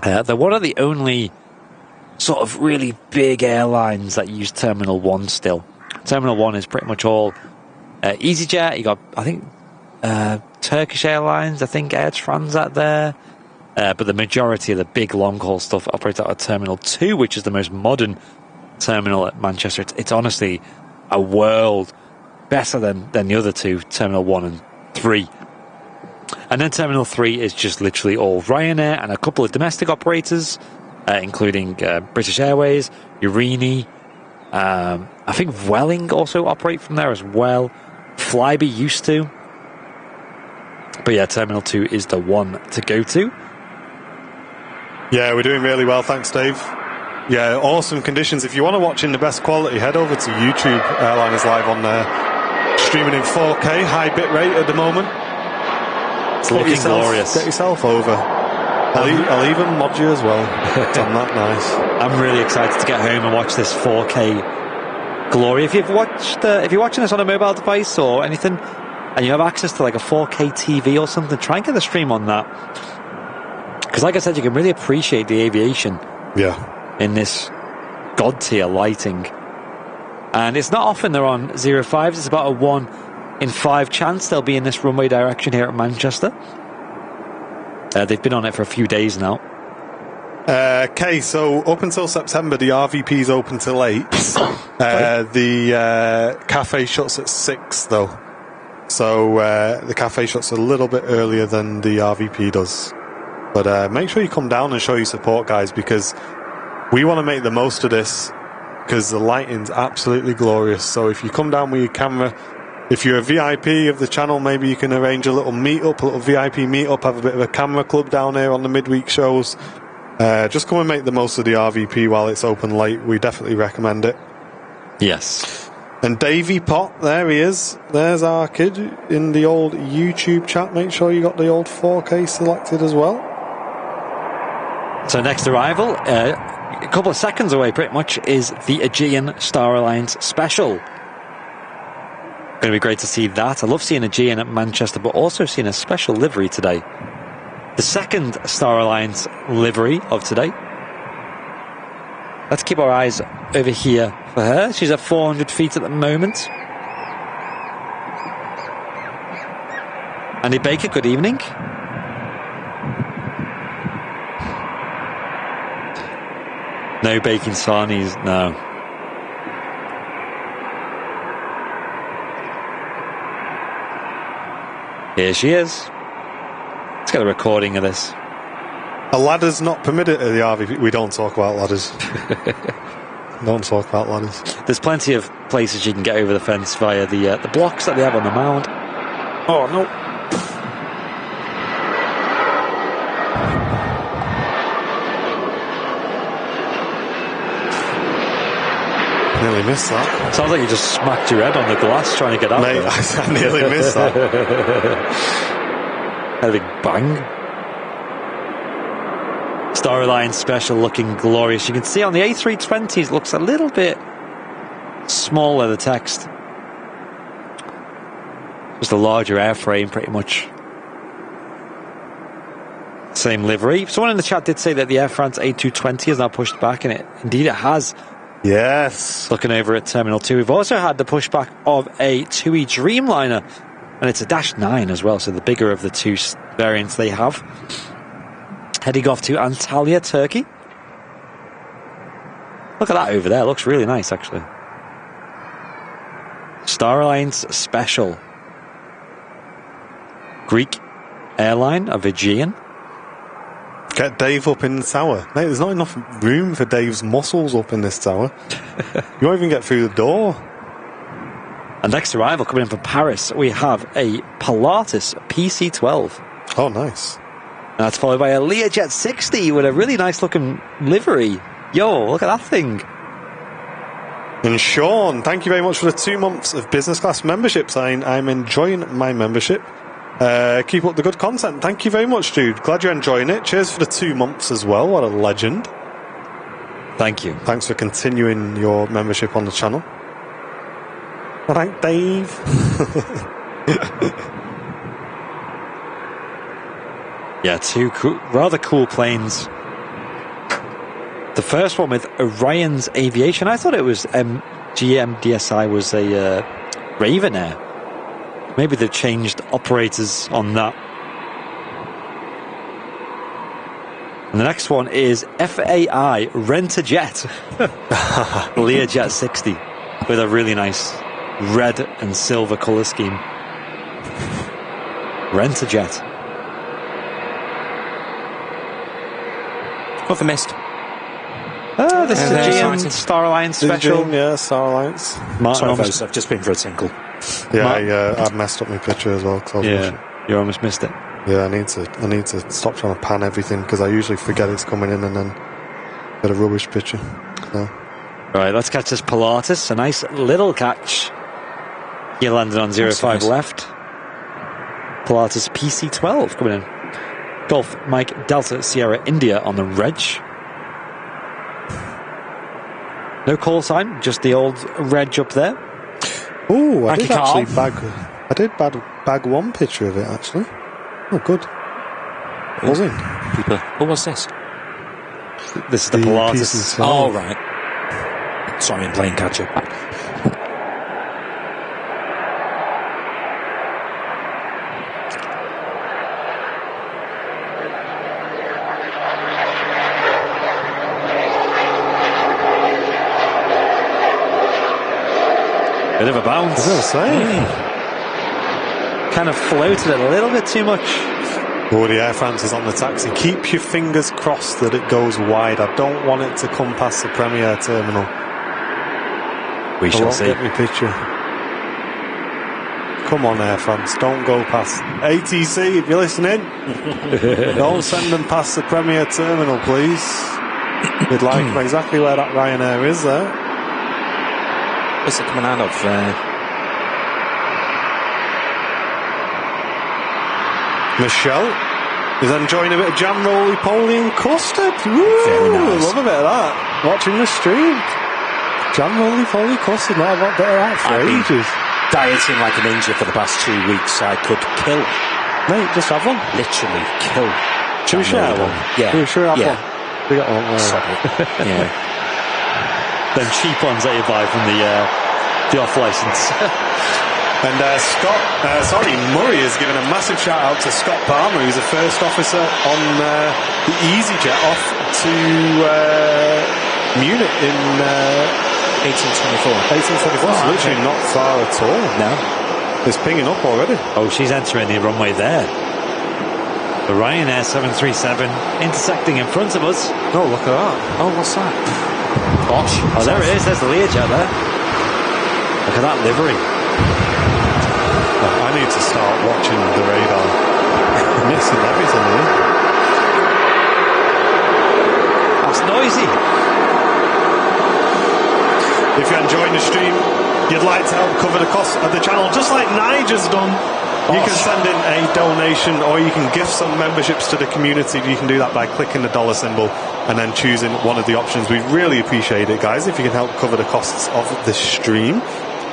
They're one of the only sort of really big airlines that use Terminal 1 still. Terminal 1 is pretty much all EasyJet. You got, I think, Turkish Airlines, I think Air Transat there. But the majority of the big long-haul stuff operates out of Terminal 2, which is the most modern terminal at Manchester. It's honestly a world better than the other two, Terminal 1 and 3. And then Terminal 3 is just literally all Ryanair and a couple of domestic operators, including British Airways, Urini. I think Vueling also operate from there as well. Flybe used to. But yeah, Terminal 2 is the one to go to. Yeah, we're doing really well, thanks, Dave. Yeah, awesome conditions. If you want to watch in the best quality, head over to YouTube. Airliner's live on there, streaming in 4K, high bit rate at the moment. It's looking glorious. Get yourself over. I'll even mod you as well. I'm that nice. I'm really excited to get home and watch this 4K glory. If you're watching this on a mobile device or anything, and you have access to like a 4K TV or something, try and get the stream on that. Because like I said, you can really appreciate the aviation in this god tier lighting. And it's not often they're on 05s. It's about a 1 in 5 chance they'll be in this runway direction here at Manchester. They've been on it for a few days now. Okay, so up until September, the RVP's open till 8. The cafe shuts at 6, though. So the cafe shuts a little bit earlier than the RVP does. But make sure you come down and show your support, guys, because we want to make the most of this, because the lighting's absolutely glorious. So if you come down with your camera, if you're a VIP of the channel, maybe you can arrange a little meet-up, a little VIP meet-up, have a bit of a camera club down here on the midweek shows. Just come and make the most of the RVP while it's open late. We definitely recommend it. Yes. And Davey Pot, there he is. There's our kid in the old YouTube chat. Make sure you got the old 4K selected as well. So next arrival, a couple of seconds away pretty much, is the Aegean Star Alliance Special. Going to be great to see that. I love seeing a GN at Manchester, but also seeing a special livery today. The second Star Alliance livery of today. Let's keep our eyes over here for her. She's at 400 feet at the moment. Andy Baker, good evening. No baking sarnies, no. Here she is. Let's get a recording of this. A ladder's not permitted at the RV. We don't talk about ladders. Don't talk about ladders. There's plenty of places you can get over the fence via the blocks that they have on the mound. Oh, no. Nearly missed that. Sounds like you just smacked your head on the glass trying to get out. Mate, I nearly missed that. Had a big bang. Star Alliance Special looking glorious. You can see on the A320s looks a little bit smaller, the text. Just a larger airframe, pretty much. Same livery. Someone in the chat did say that the Air France A220 is now pushed back, and indeed it has. Yes. Looking over at Terminal 2, we've also had the pushback of a TUI Dreamliner, and it's a -9 as well, so the bigger of the two variants they have. Heading off to Antalya, Turkey. Look at that over there, looks really nice actually. Star Alliance Special. Greek airline, Aviation. Get Dave up in the tower. Mate, there's not enough room for Dave's muscles up in this tower. You won't even get through the door. And next arrival coming in from Paris, we have a Pilatus PC-12. Oh, nice. And that's followed by a Learjet 60 with a really nice looking livery. Yo, look at that thing. And Sean, thank you very much for the 2 months of business class membership. Saying I'm enjoying my membership. Keep up the good content. Thank you very much, dude. Glad you're enjoying it. Cheers for the 2 months as well. What a legend. Thank you. Thanks for continuing your membership on the channel. All right, Dave. Yeah, two rather cool planes. The first one with Orion's Aviation. I thought it was GMDSI was a Raven Air. Maybe they've changed operators on that. And the next one is FAI Rent-A-Jet. Learjet 60 with a really nice red and silver colour scheme. Rent-A-Jet. What have I missed? Oh, this is a GM Star Alliance Special. Yeah, Star Alliance. Sorry, folks, I've just been for a tinkle. Yeah, I messed up my picture as well. Yeah, you almost missed it. Yeah, I need to stop trying to pan everything because I usually forget it's coming in and then get a rubbish picture. So. Right, let's catch this Pilatus. A nice little catch. He landed on 05 nice. Left. Pilatus PC-12 coming in. Golf Mike Delta Sierra India on the reg. No call sign, just the old reg up there. Oh, I did actually bag one picture of it actually. Oh, good. Buzzing. Who was this? This is the Pilatus. Oh, right. Sorry, I'm playing catch up. Bit of a bounce. I was going to say. Kind of floated a little bit too much. Oh, the Air France is on the taxi. Keep your fingers crossed that it goes wide. I don't want it to come past the Premier terminal. We shall see. Get me picture. Come on, Air France. Don't go past. ATC, if you're listening, don't send them past the Premier terminal, please. We'd like them exactly where that Ryanair is there. What's it coming out of? Michelle is enjoying a bit of jam roly-poly and custard. Woo, very nice. Love a bit of that. Watching the stream. Jam roly-poly custard. Not a lot better that for ages. dieting like a ninja for the past 2 weeks. I could kill. Mate, just have one. Literally kill. Should we share one? Yeah. Should we have one? We got one. Sorry. Yeah. Them cheap ones that you buy from the off license. And Murray has given a massive shout out to Scott Palmer, who's the first officer on the EasyJet off to Munich in 1824. 1824. It's literally not far at all. No. It's pinging up already. Oh, she's entering the runway there. The Ryanair 737 intersecting in front of us. Oh, look at that. Oh, what's that? Bosh. Oh, there it is. There's the Learjet there. Look at that livery. I need to start watching the radar. Missing everything here. That's noisy. If you're enjoying the stream, you'd like to help cover the cost of the channel, just like Nigel's done, you can send in a donation or you can gift some memberships to the community. You can do that by clicking the dollar symbol and then choosing one of the options. We really appreciate it, guys, if you can help cover the costs of the stream.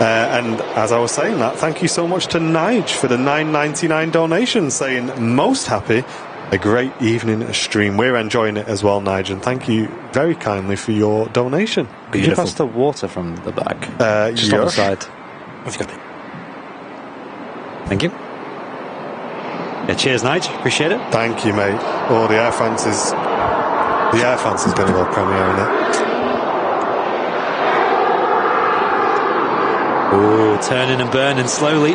And as I was saying that, thank you so much to Nige for the $9.99 donation, saying most happy, a great evening stream. We're enjoying it as well, Nige, and thank you very kindly for your donation. Could you pass the water from the back? Just on the side. I've got it. Thank you. Yeah, cheers, Nige. Appreciate it. Thank you, mate. Oh, the Air France is going to go premiere, isn't it? Oh, turning and burning slowly.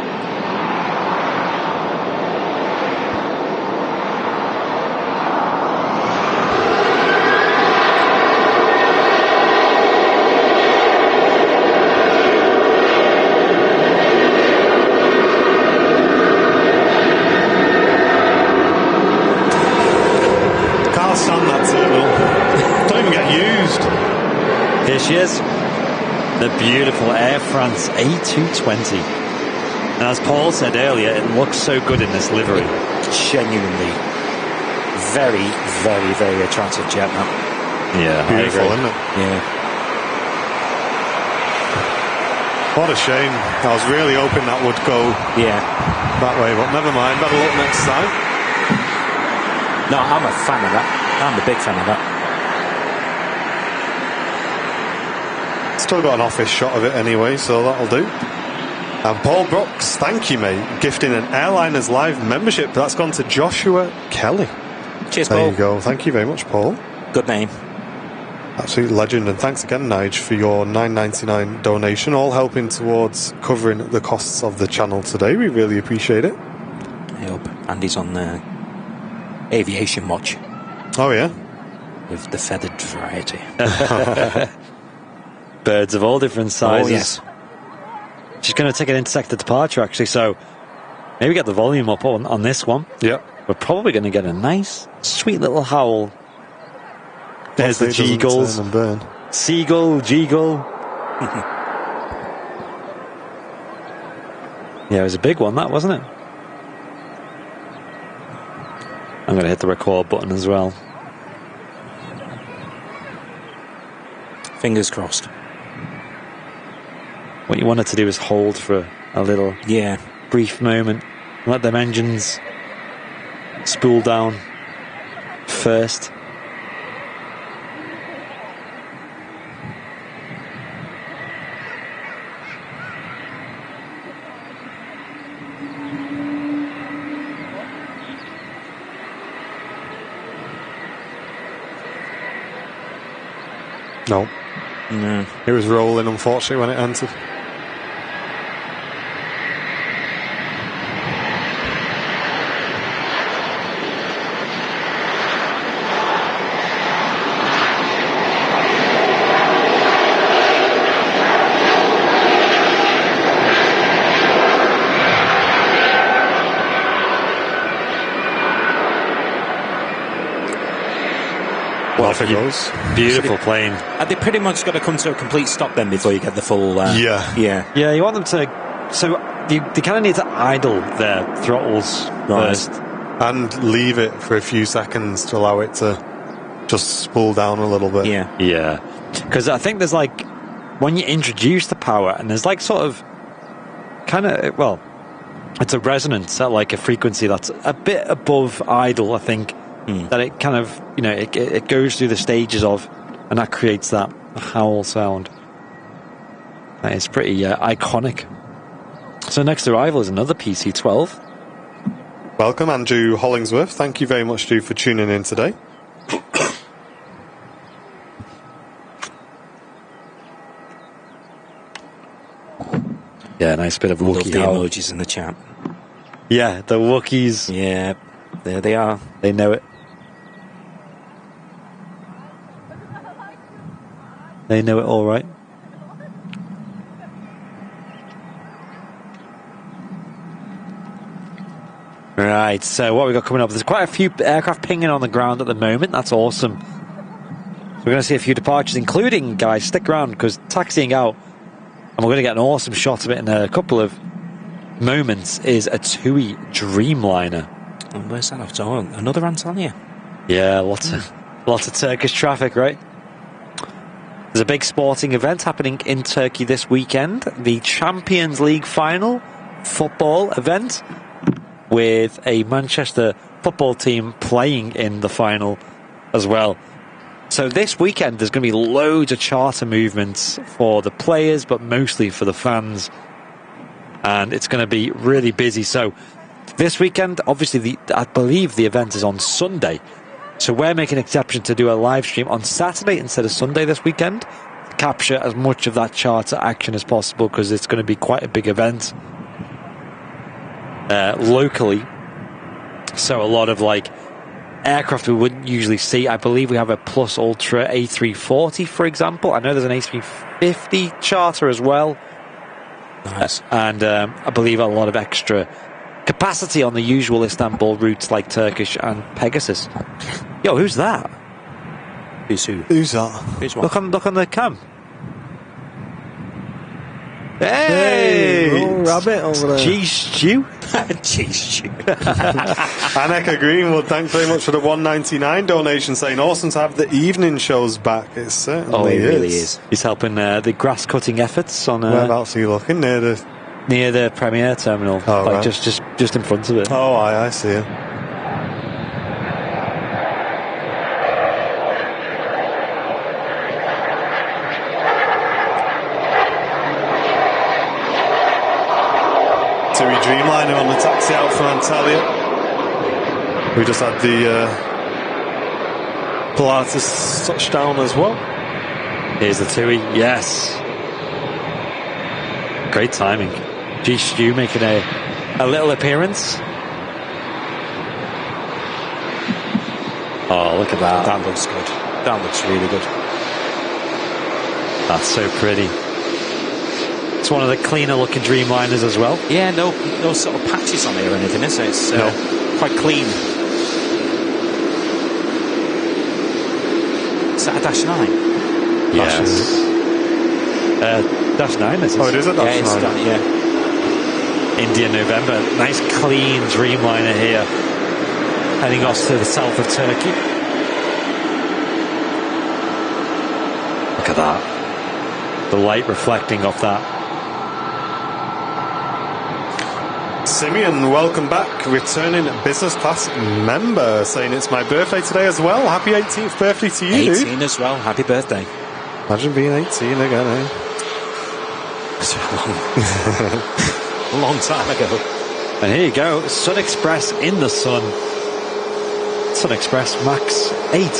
Can't stand that terminal. Don't even get used. Here she is. The beautiful Air France A220. And as Paul said earlier, it looks so good in this livery. Genuinely very, very, very attractive jet, that. Yeah, Beautiful, isn't it? Yeah. What a shame. I was really hoping that would go that way, but never mind. Better luck next time. No, I'm a fan of that. I'm a big fan of that. Still got an office shot of it anyway, so that'll do. And Paul Brooks, thank you, mate, gifting an Airliners Live membership. That's gone to Joshua Kelly. Cheers, There Paul. you go. Thank you very much, Paul. Good name. Absolute legend. And thanks again, Nige, for your $9.99 donation, all helping towards covering the costs of the channel today. We really appreciate it. I hope Andy's on the Aviation watch Oh, yeah? with the feathered variety. Birds of all different sizes. Oh, yes. She's going to take an intersected departure, actually, so maybe get the volume up on this one. Yep. We're probably going to get a nice, sweet little howl. There's the Hopefully it doesn't G-gulls. turn and burn. Seagull, G-gull. Yeah, it was a big one, that, wasn't it? I'm going to hit the record button as well. Fingers crossed. What you wanted to do is hold for a little Yeah. brief moment. Let them engines spool down first. No. No. It was rolling, unfortunately, when it entered. Off it goes. Beautiful plane. Are they pretty much got to come to a complete stop then before you get the full... Yeah. Yeah. Yeah, you want them to... So they kind of need to idle their throttles first. And leave it for a few seconds to allow it to just spool down a little bit. Yeah. Yeah. Because I think there's like... When you introduce the power, and there's like sort of kind of, well, it's a resonance at like a frequency that's a bit above idle, I think. That it kind of, it goes through the stages of, and that creates that howl sound. That is pretty iconic. So next arrival is another PC-12. Welcome, Andrew Hollingsworth. Thank you very much, Stu, for tuning in today. Yeah, nice bit of Wookiee. Love the emojis in the chat. Yeah, the Wookiees. Yeah, there they are. They know it. They know it all right. Right, so what we got coming up? There's quite a few aircraft pinging on the ground at the moment. That's awesome. We're going to see a few departures, including, guys, stick around, because taxiing out, and we're going to get an awesome shot of it in a couple of moments, is a TUI Dreamliner. And where's that off? Oh, another Antalya. Yeah, lots of Turkish traffic, right? There's a big sporting event happening in Turkey this weekend, the Champions League final football event, with a Manchester football team playing in the final as well. So this weekend there's going to be loads of charter movements for the players, but mostly for the fans, and it's going to be really busy. So this weekend, obviously, I believe the event is on Sunday. So we're making an exception to do a live stream on Saturday instead of Sunday this weekend, to capture as much of that charter action as possible, because it's going to be quite a big event locally. So a lot of like aircraft we wouldn't usually see. I believe we have a Plus Ultra A340, for example. I know there's an A350 charter as well. Nice. And I believe a lot of extra capacity on the usual Istanbul routes like Turkish and Pegasus. Yo, who's that? Who's who? Who's that? Who's what? Look on the cam. Hey! Little rabbit over there. Gee, Stu. Jeez, Aneka Greenwood, thanks very much for the $1.99 donation, saying awesome to have the evening shows back. It certainly it really is. He's helping the grass cutting efforts on. Whereabouts are you looking? Near the Premier Terminal, oh, like right. just in front of it. Oh, I see it. TUI Dreamliner on the taxi out from Antalya. We just had the Pilatus touchdown as well. Here's the TUI, yes. Great timing. G Stu making a little appearance. Oh, look at that. That looks good. That looks really good. That's so pretty. It's one of the cleaner looking Dreamliners as well. Yeah, no sort of patches on it or anything, is it? It's quite clean. Is that a Dash 9? Yes. Dash 9, this is. Oh, it is a Dash 9. Yeah. India, November. Nice clean Dreamliner here. Heading off to the south of Turkey. Look at that. The light reflecting off that. Simeon, welcome back. Returning business class member, saying it's my birthday today as well. Happy 18th birthday to you, 18 dude. as well. Happy birthday. Imagine being 18 again, eh? A long time ago. And here you go, Sun Express in the sun. Sun Express Max 8.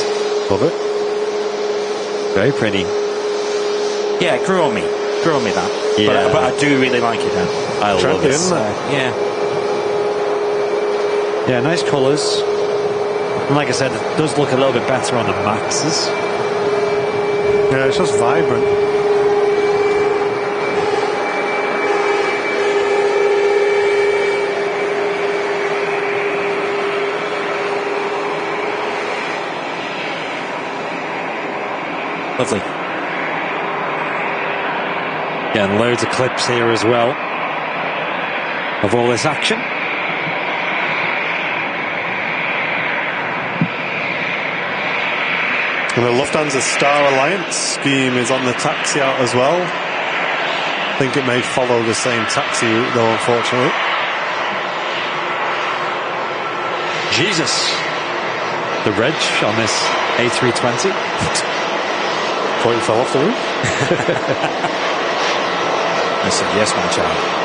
Love it. Very pretty. Yeah, it grew on me that. Yeah. But I do really like it now. I love it. Isn't it? Yeah. Yeah, nice colours. And like I said, it does look a little bit better on the Maxes. Yeah, it's just vibrant. Lovely. Yeah, and loads of clips here as well of all this action. And the Lufthansa Star Alliance scheme is on the taxi out as well. I think it may follow the same taxi route, though, unfortunately. Jesus. The reg on this A320. Thought you fell off the roof. I said, yes, my child.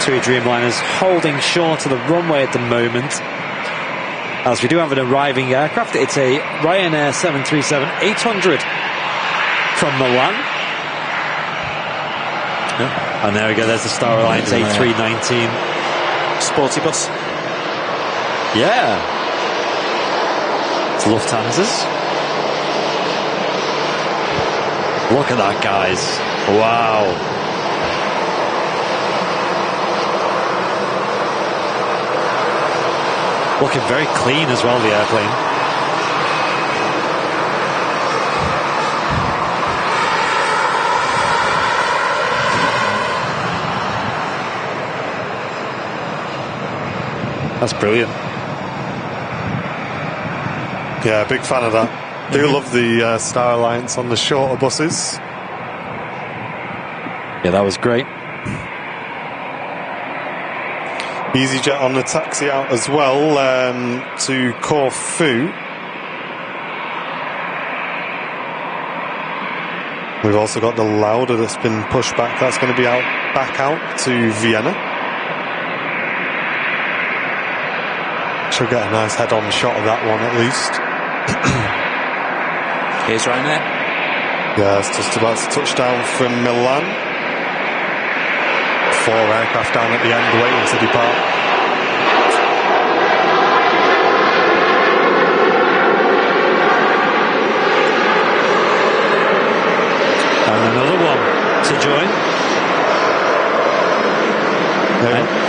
TUI Dreamliners holding short of the runway at the moment, as we do have an arriving aircraft. It's a Ryanair 737-800 from Milan. Yeah. And there we go, there's the Star Alliance A319 sporty bus. Yeah, it's Lufthansa's. Look at that, guys. Wow. Looking very clean as well, the airplane. That's brilliant. Yeah, big fan of that. Do love the Star Alliance on the shorter buses. Yeah, that was great. EasyJet on the taxi out as well to Corfu. We've also got the Lauda that's been pushed back. That's going to be back out to Vienna. Should get a nice head-on shot of that one at least. Here's Ryanair. Yeah, it's just about to touch down from Milan. 4 aircraft down at the end waiting to depart. And another one to join.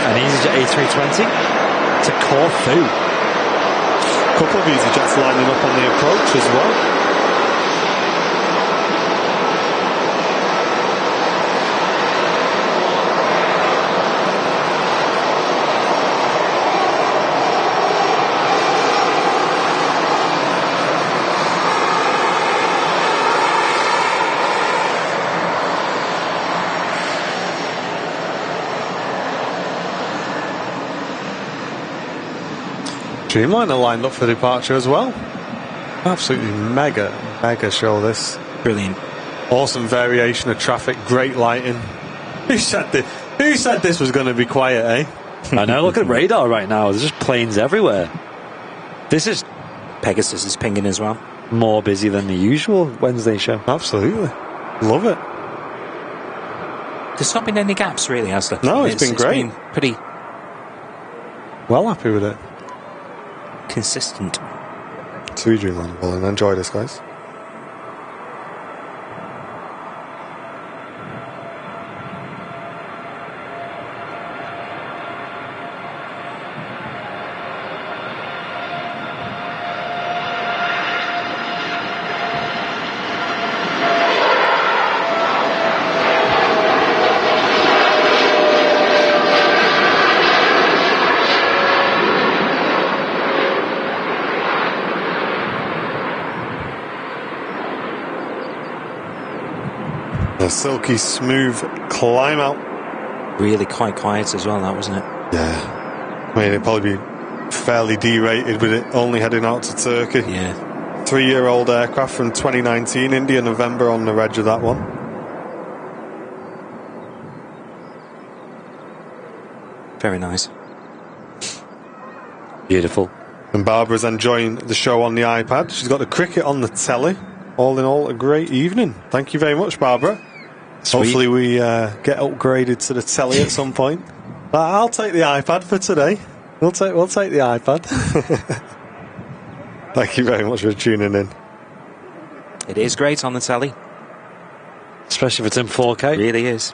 An EasyJet A320 to Corfu. A couple of EasyJets lining up on the approach as well. Dreamliner lined up for departure as well. Absolutely mega show this. Brilliant. Awesome variation of traffic, great lighting. Who said this was going to be quiet, eh? I know, look at the radar right now. There's just planes everywhere. This is Pegasus is pinging as well. More busy than the usual Wednesday show. Absolutely. Love it. There's not been any gaps really, has there? No, it's been great. Been pretty well happy with it. Consistent. TUI Dreamliner. Well, and enjoy this, guys. A silky smooth climb out. Really quite quiet as well, that wasn't it? Yeah. I mean, it'd probably be fairly derated with it only heading out to Turkey. Yeah. 3-year-old aircraft from 2019, India, November on the reg of that one. Very nice. Beautiful. And Barbara's enjoying the show on the iPad. She's got the cricket on the telly. All in all, a great evening. Thank you very much, Barbara. Sweet. Hopefully we get upgraded to the telly at some point. I'll take the iPad for today. We'll take the iPad. Thank you very much for tuning in. It is great on the telly. Especially if it's in 4K. It really is.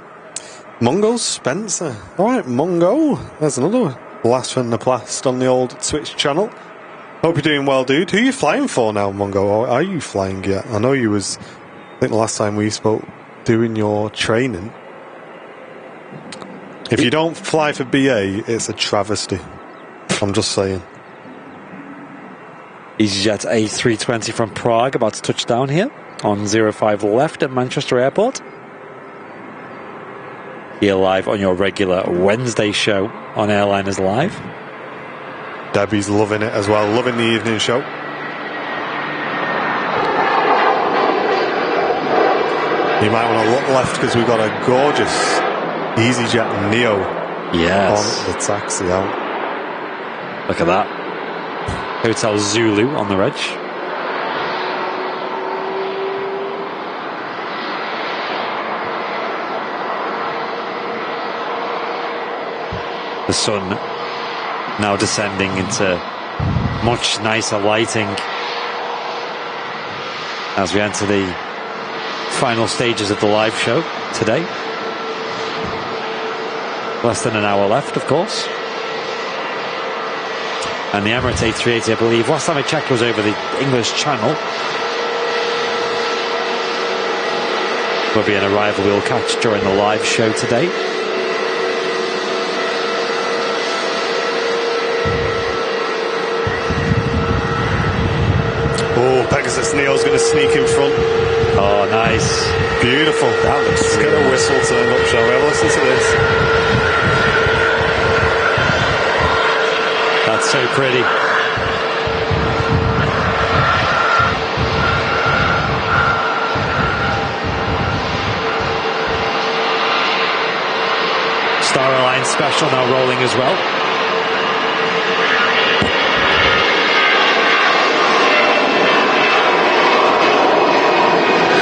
Mungo Spencer. All right, Mungo. There's another blast from the past on the old Twitch channel. Hope you're doing well, dude. Who are you flying for now, Mungo? Or are you flying yet? I know you was I think the last time we spoke, doing your training. If you don't fly for BA, it's a travesty. I'm just saying. EasyJet A320 from Prague about to touch down here on 05 left at Manchester Airport. Here live on your regular Wednesday show on Airliners Live. Debbie's loving it as well, loving the evening show. You might want to look left because we've got a gorgeous EasyJet Neo on the taxi out. Look at that. Hotel Zulu on the reg. The sun now descending into much nicer lighting as we enter the final stages of the live show today. Less than an hour left, of course. And the Emirates A380, I believe, last time I checked, was over the English Channel. Will be an arrival we'll catch during the live show today. Oh, Pegasus Neo's going to sneak in front. Oh, nice. Beautiful. That looks Let's get a whistle turned up, shall we? Have a listen to this. That's so pretty. Star Alliance Special now rolling as well.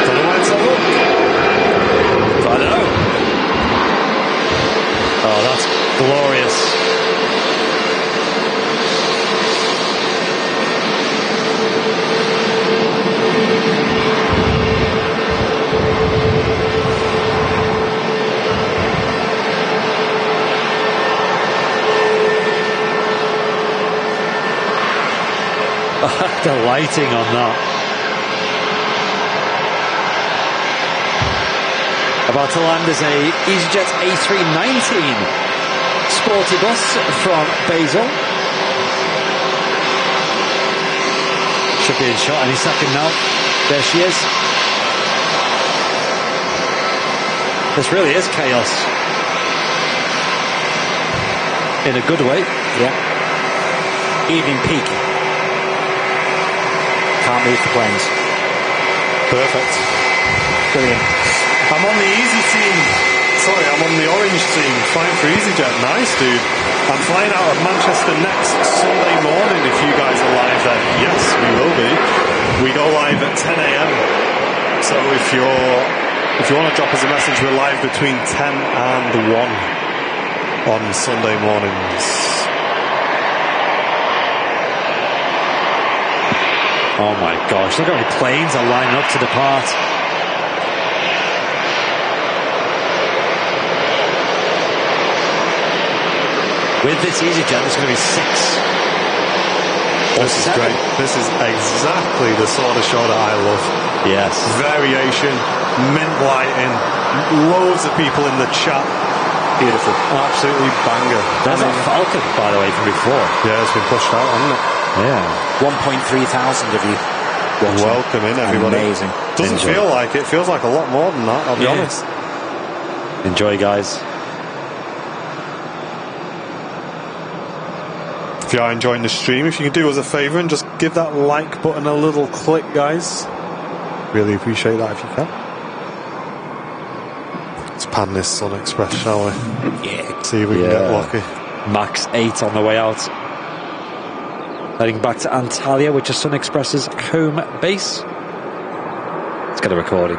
Don't know why it's all up. I know. Oh, that's glorious. The lighting on that. About to land is a EasyJet A380 sporty bus from Basel. Should be in shot any second now. There she is. This really is chaos. In a good way. Yeah. Evening peak. Can't move the planes. Perfect. Brilliant. I'm on the easy team. Sorry, I'm on the orange team. Flying for EasyJet. Nice, dude. I'm flying out of Manchester next Sunday morning if you guys are live then. Yes, we will be. We go live at 10 a.m. So if you want to drop us a message, we're live between 10 and 1 on Sunday mornings. Oh my gosh, look how many planes are lining up to depart. With this EasyJet, there's going to be 6. This is great. This is exactly the sort of show that I love. Yes. Variation, mint lighting, loads of people in the chat. Beautiful. Absolutely banger. There's that Falcon, by the way, from before. Yeah, it's been pushed out, hasn't it? Yeah. 1.3 thousand of you watching. Welcome in, everybody. Amazing. Doesn't feel like it. Feels like a lot more than that, I'll be honest. Enjoy, guys. If you are enjoying the stream, if you can do us a favour and just give that like button a little click, guys. Really appreciate that if you can. Let's pan this Sun Express, shall we? Yeah. See if we can get lucky. Max 8 on the way out. Heading back to Antalya, which is Sun Express's home base. Let's get a recording.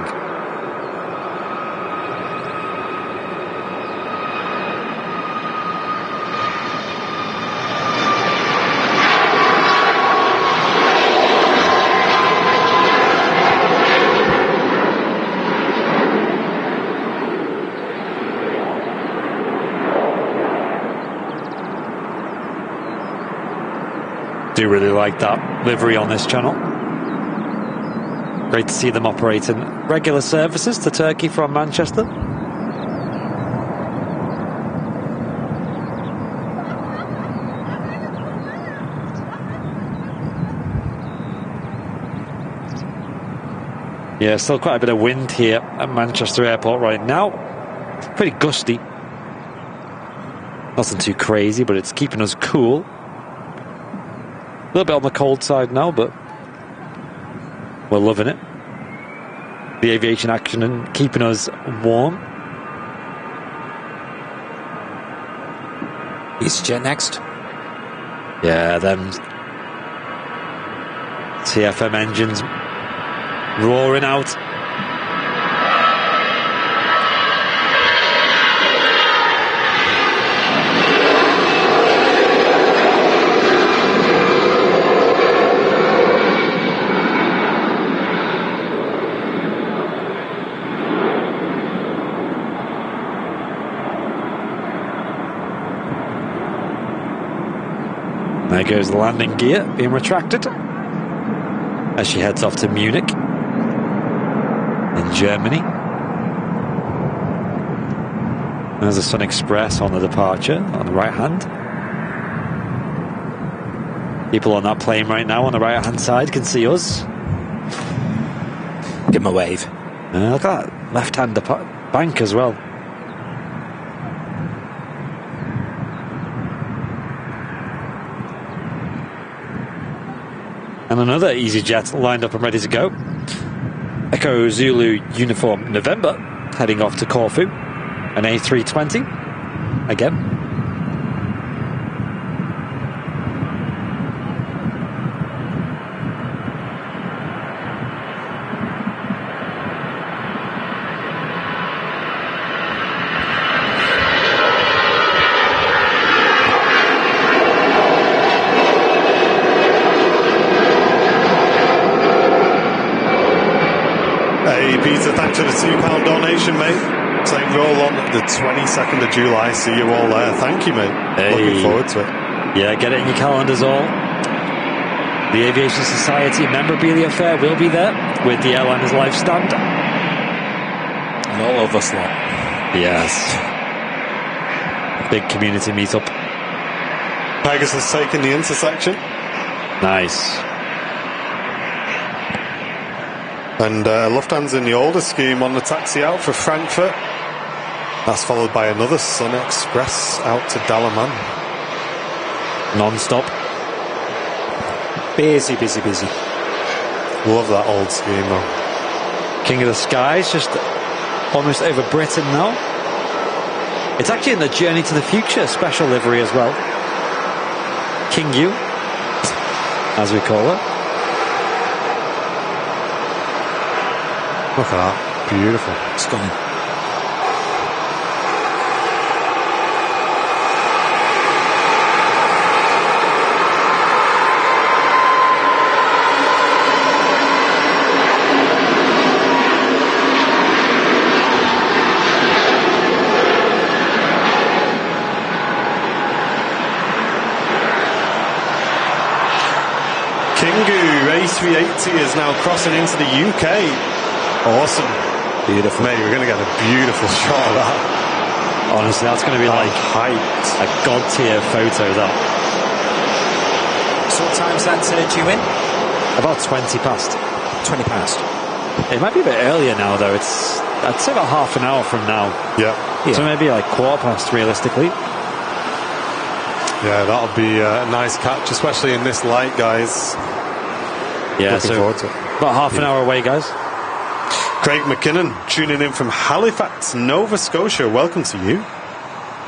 Do really like that livery on this channel. Great to see them operating regular services to Turkey from Manchester. Yeah, still quite a bit of wind here at Manchester Airport right now. Pretty gusty. Nothing too crazy, but it's keeping us cool. A little bit on the cold side now, but we're loving it. The aviation action and keeping us warm. EasyJet next. Yeah, them TFM engines roaring out. There goes the landing gear being retracted as she heads off to Munich in Germany. There's the Sun Express on the departure on the right hand. People on that plane right now on the right hand side can see us. Give him a wave. Look at that left hand bank as well. And another EasyJet lined up and ready to go. Echo Zulu Uniform November, heading off to Corfu. An A320 again. Thanks for the £2 donation, mate. Saying roll on the 22nd of July. See you all there. Thank you, mate. Hey. Looking forward to it. Yeah, get it in your calendars all. The Aviation Society memorabilia fair will be there with the Airliner's live stand. And all of us lot. Yes. Big community meetup. Pegasus taking the intersection. Nice. And Lufthansa in the older scheme on the taxi out for Frankfurt. That's followed by another Sun Express out to Dalaman. Non-stop. Busy, busy, busy. Love that old scheme though. King of the Skies just almost over Britain now. It's actually in the Journey to the Future special livery as well. King U, as we call it. Look at that. Beautiful. Stunning. Kingu A380 is now crossing into the UK. Awesome. Beautiful. Mate, we're going to get a beautiful shot of that. Honestly, that's going to be like height. a god tier photo, that. So what time's that due in? About 20 past. 20 past. It might be a bit earlier now, though. It's, I'd say about half an hour from now. Yeah. So maybe like quarter past, realistically. Yeah, that'll be a nice catch, especially in this light, guys. Yeah, Looking forward to it. About half an hour away, guys. Craig McKinnon tuning in from Halifax, Nova Scotia. Welcome to you.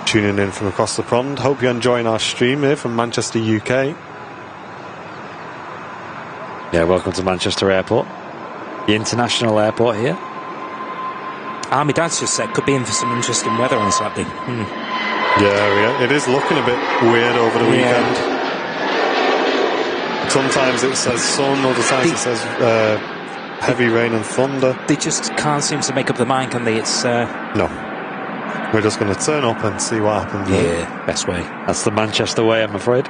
Tuning in from across the pond. Hope you're enjoying our stream here from Manchester, UK. Yeah, welcome to Manchester Airport. The international airport here. My dad's just said could be in for some interesting weather on Saturday. Yeah, it is looking a bit weird over the weekend. Sometimes it says sun, other times it says heavy rain and thunder. They just can't seem to make up their mind, can they? It's no. We're just going to turn up and see what happens. Yeah, best way. That's the Manchester way, I'm afraid.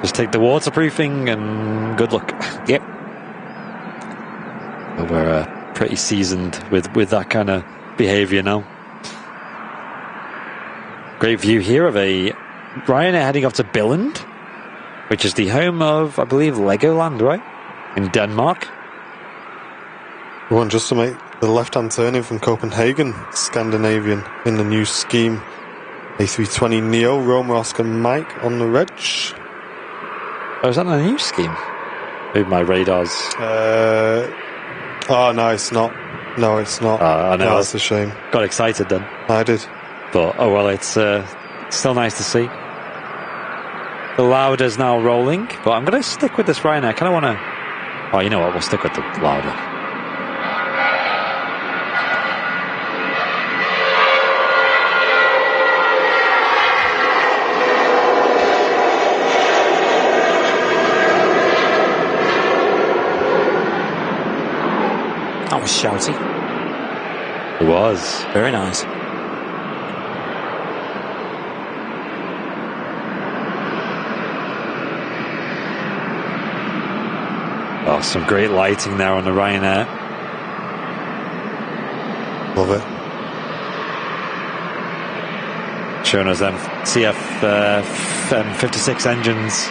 Just take the waterproofing and good luck. Yep. We're pretty seasoned with that kind of behaviour now. Great view here of a Ryanair heading off to Billund, which is the home of, I believe, Legoland, right? In Denmark. We want just to make the left-hand turning from Copenhagen, Scandinavian, in the new scheme. A320 Neo, Roma Oscar Mike on the reg. Oh, is that a new scheme? Maybe my radar's... oh, no, it's not. No, it's not. I know. No, that's a shame. Got excited then. I did. But, oh well, it's still nice to see. The Lauda's now rolling, but I'm going to stick with this Ryanair. I kind of want to... Oh, you know what? We'll stick with the Lauda. That was shouty. It was. Very nice. Oh, some great lighting there on the Ryanair. Love it. Showing us them CF56 engines.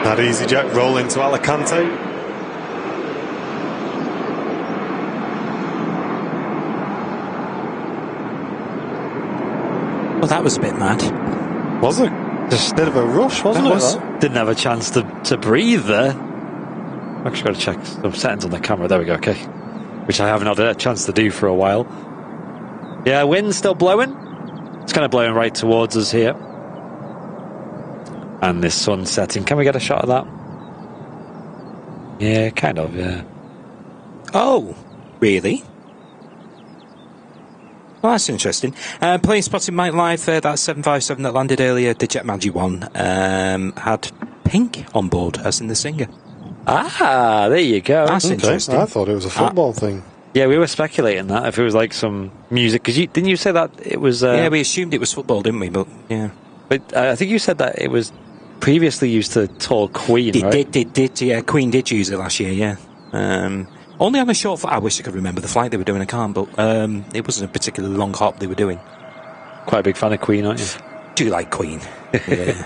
That EasyJet roll into Alicante. Well, that was a bit mad. Was it? Just a bit of a rush, wasn't it? That? Didn't have a chance to breathe there. Actually got to check some settings on the camera. There we go, okay. Which I haven't had a chance to do for a while. Yeah, wind's still blowing. It's kind of blowing right towards us here. And this sun setting. Can we get a shot of that? Yeah, kind of, yeah. Oh, really? Well, that's interesting. Planespotting Mike Live, that 757 that landed earlier, the JetMagic one, had Pink on board, as in the singer. Ah, there you go. That's interesting. I thought it was a football thing. Yeah, we were speculating that, if it was like some music. Because didn't you say that it was... yeah, we assumed it was football, didn't we? But, yeah. But I think you said that it was previously used to tour Queen, right? Did, yeah. Queen did use it last year, yeah. Only on a short flight. I wish I could remember the flight they were doing. I can't, but it wasn't a particularly long hop they were doing. Quite a big fan of Queen, aren't you? Do like Queen. Yeah.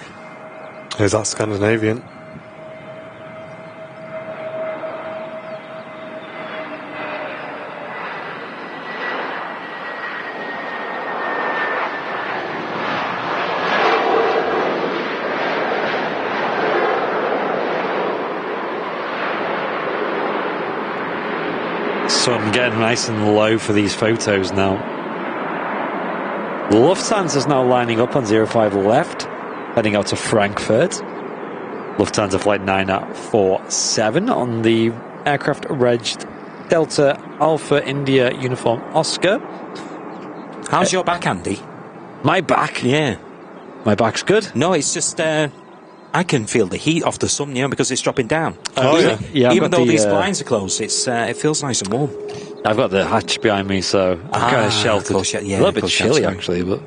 Is that Scandinavian? Sun getting nice and low for these photos now. Lufthansa's now lining up on 05 left, heading out to Frankfurt. Lufthansa flight 947 on the aircraft regged Delta Alpha India Uniform Oscar. How's your back, Andy? My back? Yeah. My back's good. No, it's just... I can feel the heat off the sun, because it's dropping down. Even though these blinds are closed, it feels nice and warm. I've got the hatch behind me, so I'm kind of sheltered. Course, yeah, a little bit chilly, actually. But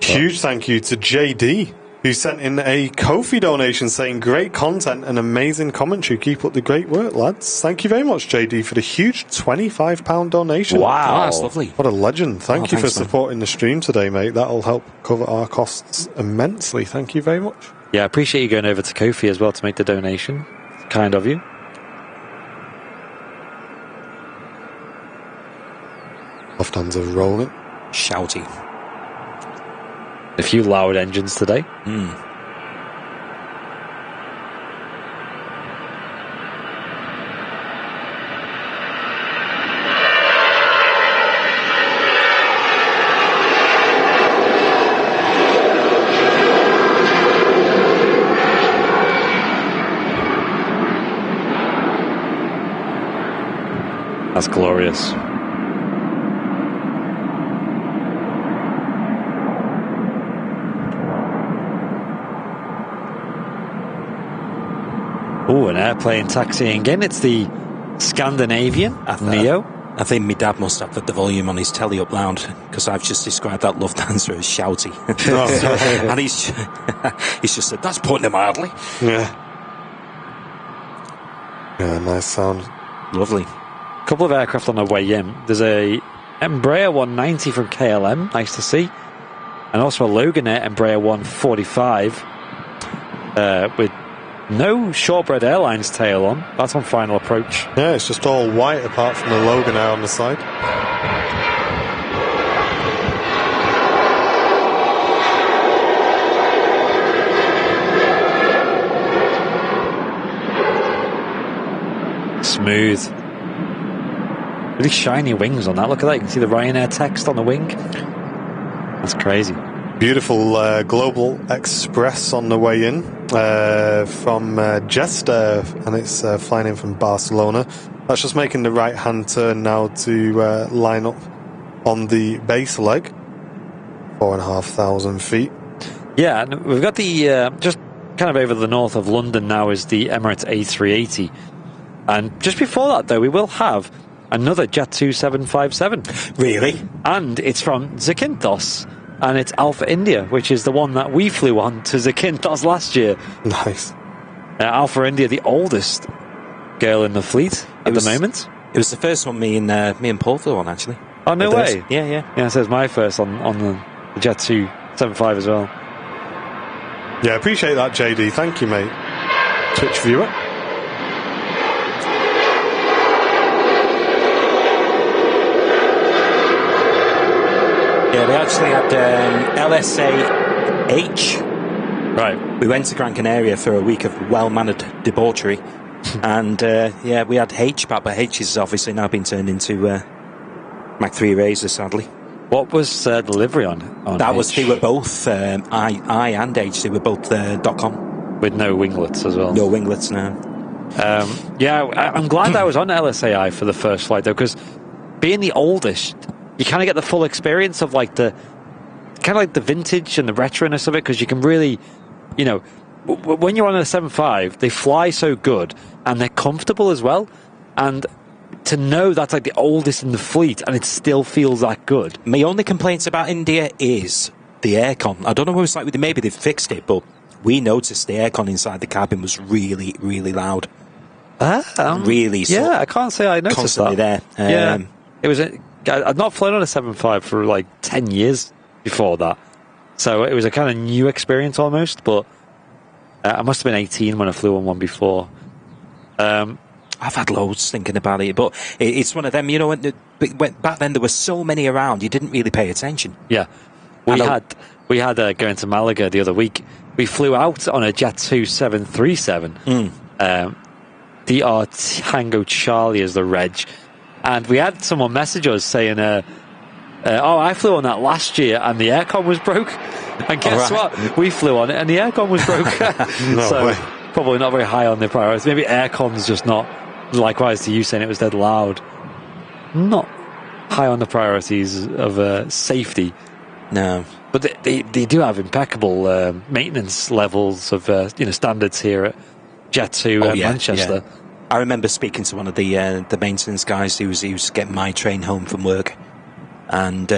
Huge thank you to JD, who sent in a Ko-fi donation saying, great content and amazing commentary. Keep up the great work, lads. Thank you very much, JD, for the huge £25 donation. Wow. Oh, that's lovely. What a legend. Thank you thanks, for supporting the stream today, mate. That'll help cover our costs immensely. Thank you very much. yeah, I appreciate you going over to Ko-fi as well to make the donation. Kind of you. Lufthansa rolling. Shouty. A few loud engines today. That's glorious. Oh, an airplane taxiing in. It's the Scandinavian Neo. I think my dad must have put the volume on his telly up loud, because I've just described that Lufthansa as shouty. And he's just said, that's putting it mildly. Yeah, nice sound. Lovely. A couple of aircraft on their way in. There's a Embraer 190 from KLM, nice to see. And also a Loganair Embraer 145 with no Shortbread Airlines tail on. That's on final approach. Yeah, it's just all white apart from the Loganair on the side. Smooth. Really shiny wings on that. Look at that. You can see the Ryanair text on the wing. That's crazy. Beautiful Global Express on the way in from Jester, and it's flying in from Barcelona. That's just making the right-hand turn now to line up on the base leg, 4,500 feet. Yeah, and we've got the just kind of over the north of London now is the Emirates A380, and just before that though we will have another Jet 2757. Really? And it's from Zakynthos. And it's Alpha India, which is the one that we flew on to Zakynthos last year. Nice. Alpha India, the oldest girl in the fleet at the moment. It was the first one me and Paul flew on, actually. Oh, no way? Yeah. Yeah, it says my first on the Jet 275 as well. Yeah, appreciate that, JD. Thank you, mate. Twitch viewer. Yeah, we actually had LSA-H. Right. We went to Gran Canaria for a week of well-mannered debauchery. And, we had H back, but H has obviously now been turned into Mach 3 Razor, sadly. What was the delivery on that H? was, they were both, I and H, they were both .com. With no winglets as well? No winglets, no. I'm glad I was on LSAI for the first flight, though, because being the oldest, you kind of get the full experience of like the vintage and the retroness of it, because you can really, when you're on a 7.5, they fly so good and they're comfortable as well. And to know that's like the oldest in the fleet and it still feels that good. My only complaints about India is the aircon. I don't know what it's like with it. Maybe they've fixed it, but we noticed the aircon inside the cabin was really, really loud. Really? Yeah, I can't say I noticed constantly that. There. It was. I'd not flown on a 7.5 for like 10 years before that, so it was a kind of new experience almost. But I must have been 18 when I flew on one before. I've had loads thinking about it, but it's one of them. When back then there were so many around, you didn't really pay attention. Yeah, we had going to Malaga the other week. We flew out on a Jet 2737. DR Tango Charlie is the reg. And we had someone message us saying, I flew on that last year and the aircon was broke. And guess what? We flew on it and the aircon was broke. Way. Probably not very high on the priorities. Maybe aircon's just not, likewise to you saying it was dead loud, not high on the priorities of safety. No. But they do have impeccable maintenance levels of standards here at Jet 2 Manchester. Yeah. I remember speaking to one of the maintenance guys who was getting my train home from work, and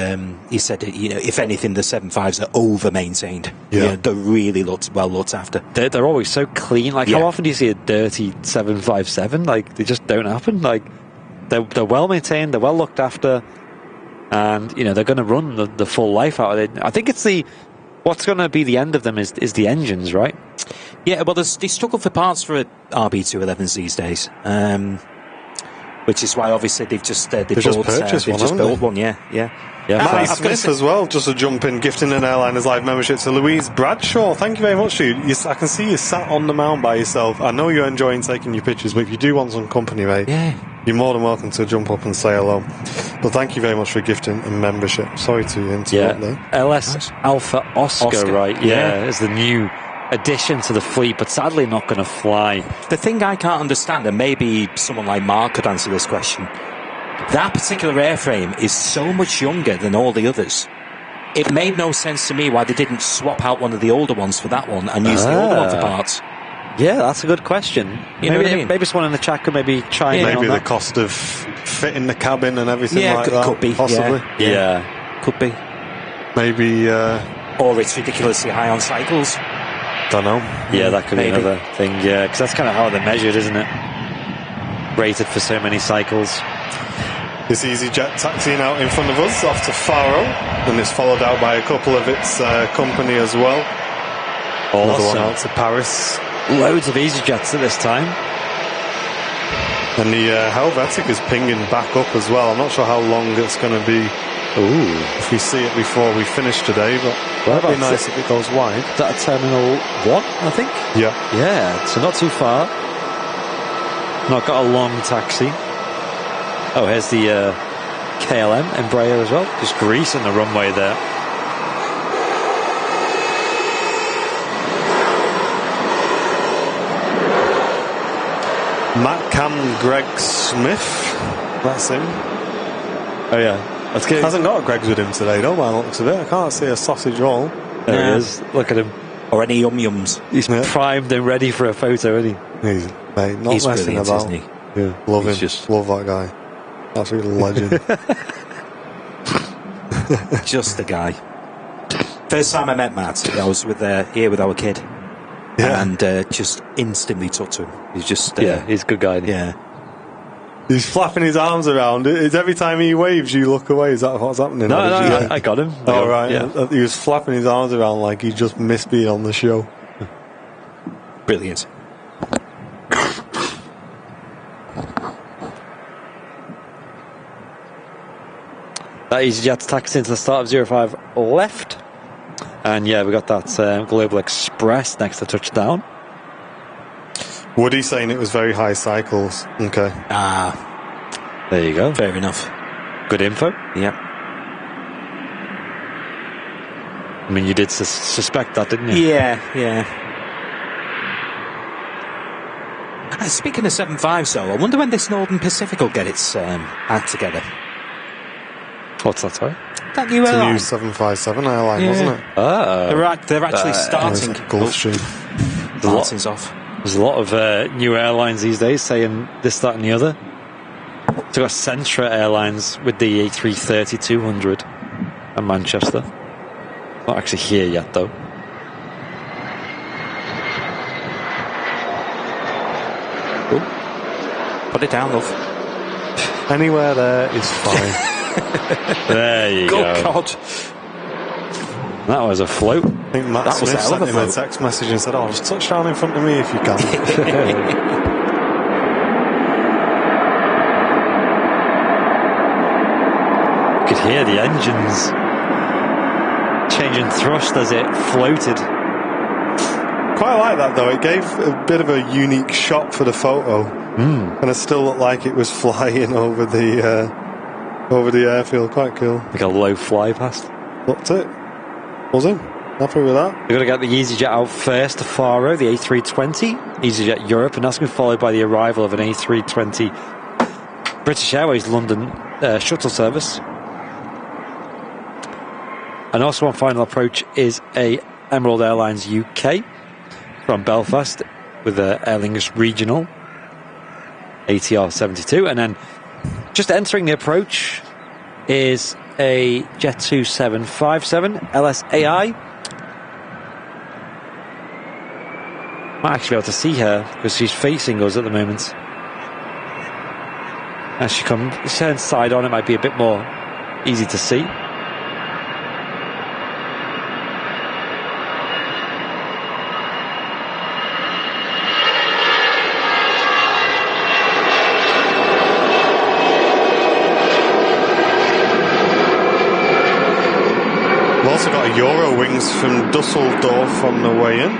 he said, if anything, the 7.5s are over-maintained. Yeah. They're really well looked after. They're always so clean. How often do you see a dirty 757? They just don't happen. They're well-maintained, they're well looked after, and, they're going to run the full life out of it. I think it's what's going to be the end of them is the engines, right? Yeah, well, they struggle for parts for RB211s these days, which is why obviously they've just built one. Yeah. Matty Smith as well, just a jump in, gifting an Airliners Live membership to Louise Bradshaw. Thank you very much, dude. I can see you sat on the mount by yourself. I know you're enjoying taking your pictures, but if you do want some company, mate, you're more than welcome to jump up and say hello. But thank you very much for gifting a membership. Sorry to interrupt there. LS Alpha Oscar, right? Yeah, is the new addition to the fleet, but sadly not going to fly. The thing I can't understand, and maybe someone like Mark could answer this question, That particular airframe is so much younger than all the others. It made no sense to me why they didn't swap out one of the older ones for that one and use the older one for parts. Yeah, that's a good question. You know what I mean? Maybe someone in the chat could maybe chime in on Maybe the that. cost of fitting the cabin and everything like could, that. could be. Possibly. Yeah. Could be. Maybe, Or it's ridiculously high on cycles. don't know. Yeah, that could Maybe. be another thing. Yeah, because that's kind of how they're measured, isn't it? Rated for so many cycles. This EasyJet taxiing out in front of us off to Faro, and it's followed out by a couple of its company as well. Another one out to Paris. Loads of EasyJets at this time. And the Helvetic is pinging back up as well. I'm not sure how long it's going to be if we see it before we finish today, but that'd be nice if it goes wide. Is that Terminal 1, I think? Yeah. Yeah, so not too far. Not got a long taxi. Oh, here's the KLM Embraer as well. Just greasing the runway there. Matt Cam Greg Smith. That's him. Oh, yeah. That's good. Hasn't got a Greg's with him today, though, by the looks of it. I can't see a sausage roll. There he is. Look at him. Or any yum-yums. He's primed and ready for a photo, isn't he? He's messing brilliant, about. isn't he? Yeah, love He's him. just- Love that guy. Absolute legend. Just the guy. First time I met Matt, I was here with our kid. Yeah. And just instantly took to him. He's just... He's a good guy. yeah. He's flapping his arms around. It's every time he waves, you look away. Is that what's happening? No, Or did you- I got him. Oh, right. Yeah. He was flapping his arms around like he just missed being on the show. Brilliant. That EasyJet's taxi into the start of 05 left. And yeah, we got that Global Express next to touchdown. Woody saying it was very high cycles. Okay. There you go. Fair enough. Good info. Yeah. I mean, you did suspect that, didn't you? Yeah. Speaking of 7.5s, though, I wonder when this Northern Pacific will get its act together. What's that, sorry? That new It's a airline. new 757 airline, wasn't it? They're actually starting. Gulfstream. Martin's off. There's a lot of new airlines these days saying this, that, and the other. So we've got Centra Airlines with the A330-200 at Manchester. Not actually here yet, though. Ooh. Put it down, love. Anywhere there is fine. There you go. Good God. That was a float. I think Matt That was Smith a hell of sent a him a float. text message and said, just touch down in front of me if you can. You could hear the engines changing thrust as it floated. Quite like that, though. It gave a bit of a unique shot for the photo. And it still looked like it was flying over the airfield. Quite cool. Like a low fly past. Looked it. Was him. Happy with that. We're going to get the EasyJet out first to Faro, the A320, EasyJet Europe, and that's going to be followed by the arrival of an A320 British Airways London shuttle service. And also on final approach is a Emerald Airlines UK from Belfast with the Aer Lingus Regional ATR 72. And then just entering the approach is a Jet 2757 LSAI. Might actually be able to see her because she's facing us at the moment. As she turns side on, it might be a bit more easy to see. We've also got a Euro wings from Dusseldorf on the way in.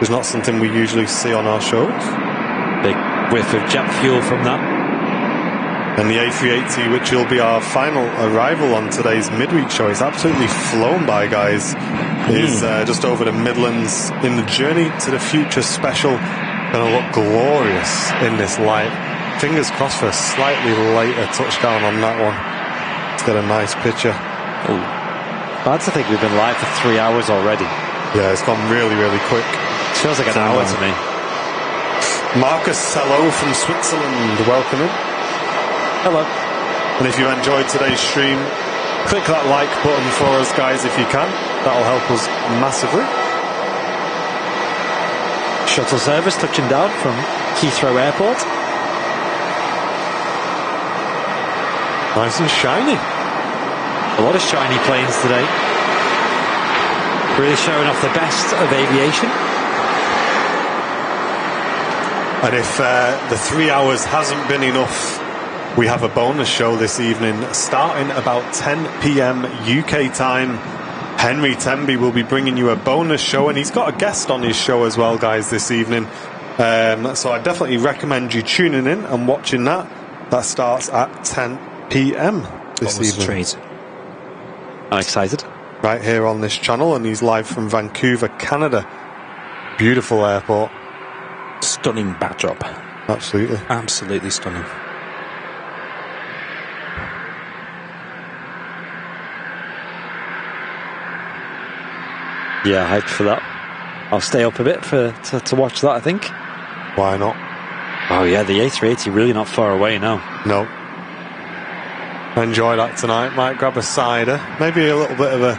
It's not something we usually see on our shows. Big whiff of jet fuel from that. And the A380, which will be our final arrival on today's midweek show, is absolutely flown by, guys. Is just over the Midlands in the Journey to the Future special. Going to look glorious in this light. fingers crossed for a slightly later touchdown on that one. Let's get a nice picture. Oh, bad to think we've been live for 3 hours already. Yeah, it's gone really, really quick. It feels like an hour to me. Marcus, hello from Switzerland. Welcome in. Hello. And if you enjoyed today's stream, click that like button for us, guys, if you can. That'll help us massively. Shuttle service touching down from Heathrow Airport. Nice and shiny. A lot of shiny planes today. Really showing off the best of aviation. And if the 3 hours hasn't been enough, we have a bonus show this evening starting about 10 p.m. UK time. Henry Temby will be bringing you a bonus show, and he's got a guest on his show as well, guys, this evening. So I definitely recommend you tuning in and watching that. That starts at 10 p.m. this evening. Treat. I'm excited. Right here on this channel, and he's live from Vancouver, Canada. Beautiful airport. Stunning backdrop. Absolutely. Absolutely stunning. Yeah, hyped for that. I'll stay up a bit to watch that, I think. Why not? Oh yeah, the A380 really not far away now. No. Enjoy that tonight. Might grab a cider. Maybe a little bit of a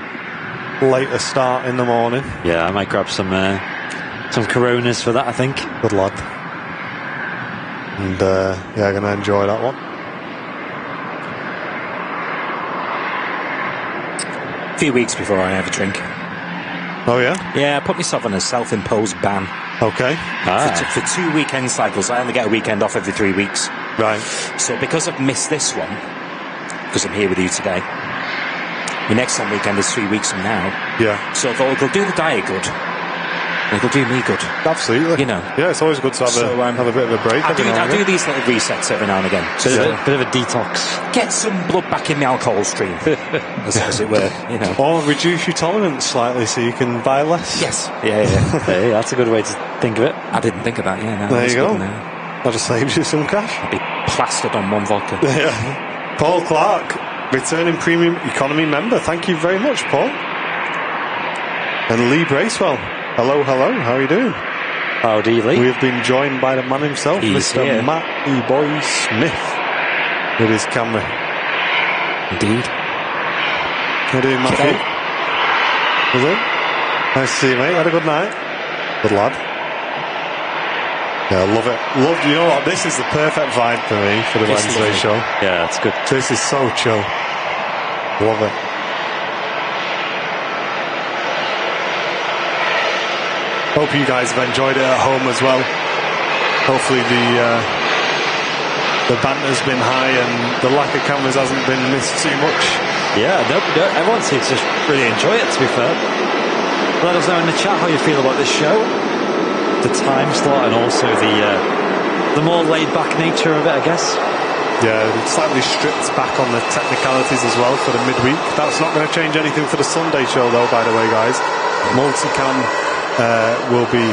later start in the morning. Yeah, I might grab some Coronas for that, I think. Good lad. And yeah, going to enjoy that one. A few weeks before I have a drink. Oh yeah? Yeah, I put myself on a self-imposed ban. Okay. For 2 weekend cycles. I only get a weekend off every 3 weeks. Right. So because I've missed this one, because I'm here with you today, my next on weekend is 3 weeks from now. Yeah. So I thought it'll do the diet good. And it'll do me good. Absolutely. You know. Yeah, it's always good to have a bit of a break. I do these little resets every now and again. Bit of a detox. Get some blood back in the alcohol stream, as it were. You know. Or reduce your tolerance slightly so you can buy less. Yes. Yeah. Hey, that's a good way to think of it. I didn't think of that. Yeah. No, there you go. That just saves you some cash. I'd be plastered on one vodka. Yeah. Paul Clark, returning premium economy member. Thank you very much, Paul. And Lee Bracewell. Hello, how are you doing? Howdy, Lee. We have been joined by the man himself, Mr. Here. Matt E-Boy Smith, with his camera. Indeed. How you doing, Matthew? Was it? Nice to see you, mate. Had a good night? Good lad. Yeah, love it. You know what? This is the perfect vibe for me for the Wednesday show. Yeah, it's good. This is so chill. Love it. Hope you guys have enjoyed it at home as well. Hopefully the banter's been high and the lack of cameras hasn't been missed too much. Yeah, no, everyone seems to really enjoy it, to be fair. Let us know in the chat how you feel about this show, the time slot, and also the more laid-back nature of it, I guess. Yeah, slightly stripped back on the technicalities as well for the midweek. That's not going to change anything for the Sunday show, though, by the way, guys. Multicam will be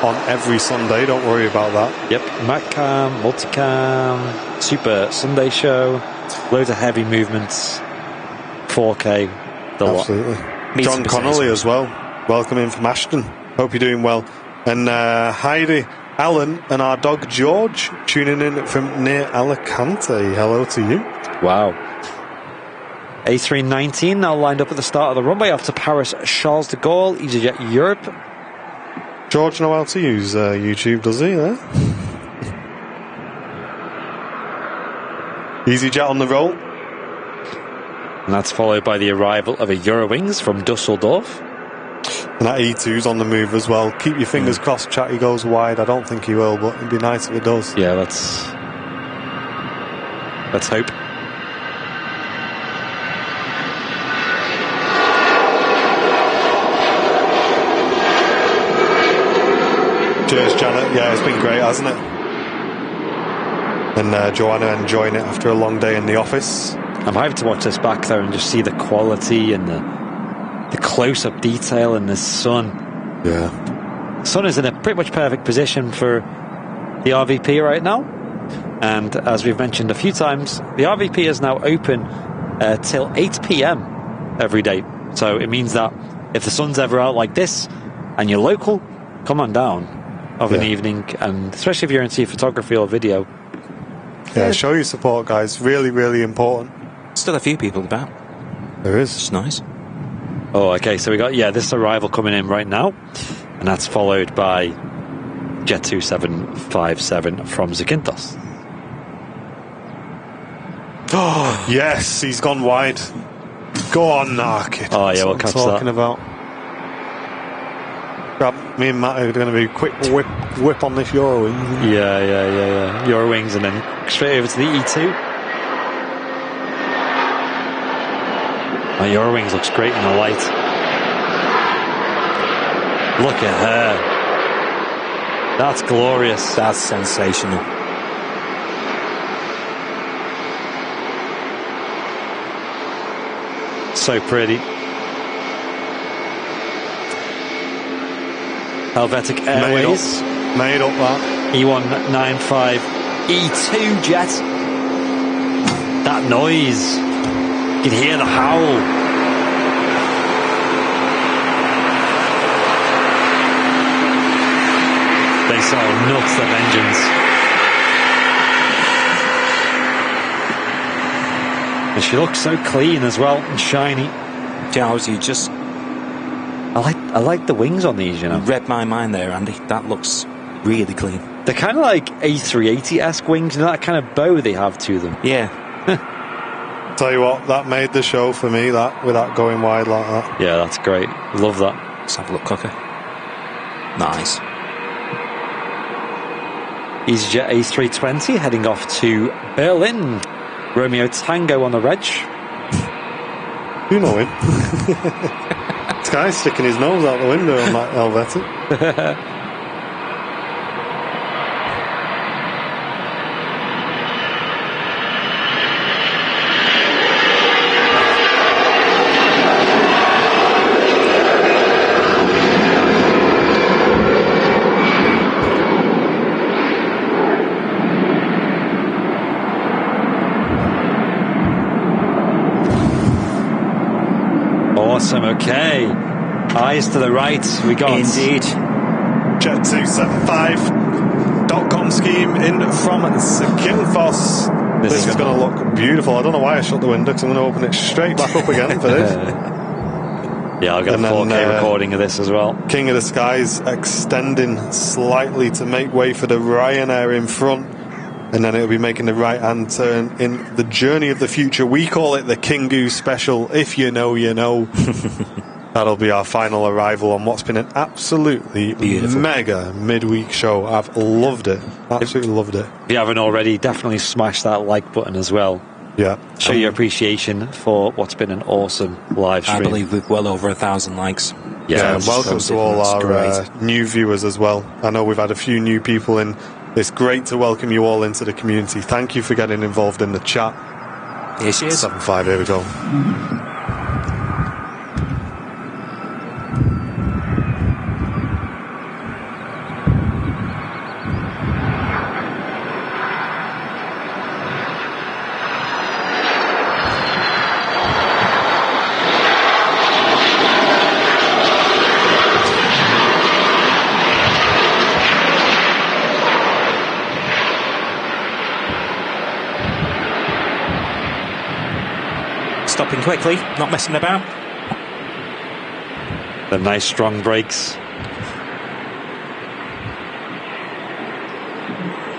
on every Sunday, don't worry about that. Yep, Macam, Multicam, Super Sunday show, loads of heavy movements, 4K, the Absolutely. lot. John Connolly as well, welcome in from Ashton. Hope you're doing well. And Heidi Allen and our dog George tuning in from near Alicante. Hello to you. Wow. A319 now lined up at the start of the runway off to Paris Charles de Gaulle, EasyJet Europe. George know how to use YouTube, does he? EasyJet on the roll. And that's followed by the arrival of a Eurowings from Dusseldorf. And that E2's on the move as well. Keep your fingers crossed, chat, he goes wide. I don't think he will, but it'd be nice if it does. Yeah, let's hope. Cheers, Janet. Yeah, it's been great, hasn't it? And Joanna enjoying it after a long day in the office. I'm hyped to watch this back there and just see the quality and the close-up detail in the sun. Yeah. The sun is in a pretty much perfect position for the RVP right now. And as we've mentioned a few times, the RVP is now open till 8 p.m. every day. So it means that if the sun's ever out like this and you're local, come on down of an evening, and especially if you're into photography or video. Yeah, show your support, guys. Really, really important. Still a few people about. There is. It's nice. Oh, okay. So we got, this arrival coming in right now. And that's followed by Jet 2757 from Zakynthos. Oh, yes, he's gone wide. Go on, Narkit. Oh, yeah, we'll catch that. Talking about. Me and Matt are going to be quick whip on this Eurowings. Yeah. Eurowings and then straight over to the E2. Oh, Eurowings looks great in the light. Look at her. That's glorious. That's sensational. So pretty. Helvetic Airways. Made up that. E195 E2 jet. That noise. You can hear the howl. They sound nuts, them engines. And she looks so clean as well and shiny. Giles, you just I like the wings on these, you know. read my mind there, Andy. That looks really clean. They're kind of like A380-esque wings, you know, that kind of bow they have to them. Yeah. Tell you what, that made the show for me, that, with that going wide like that. Yeah, that's great. Love that. Let's have a look, Cocker. Nice. EasyJet A320 heading off to Berlin. Romeo Tango on the reg. You know him. This guy's sticking his nose out the window on that Helvetic. Awesome, okay. Eyes to the right, we got. Indeed. Jet275.com scheme in from Zakynthos. This is going to look beautiful. I don't know why I shut the window, because I'm going to open it straight back up again for this. Yeah, I'll get a 4K recording of this as well. King of the Skies extending slightly to make way for the Ryanair in front. And then it'll be making the right-hand turn in the Journey of the Future. We call it the Kingu Special. If you know, you know. That'll be our final arrival on what's been an absolutely beautiful, mega midweek show. I've loved it. Absolutely loved it. If you haven't already, definitely smash that like button as well. Yeah. Show your appreciation for what's been an awesome live stream. I believe we've well over 1,000 likes. Yeah, welcome to all our new viewers as well. I know we've had a few new people in. It's great to welcome you all into the community. Thank you for getting involved in the chat. Here she is. 7.5, here we go. Stopping quickly, not messing about. The nice strong brakes.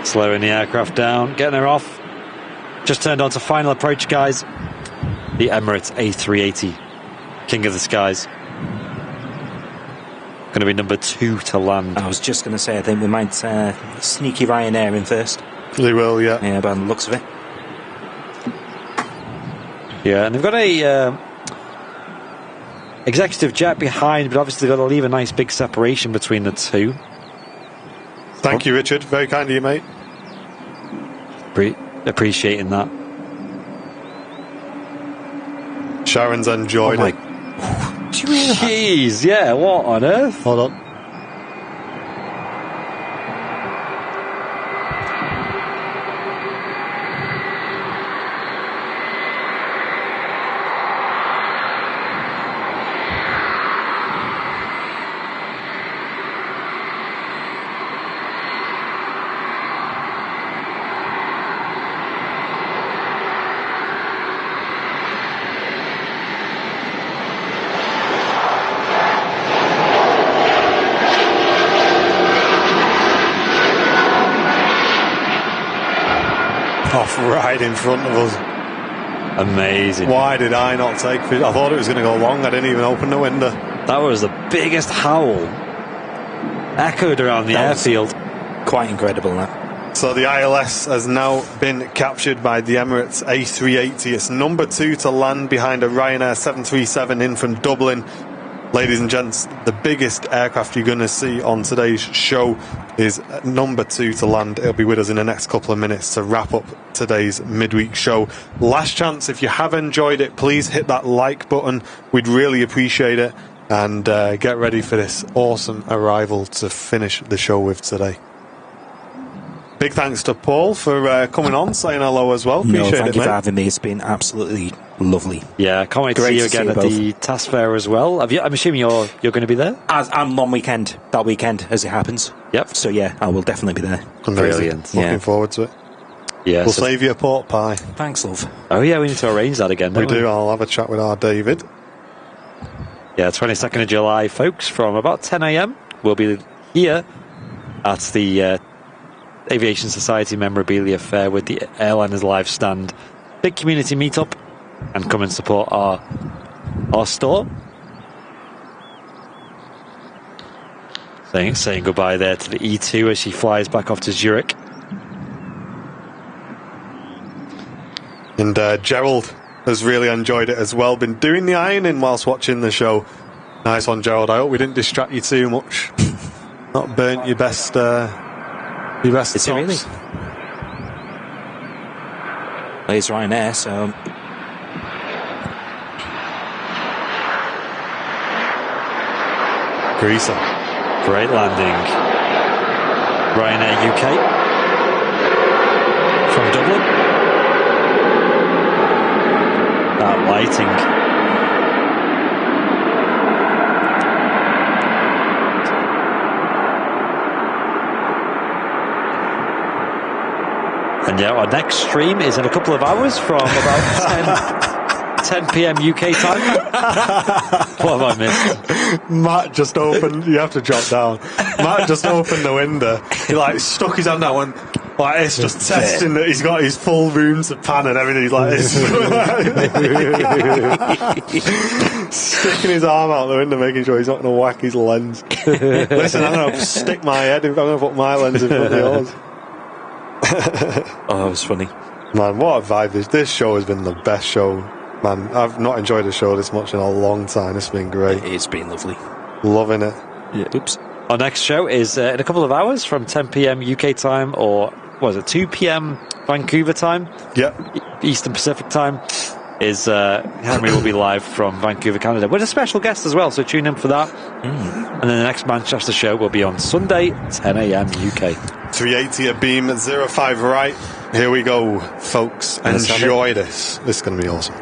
Slowing the aircraft down, getting her off. Just turned on to final approach, guys. The Emirates A380, King of the Skies. Going to be number 2 to land. I was just going to say, I think we might sneaky Ryanair in first. They will, yeah. Yeah, by the looks of it. Yeah, and they've got a executive jet behind, but obviously they've got to leave a nice big separation between the two. Thank you, Richard. Very kind of you, mate. Appreciating that. Sharon's enjoyed it. Jeez, yeah, what on earth? Hold on. off right in front of us. Amazing. Why did I not take it? I thought it was going to go long. I didn't even open the window. That was the biggest howl echoed around the airfield. Quite incredible, that. So the ILS has now been captured by the Emirates A380. It's number 2 to land behind a Ryanair 737 in from Dublin. Ladies and gents, the biggest aircraft you're going to see on today's show is number 2 to land. It'll be with us in the next couple of minutes to wrap up today's midweek show. Last chance, if you have enjoyed it, please hit that like button. We'd really appreciate it. And get ready for this awesome arrival to finish the show with today. Big thanks to Paul for coming on, saying hello as well. Appreciate thank you mate. for having me. It's been absolutely lovely. Yeah, can't wait to see you again at the task fair as well. I'm assuming you're going to be there? I'm on that weekend, as it happens. Yep. So, yeah, I will definitely be there. Brilliant. Looking forward to it. Yeah, we'll save you a pork pie. Thanks, love. Oh, yeah, we need to arrange that again, don't we? We do. I'll have a chat with our David. Yeah, 22nd of July, folks, from about 10 a.m. We'll be here at the Aviation Society Memorabilia Fair with the Airliners live stand. Big community meetup, and come and support our store. Saying goodbye there to the E2 as she flies back off to Zurich. And Gerald has really enjoyed it as well. Been doing the ironing whilst watching the show. Nice one, Gerald. I hope we didn't distract you too much. Not burnt your best. Your best. Is it really? Well, it's Ryanair, so. Greaser. Great landing. Ryanair UK from Dublin. That lighting. And yeah, our next stream is in a couple of hours from about 10 p.m. UK time. What have I missed? Matt just opened. You have to drop down. Matt just opened the window. He like stuck his hand out and like this, just testing that he's got his full room to pan and everything. He's like this, sticking his arm out the window, making sure he's not going to whack his lens. Listen, I'm going to stick my head. I'm going to put my lens in front of yours. Oh, that was funny. Man, what a vibe. This show has been the best show. Man, I've not enjoyed a show this much in a long time. It's been great. It's been lovely. Loving it. Yeah. Oops. Our next show is in a couple of hours from 10 p.m. UK time, or what is it, 2 p.m. Vancouver time? Yep. Eastern Pacific time. Henry will be live from Vancouver, Canada, with a special guest as well, so tune in for that. And then the next Manchester show will be on Sunday, 10 a.m. UK. 380 a beam, 05 right. Here we go, folks. Enjoy this. This is going to be awesome.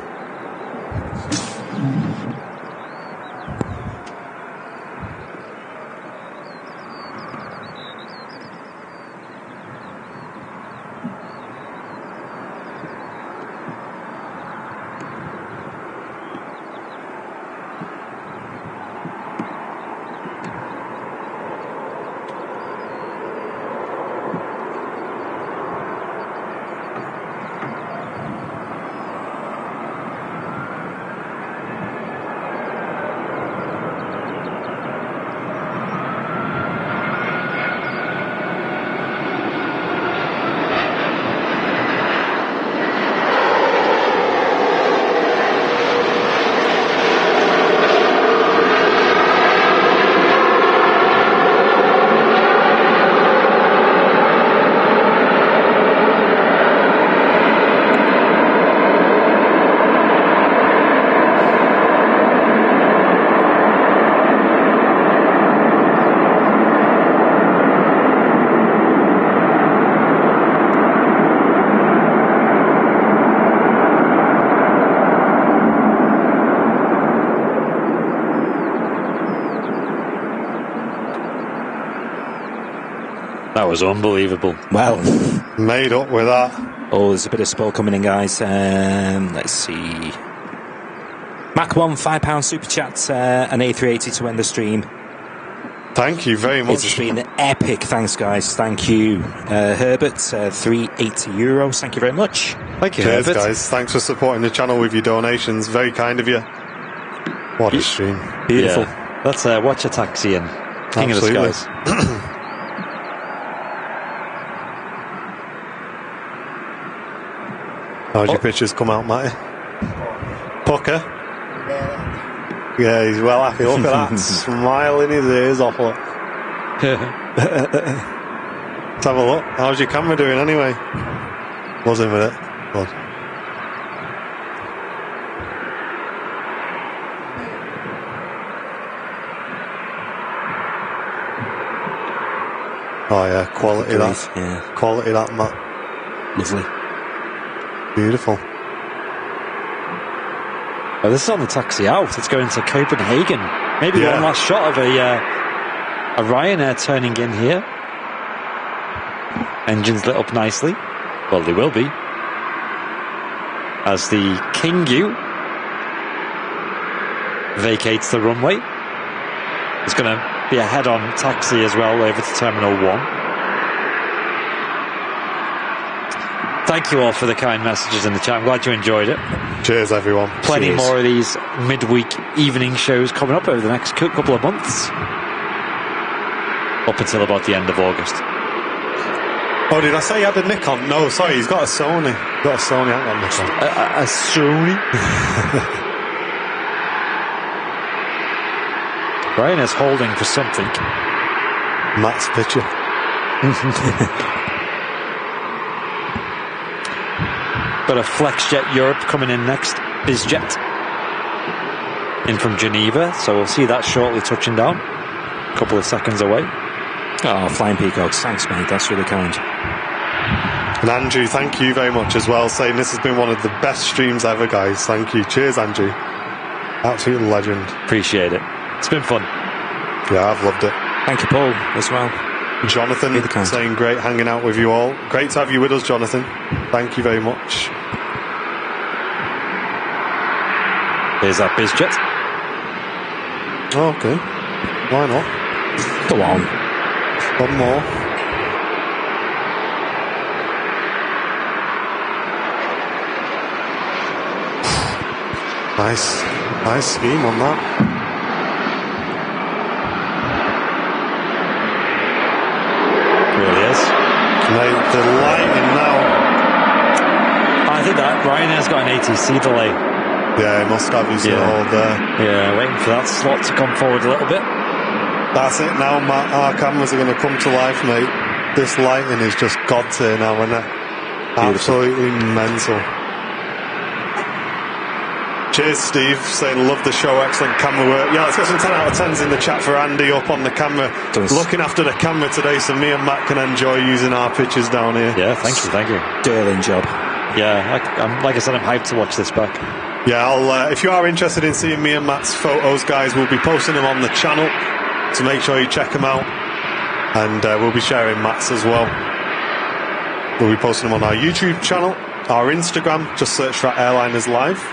That was unbelievable. Well, made up with that. Oh, there's a bit of spoil coming in, guys. Let's see. Mac 1, £5 super chat, an A380 to end the stream. Thank you very much. It's been epic. Thanks, guys. Thank you, Herbert. €380. Thank you very much. Thank you, Cheers, Herbert. guys. Thanks for supporting the channel with your donations. Very kind of you. What a stream. Beautiful. Yeah. Let's watch a taxi and King Absolutely. of the Skies. How'd your pictures come out, Matty? Pucker? Yeah, he's well happy. Look at that smile in his ears off. Look. Let's have a look. How's your camera doing anyway? Buzzing with it. Good. Oh yeah, quality that. Yeah. Quality that, Matt. Lovely. Beautiful. Oh, this is on the taxi out. It's going to Copenhagen. Maybe Yeah. one last shot of a Ryanair turning in here. Engines lit up nicely. Well, they will be. As the Kingu vacates the runway. It's going to be a head-on taxi as well over to Terminal 1. Thank you all for the kind messages in the chat. I'm glad you enjoyed it. Cheers, everyone. Plenty Cheers. more of these midweek evening shows coming up over the next couple of months. Up until about the end of August. Oh, did I say he had a Nikon? No, sorry, he's got a Sony. Got a Sony, I haven't got a Nikon. A Sony? Brian is holding for something. Matt's picture. Got a FlexJet Europe coming in next. BizJet. In from Geneva, so we'll see that shortly touching down. A couple of seconds away. Oh, Flying Peacocks. Thanks, mate. That's really kind. And Andrew, thank you very much as well, saying this has been one of the best streams ever, guys. Thank you. Cheers, Andrew. Absolute legend. Appreciate it. It's been fun. Yeah, I've loved it. Thank you, Paul, as well. Jonathan Really kind. saying great hanging out with you all. Great to have you with us, Jonathan. Thank you very much. Here's that BizJet. Oh, okay. Why not? Go on. One more. Nice. Nice scheme on that. Really is. Mate, the lighting now. I think that Ryanair's got an ATC delay. Yeah, it must have his hold there. Yeah, waiting for that slot to come forward a little bit. That's it now, Matt. Our cameras are going to come to life, mate. This lighting is just God tier now, isn't it? Absolutely mental. Cheers, Steve, saying love the show, excellent camera work. Yeah, let's get some 10 out of 10s in the chat for Andy up on the camera. Looking after the camera today so me and Matt can enjoy using our pictures down here. Yeah, thank you. Sterling job. Yeah, like I said, I'm hyped to watch this back. Yeah, if you are interested in seeing me and Matt's photos, guys, we'll be posting them on the channel, so make sure you check them out. And we'll be sharing Matt's as well. We'll be posting them on our YouTube channel, our Instagram, just search for Airliners Live.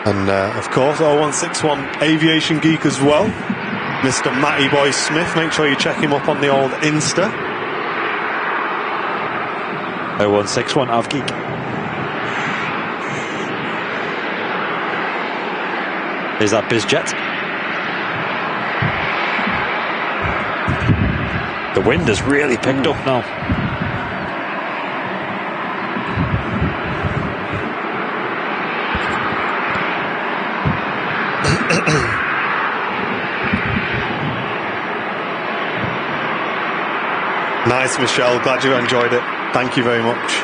And of course, 0161 Aviation Geek as well. Mr. Matty Boy Smith, make sure you check him up on the old Insta. 0161 AvGeek. Is that BizJet? The wind has really picked up now. Nice, Michelle. Glad you enjoyed it. Thank you very much.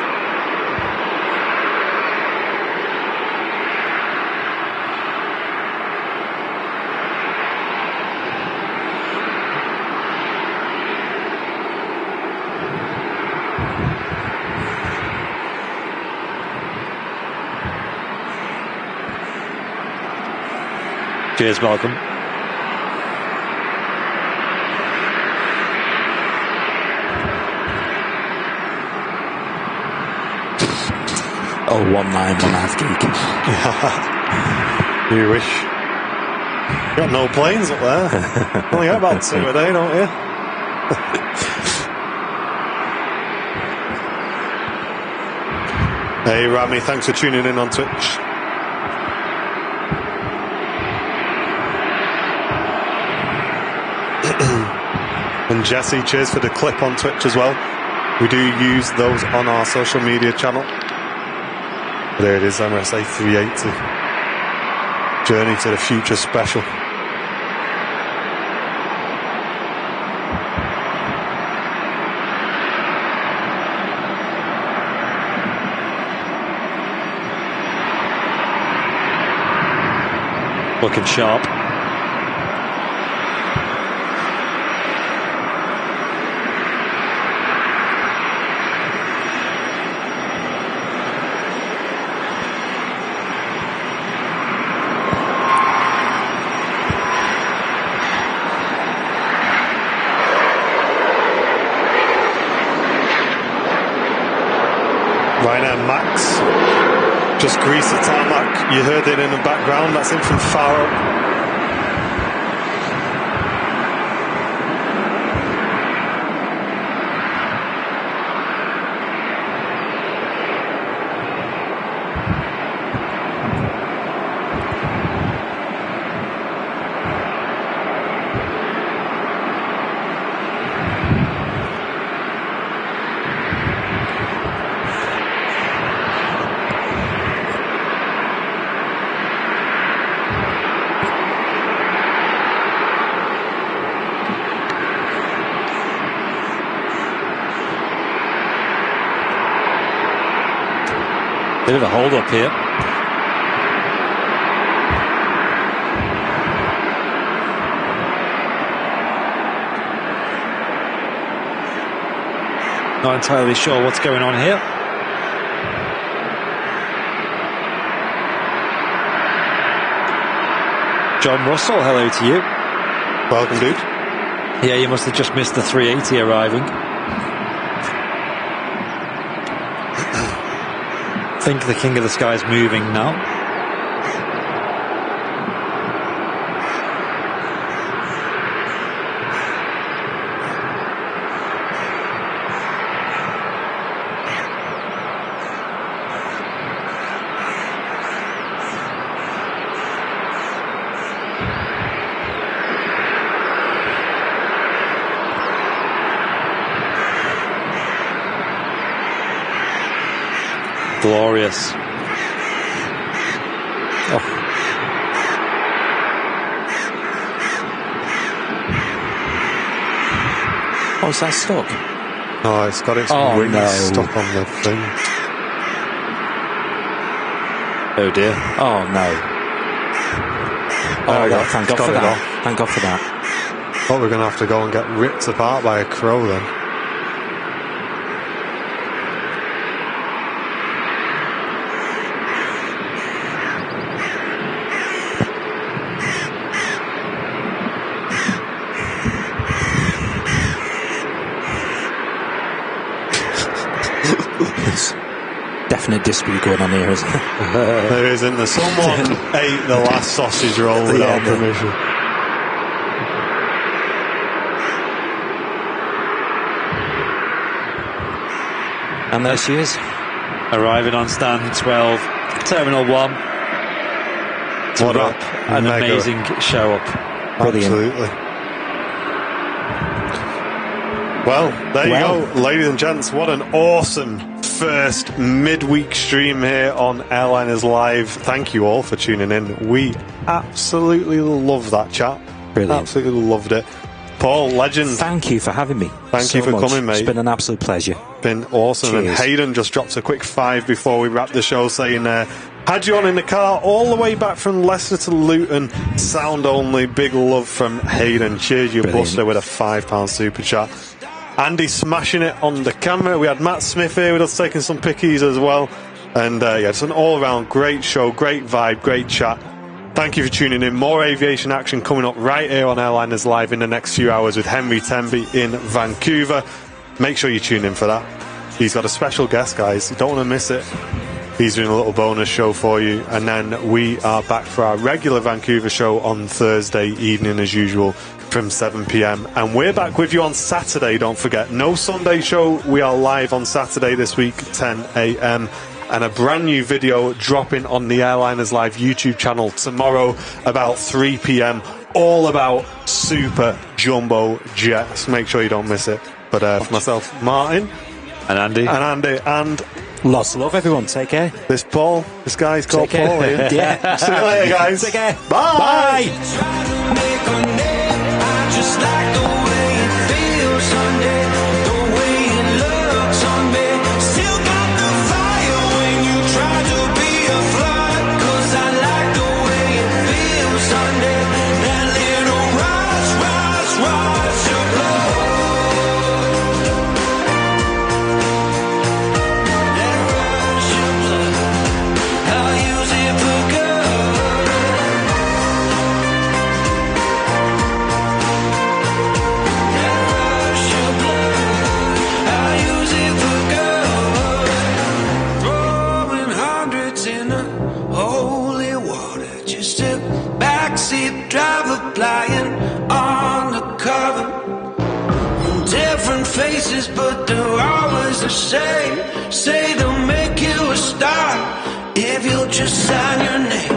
Cheers, Malcolm. Oh, 191 half geek. You wish. Got no planes up there. Only got about 2 a day, don't you? Hey Rami, thanks for tuning in on Twitch. And Jesse, cheers for the clip on Twitch as well. We do use those on our social media channel. There it is, Emirates A380. Journey to the Future special. Looking sharp. Max just greased the tarmac. You heard it in the background. That's him from far up. Bit of a hold up here. Not entirely sure what's going on here. John Russell, hello to you. Welcome, dude. Yeah, you must have just missed the 380 arriving. I think the King of the Sky is moving now. Glorious. Oh, is that stuck? Oh, it's got its wings stuck on the thing. Oh dear. Oh no. There we go. Thank God for that. Thank God for that. Thought we were going to have to go and get ripped apart by a crow then. Definite dispute going on here, isn't there? There isn't there? Someone ate the last sausage roll without permission. And there she is. Arriving on stand 12, Terminal 1. To What wrap an amazing show up. Brilliant. Absolutely. Well, there you go, ladies and gents. What an awesome first midweek stream here on Airliners Live. Thank you all for tuning in. We absolutely love that chat. Brilliant. Absolutely loved it. Paul, legend. Thank you for having me. Thank you for coming, mate. It's been an absolute pleasure. Been awesome. Cheers. And Hayden just dropped a quick 5 before we wrap the show, saying had you on in the car all the way back from Leicester to Luton, sound only. Big love from Hayden. Cheers, you buster, with a £5 super chat. Andy smashing it on the camera. We had Matt Smith here with us taking some pickies as well. And yeah, it's an all-round great show, great vibe, great chat. Thank you for tuning in. More aviation action coming up right here on Airliners Live in the next few hours with Henry Temby in Vancouver. Make sure you tune in for that. He's got a special guest, guys. You don't want to miss it. He's doing a little bonus show for you. And then we are back for our regular Vancouver show on Thursday evening as usual from 7 p.m. And we're back with you on Saturday, don't forget. No Sunday show. We are live on Saturday this week, 10 a.m. And a brand new video dropping on the Airliners Live YouTube channel tomorrow about 3 p.m. all about super jumbo jets. Make sure you don't miss it. But for myself, Martin. And Andy. And lots of love, everyone. Take care. This Paul. This guy's called Paul here. Yeah. See you later, guys. Take care. Bye. Just like the way it feels Sunday, the way it looks on me. Still got the fire when you try to be a flood. 'Cause I like the way it feels Sunday. That little rush of blood. That rush of blood. I'll use it for good. Backseat driver flying on the cover. Different faces, but they're always the same. Say they'll make you a star if you'll just sign your name.